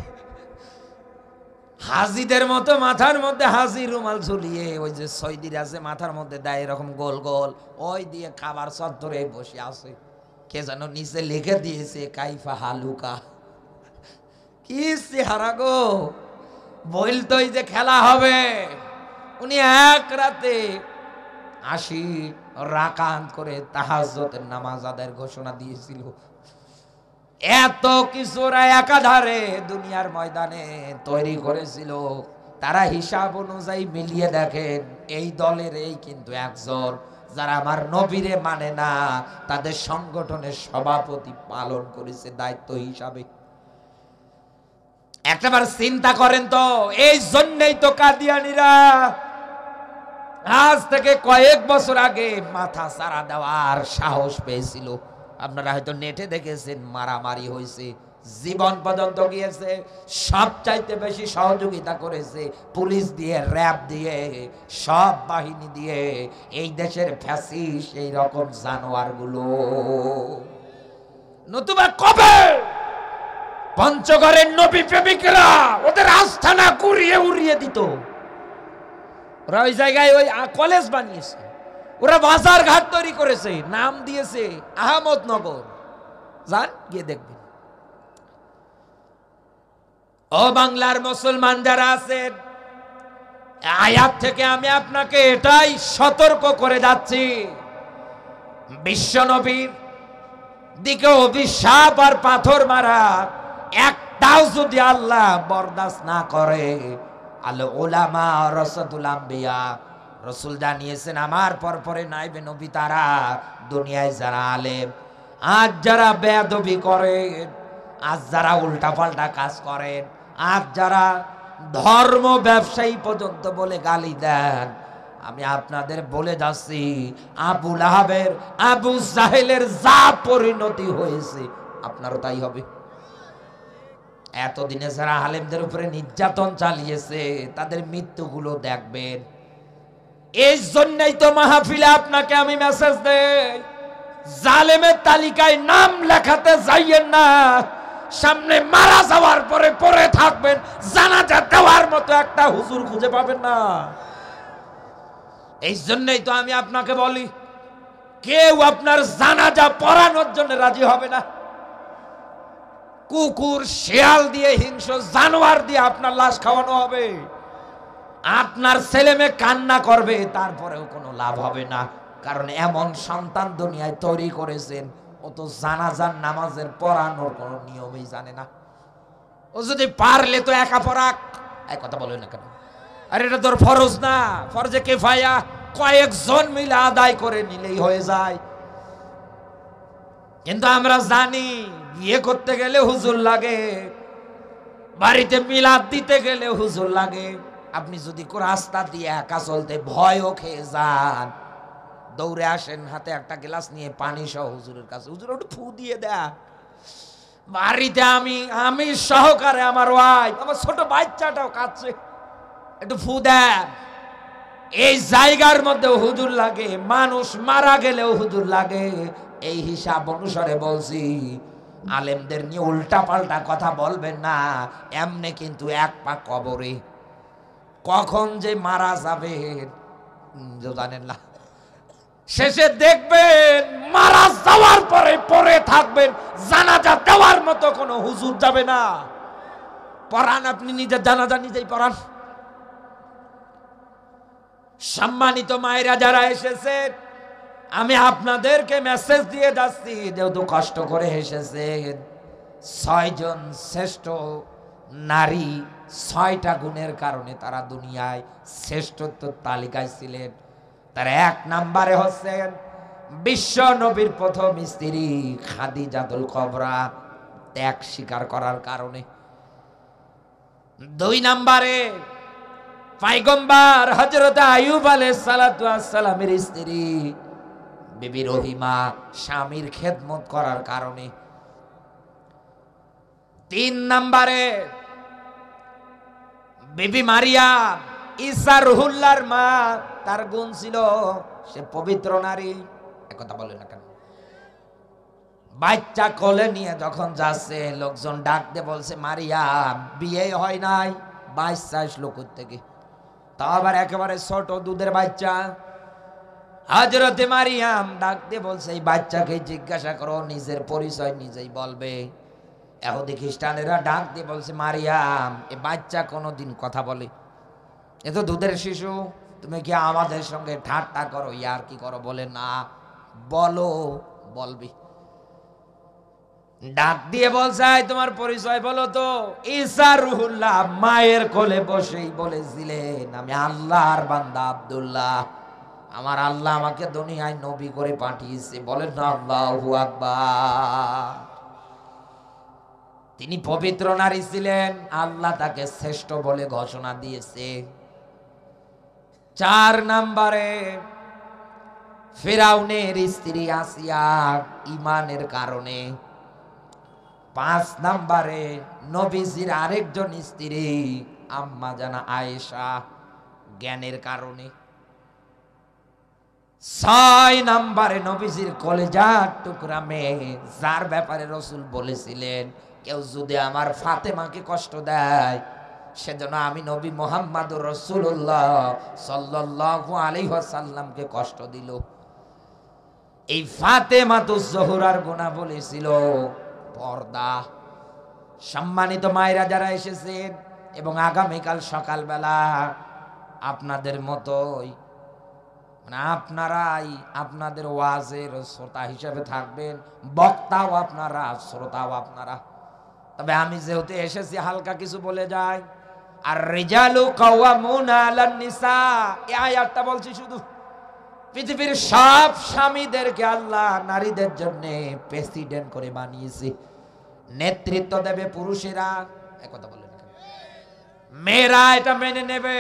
Speaker 1: হাজিদের মতো মাথার মধ্যে হাজি রুমাল ঝুলিয়ে, ওই যে সৌদির আছে মাথার মধ্যে দেয় এরকম গোল গোল, ওই দিয়ে খাবার চত্বরে বসে আছে। কে যেন নিচে লিখে দিয়েছে কাইফা হালুকা। কি চেহারা গো, বলতোই যে খেলা হবে। উনি এক রাতে 80 রাকাত করে তাহাজ্জুদের নামাজ আদায়ের ঘোষণা দিয়েছিল। এত কিছুরা একাধারে দুনিয়ার ময়দানে তৈরি করেছিল, তারা হিসাব অনুযায়ী মিলিয়ে দেখেন এই দলের এই কিন্তু একজন, যারা আমার নবীরে মানে না, তাদের সংগঠনের সভাপতি পালন করেছে দায়িত্ব হিসাবে। একটাবার চিন্তা করেন তো, এই জন্যই তো কাদিয়ানীরা আজ থেকে কয়েক বছর আগে মাথা চারা দেওয়ার সাহস পেয়েছিল। আপনারা হয়তো নেটে দেখেছেন, মারামারি হয়েছে, জীবন পর্যন্ত গিয়েছে। সবচাইতে বেশি সহযোগিতা করেছে পুলিশ দিয়ে, র্যাব দিয়ে, সব বাহিনী দিয়ে এই দেশের ফ্যাসিস এই রকম জানোয়ার গুলো। নতুবা কবে পঞ্চগড়ের নবী প্রেমিকরা ওদের আস্থানা কুড়িয়ে উড়িয়ে দিত। ওরা ওই জায়গায় ওই কলেজ বানিয়েছে, ওরা বাজার ঘাট তৈরি করেছে, নাম দিয়েছে আহমদনগর। যান গিয়ে দেখবেন। ও বাংলার মুসলমান যারা আছেন, আয়াত থেকে আমি আপনাকে এটাই সতর্ক করে যাচ্ছি, বিশ্ব নবীর দিকে অভিশাপ আর পাথর মারা একটাও যদি আল্লাহ বরদাস্ত না করে, আল উলামা রাসাতুল আম্বিয়া, রসুল জানিয়েছেন আমার পরে নাইবে নবী তারা, দুনিয়ায় যারা আলেম, আজ যারা বেয়াদবি করেন, আজ যারা উল্টা পাল্টা কাজ করেন, আজ যারা ধর্ম ব্যবসায়ী পর্যন্ত বলে গালি দেন, আমি আপনাদের বলে যাচ্ছি আবু লাহাবের, আবু জাহেলের যা পরিণতি হয়েছে আপনারও তাই হবে। এতদিনে যারা আলেমদের উপরে নির্যাতন চালিয়েছে তাদের মৃত্যুগুলো দেখবেন। এই জন্যই তো মাহফিলে আপনাকে আমি মেসেজ দেই, জালেমের তালিকায় নাম লেখাতে যাইয়েন না, সামনে মারা যাওয়ার পরে পড়ে থাকবেন, জানাজা দেওয়ার মতো একটা হুজুর খুঁজে পাবেন না। এই জন্যই তো আমি আপনাকে বলি, কেউ আপনার জানাজা পড়ানোর জন্য রাজি হবে না। কুকুর শিয়াল দিয়ে, হিংস্র জানোয়ার দিয়ে আপনার লাশ খাওয়ানো হবে। আপনার ছেলে মেয়ে কান্না করবে, তারপরেও কোনো লাভ হবে না। কারণ এমন সন্তান দুনিয়ায় তৈরি করেছেন, ও তো জানাজার নামাজের পড়ানোর কোনো নিয়মই জানে না। ও যদি পারলে তো একা পড়াক, এক কথা বলবে না কেন? আর এটা তোর ফরজ না, ফরজে কিফায়া, কয়েকজন মিলে আদায় করে নিলেই হয়ে যায়। কিন্তু আমরা জানি বিয়ে করতে গেলে হুজুর লাগে, বাড়িতে মিলাদ দিতে গেলে হুজুর লাগে। আপনি যদি রাস্তা দিয়ে একা চলতে ভয়ও খেয়ে যান, দৌড়ে আসেন হাতে একটা গ্লাস নিয়ে পানি সহ হুজুরের কাছে, হুজুর একটু ফু দিয়ে দেয়। বাড়িতে আমি সহকারে আমার ওয়াইফ, আমার ছোট বাচ্চাটাও কাঁদছে, একটু ফু দেয়। এই জায়গার মধ্যে হুজুর লাগে, মানুষ মারা গেলেও হুজুর লাগে। এই হিসাব অনুসারে বলছি, আলেমদের নিয়ে উল্টা পাল্টা কথা বলবেন না। এমনি কিন্তু এক পা কবরে, কখন যে মারা যাবে জানেন না। শেষে দেখবেন মারা যাওয়ার পরে পরে থাকবেন, জানাজা দেওয়ার মতো কোনো হুজুর যাবে না। পড়ান, আপনি নিজের জানাজা নিজেই পড়ান। সম্মানিত মায়েরা যারা এসেছেন, আমি আপনাদেরকে মেসেজ দিয়ে যাচ্ছি, যেহেতু কষ্ট করে এসেছেন। 6 জন শ্রেষ্ঠ নারী 6টা গুণের কারণে তারা দুনিয়ায় শ্রেষ্ঠত্ব তালিকায় ছিলেন। তার 1 নম্বরে হচ্ছেন বিশ্ব নবীর প্রথম স্ত্রী খাদিজাতুল কুবরা, ত্যাগ স্বীকার করার কারণে। 2 নম্বরে পয়গম্বর হযরত আইয়ুব আলাইহিস সালাতু ওয়াস সালামের স্ত্রী বিবি রহিমা, স্বামীর খেদমত করার কারণে। 3 নম্বরে বিবি মারিয়াম, ঈসা রুহুল্লাহর মা, তার গুণ ছিল সে পবিত্র নারী। একথা বলে না কেন? বাচ্চা কোলে নিয়ে যখন যাচ্ছে, লোকজন ডাক দিয়ে বলছে, মারিয়াম বিয়ে হয় নাই, বাচ্চা আসলো কোথা থেকে? তাও আবার একেবারে ছোট দুধের বাচ্চা। হযরতে মারিয়াম ডাক দিয়ে বলছে, এই বাচ্চাকে জিজ্ঞাসা করো, নিজের পরিচয় নিজেই বলবে। ইহুদি খ্রিস্টানেরা ডাক দিয়ে বলছে, মারিয়াম এ বাচ্চা কোনোদিন কথা বলে? এ তো দুধের শিশু, তুমি কি আমাদের সঙ্গে ঠাট্টা করো, ইয়ার কি করো? বলে না, বলো, বলবি। ডাক দিয়ে বলছে, তোমার পরিচয় বলো তো। ঈসা রুহুল্লাহ মায়ের কোলে বসেই বলেছিলেন, আমি আল্লাহর বান্দা আব্দুল্লাহ, আমার আল্লাহ আমাকে দুনিয়ায় নবী করে পাঠিয়েছে। বলেন না আল্লাহু আকবার। তিনি পবিত্র নারী ছিলেন, আল্লাহ তাকে শ্রেষ্ঠ বলে ঘোষণা দিয়েছে। 4 নম্বরে ফিরাউনের স্ত্রী আসিয়া, ঈমানের কারণে। 5 নম্বরে নবীজির আরেকজন স্ত্রী আম্মা জানা আয়েশা, জ্ঞানের কারণে। 6 নম্বরে নবীজির কলেজার টুকরা মেয়ে, যার ব্যাপারে রাসূল বলেছিলেন, কেউ যদি আমার ফাতেমাকে কষ্ট দেয়, সেজন্য আমি নবী মুহাম্মদুর রাসূলুল্লাহ সাল্লাল্লাহু আলাইহি ওয়াসাল্লামকে কষ্ট দিল। এই ফাতেমাতুজ জোহরার গুণাবলী ছিল পর্দা। সম্মানিত মায়েরা যারা এসেছেন, এবং আগামীকাল সকালবেলা আপনাদের মতোই আপনারাই আপনাদের ওয়াজের শ্রোতা হিসেবে থাকবেন, বক্তাও আপনারা, শ্রোতাও আপনারা। তবে আমি যেহেতু এসেছি, হালকা কিছু বলে যাই। আর রিজালু কাওয়ামুনা আলান নিসা, এই আয়াতটা বলছি শুধু। পৃথিবীর সব স্বামীদেরকে আল্লাহ নারীদের জন্য প্রেসিডেন্ট করে বানিয়েছে, নেতৃত্ব দেবে পুরুষেরা। একথা বলে না, মেয়েরা এটা মেনে নেবে,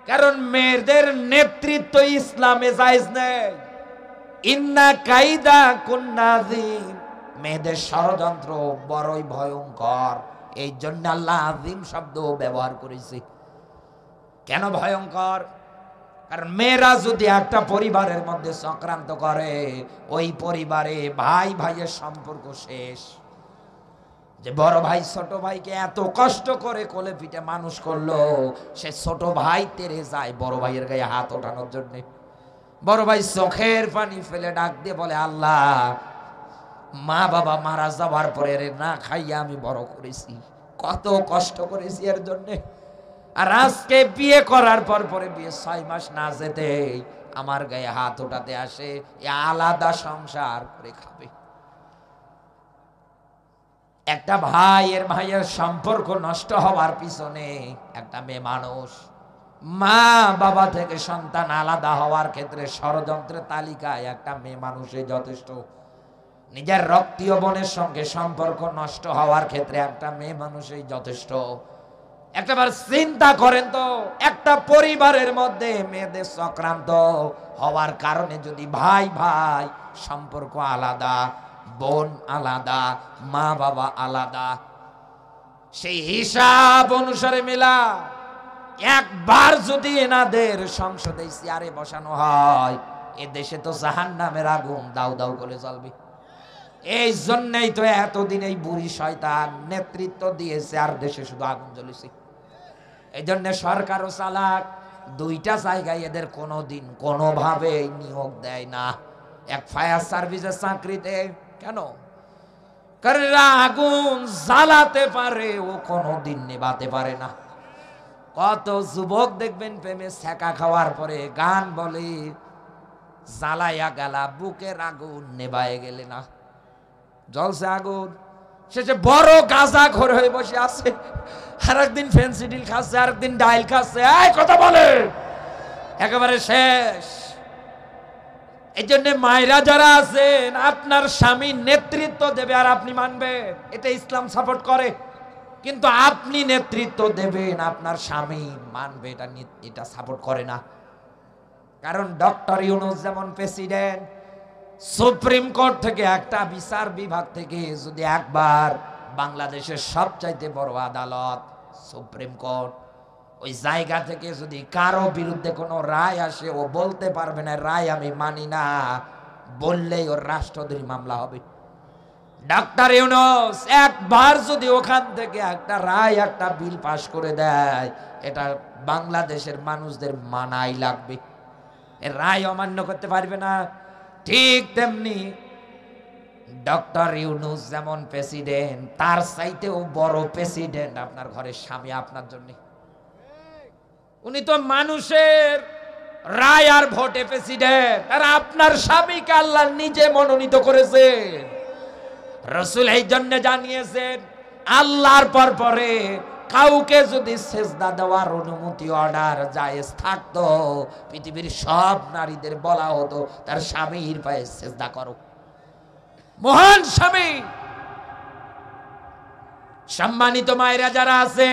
Speaker 1: কারণ মেয়েদের নেতৃত্ব ইসলামে জায়েজ নেই। ইন্না কাইদা কুন্না আযীম, মেয়েদের ষড়যন্ত্র বড়ই ভয়ঙ্কর। এই জন্য আল্লাহ আযীম শব্দ ব্যবহার করেছে। কেন ভয়ঙ্কর? কারণ মেয়েরা যদি একটা পরিবারের মধ্যে চক্রান্ত করে, ওই পরিবারে ভাই ভাইয়ের সম্পর্ক শেষ। যে বড় ভাই ছোট ভাইকে এত কষ্ট করে কোলে পিঠে মানুষ করলো, সে ছোট ভাই তেরে যায় বড় ভাইয়ের গায়ে হাত ওঠানোর জন্য। বড় ভাই চোখের পানি ফেলে ডাক দিয়ে বলে, আল্লাহ, মা বাবা মারা যাওয়ার পরে রে না খাইয়া আমি বড় করেছি, কত কষ্ট করেছি এর জন্য। আর আজকে বিয়ে করার পরে বিয়ে 6 মাস না যেতে আমার গায়ে হাত ওঠাতে আসে, এ আলাদা সংসার করে খাবে। একটা ভাইয়ের সম্পর্ক নষ্ট হওয়ার পিছনে একটা মেয়ে মানুষ, মা বাবা থেকে সন্তান আলাদা হওয়ার ক্ষেত্রে ষড়যন্ত্রের তালিকায় একটা মেয়ে মানুষই যথেষ্ট। নিজের রক্তীয় বোনের সঙ্গে সম্পর্ক নষ্ট হওয়ার ক্ষেত্রে একটা মেয়ে মানুষই যথেষ্ট। একটাবার চিন্তা করেন তো, একটা পরিবারের মধ্যে মেয়েদের চক্রান্ত হওয়ার কারণে যদি ভাই ভাই সম্পর্ক আলাদা, বোন আলাদা, মা বাবা আলাদা, সেই হিসাব অনুসারে মেলা একবার যদি এনাদের সংসদে চেয়ারে বসানো হয়, এ দেশে তো জাহান্নামের আগুন দাউ দাউ করে জ্বলবে। এই জন্যই তো এতদিন এই বুড়ি শয়তান নেতৃত্ব দিয়েছে, আর দেশে শুধু আগুন জ্বলেছে। এই জন্য সরকারও চালাক, 2টা জায়গায় এদের কোনোদিন কোনোভাবে নিয়োগ দেয় না। এক ফায়ার সার্ভিসের চাকরিতে কেন? কারণ এরা আগুন জ্বালাতে পারে, ও কোনোদিন নেভাতে পারে না। কত যুবক দেখবেন প্রেমে ছ্যাঁকা খাওয়ার পরে গান বলে, জ্বালাইয়া গেলা বুকের আগুন নেভায় গেলে না, জ্বলছে আগুন। শেষে বড় গাঁজাখোর হয়ে বসে আছে, আর একদিন ফেন্সিডিল খাচ্ছে, আর একদিন ডাইল খাচ্ছে, এই কথা বলে একেবারে শেষ। এই জন্য মায়েরা যারা আছেন, আপনার স্বামী নেতৃত্ব দেবে আর আপনি মানবে, এটা ইসলাম সাপোর্ট করে। কিন্তু আপনি নেতৃত্ব দেবেন, আপনার স্বামী মানবে, এটা সাপোর্ট করে না। কারণ ডক্টর ইউনূস যেমন প্রেসিডেন্ট, সুপ্রিম কোর্ট থেকে একটা বিচার বিভাগ থেকে যদি একবার বাংলাদেশের সবচাইতে বড় আদালত সুপ্রিম কোর্ট, ওই জায়গা থেকে যদি কারো বিরুদ্ধে কোনো রায় আসে, ও বলতে পারবে না রায় আমি মানি না, বললেই ওর রাষ্ট্রদ্রোহী মামলা হবে। ডক্টর ইউনূস একবার যদি ওখান থেকে একটা রায়, একটা বিল পাশ করে দেয়, এটা বাংলাদেশের মানুষদের মানাই লাগবে, এর রায় অমান্য করতে পারবে না। ঠিক তেমনি ডক্টর ইউনূস যেমন প্রেসিডেন্ট, তার চাইতেও বড় প্রেসিডেন্ট আপনার ঘরের স্বামী আপনার জন্য। উনি তো মানুষের রায় আর ভোটে প্রেসিডেন্ট, আর আপনার স্বামীকে আল্লাহ নিজে মনোনীত করেছেন। রাসূল এই জন্য জানিয়েছেন, আল্লাহর পরে কাউকে যদি সেজদা দেওয়ার অনুমতি অর্ডার জায়েজ থাকতো, পৃথিবীর সব নারীদের বলা হতো তার স্বামীর পায়ে সেজদা করো। মহান স্বামী। সম্মানিত মায়েরা যারা আছে,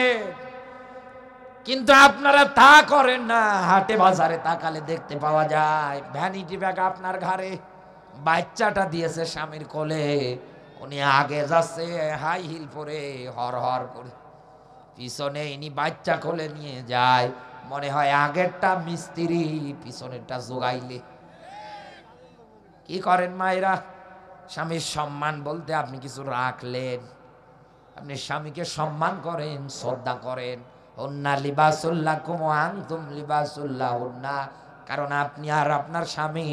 Speaker 1: কিন্তু আপনারা তা করেন না। হাটে বাজারে তাকালে দেখতে পাওয়া যায় ভ্যানিটি ব্যাগ আপনার ঘাড়ে, বাচ্চাটা দিয়েছে স্বামীর কোলে, উনি আগে যাচ্ছে হাই হিল পরে হর হর করে, পিছনে ইনি বাচ্চা কোলে নিয়ে যায়, মনে হয় আগেরটা মিস্ত্রি পিছনেরটা জোগাইলে। কি করেন মায়েরা? স্বামীর সম্মান বলতে আপনি কিছু রাখলেন, আপনি স্বামীকে সম্মান করেন, শ্রদ্ধা করেন। হুন্না লিবাসুল লাকুম ওয়া আনতুম লিবাসুল লাহুন্না, কারণ আপনি আর আপনার স্বামী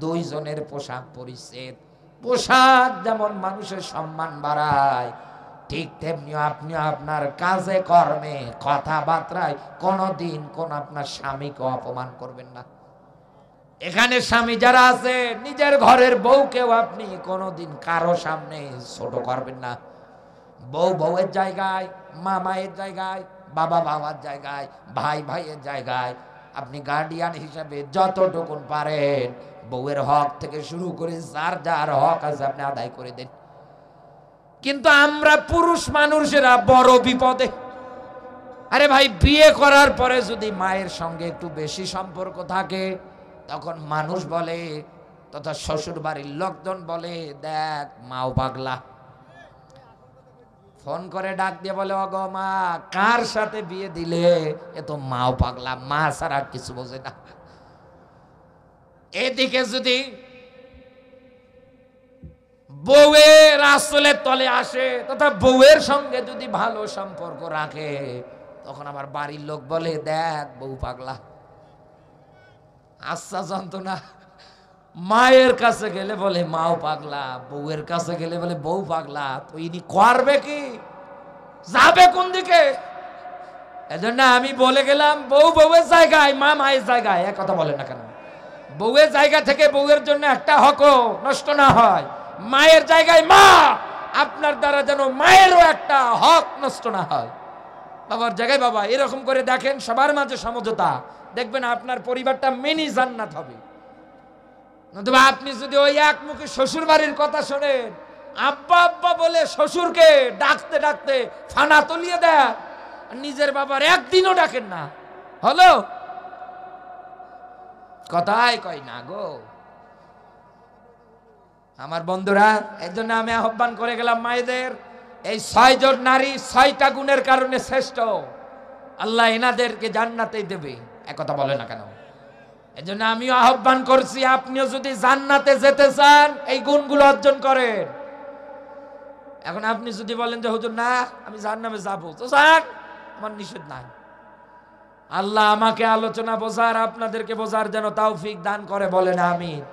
Speaker 1: দুইজনের পোশাক পরিচ্ছেদ। পোশাক যেমন মানুষের সম্মান বাড়ায়, ঠিক তেমনি আপনি আপনার কাজে কর্মে কথাবার্তায় কোনোদিন কোন আপনার স্বামীকে অপমান করবেন না। এখানে স্বামী যারা আছে, নিজের ঘরের বউকেও আপনি কোনোদিন কারো সামনে ছোট করবেন না। বউ বউয়ের জায়গায়, মা মায়ের জায়গায়, বাবা বাবার জায়গায়, ভাই ভাইয়ের জায়গায় আপনি গার্ডিয়ান হিসাবে যতটুকুন পারেন বউয়ের হক থেকে শুরু করে যার যার হক আছে আপনি আদায় করে দেন। কিন্তু আমরা পুরুষ মানুষেরা বড় বিপদে। আরে ভাই, বিয়ে করার পরে যদি মায়ের সঙ্গে একটু বেশি সম্পর্ক থাকে, তখন মানুষ বলে, তথা শ্বশুর বাড়ির লোকজন বলে, দেখ মাও পাগলা। ফোন করে ডাক দিয়ে বলে, ওগো মা, কার সাথে বিয়ে দিলে? এ তো মাও পাগলা, মা ছাড়া কিছু বোঝে না। এদিকে যদি বউয়ের আসলের তলে আসে, তথা বউয়ের সঙ্গে যদি ভালো সম্পর্ক রাখে, তখন আমার বাড়ির লোক বলে, দেখ বউ পাগলা। আচ্ছা যন্ত্রণা। মায়ের কাছে গেলে বলে মাও পাগলা, বউয়ের কাছে গেলে বলে বউ পাগলা। তো ইনি করবে কি, যাবে কোন দিকে? এজন্য আমি বলে গেলাম, বউ বউয়ের জায়গায়, মা মায়ের জায়গায়। এক কথা বলেন না কেন? বউয়ের জায়গা থেকে বউয়ের জন্য একটা হকও নষ্ট না হয়, মায়ের জায়গায় মা, আপনার দ্বারা যেন মায়েরও একটা হক নষ্ট না হয়। বাবার জায়গায় বাবা, এরকম করে দেখেন, সবার মাঝে সমঝোতা, দেখবেন আপনার পরিবারটা মিনি জান্নাত হবে। নতুবা আপনি যদি ওই একমুখী শ্বশুর বাড়ির কথা শোনেন, আব্বা আব্বা বলে শ্বশুরকে ডাকতে ডাকতে ফানা তলিয়ে দেয়, নিজের বাবার একদিনও ডাকেন না, হলো কথাই কয় না গো। আমার বন্ধুরা, এই জন্য আমি আহ্বান করে গেলাম মায়েদের, এই 6 জন নারী 6টা গুণের কারণে শ্রেষ্ঠ, আল্লাহ এনাদেরকে জান্নাতেই দেবে। একথা বলে না কেন? এই জন্য আমিও আহ্বান করছি, আপনিও যদি জান্নাতে যেতে চান এই গুণগুলো অর্জন করেন। এখন আপনি যদি বলেন যে হুজুর না আমি জান্নাতে যাবো, তো যান, আমার নিষেধ নাই। আল্লাহ আমাকে আলোচনা বোঝার, আপনাদেরকে বোঝার যেন তৌফিক দান করে, বলেন আমিন।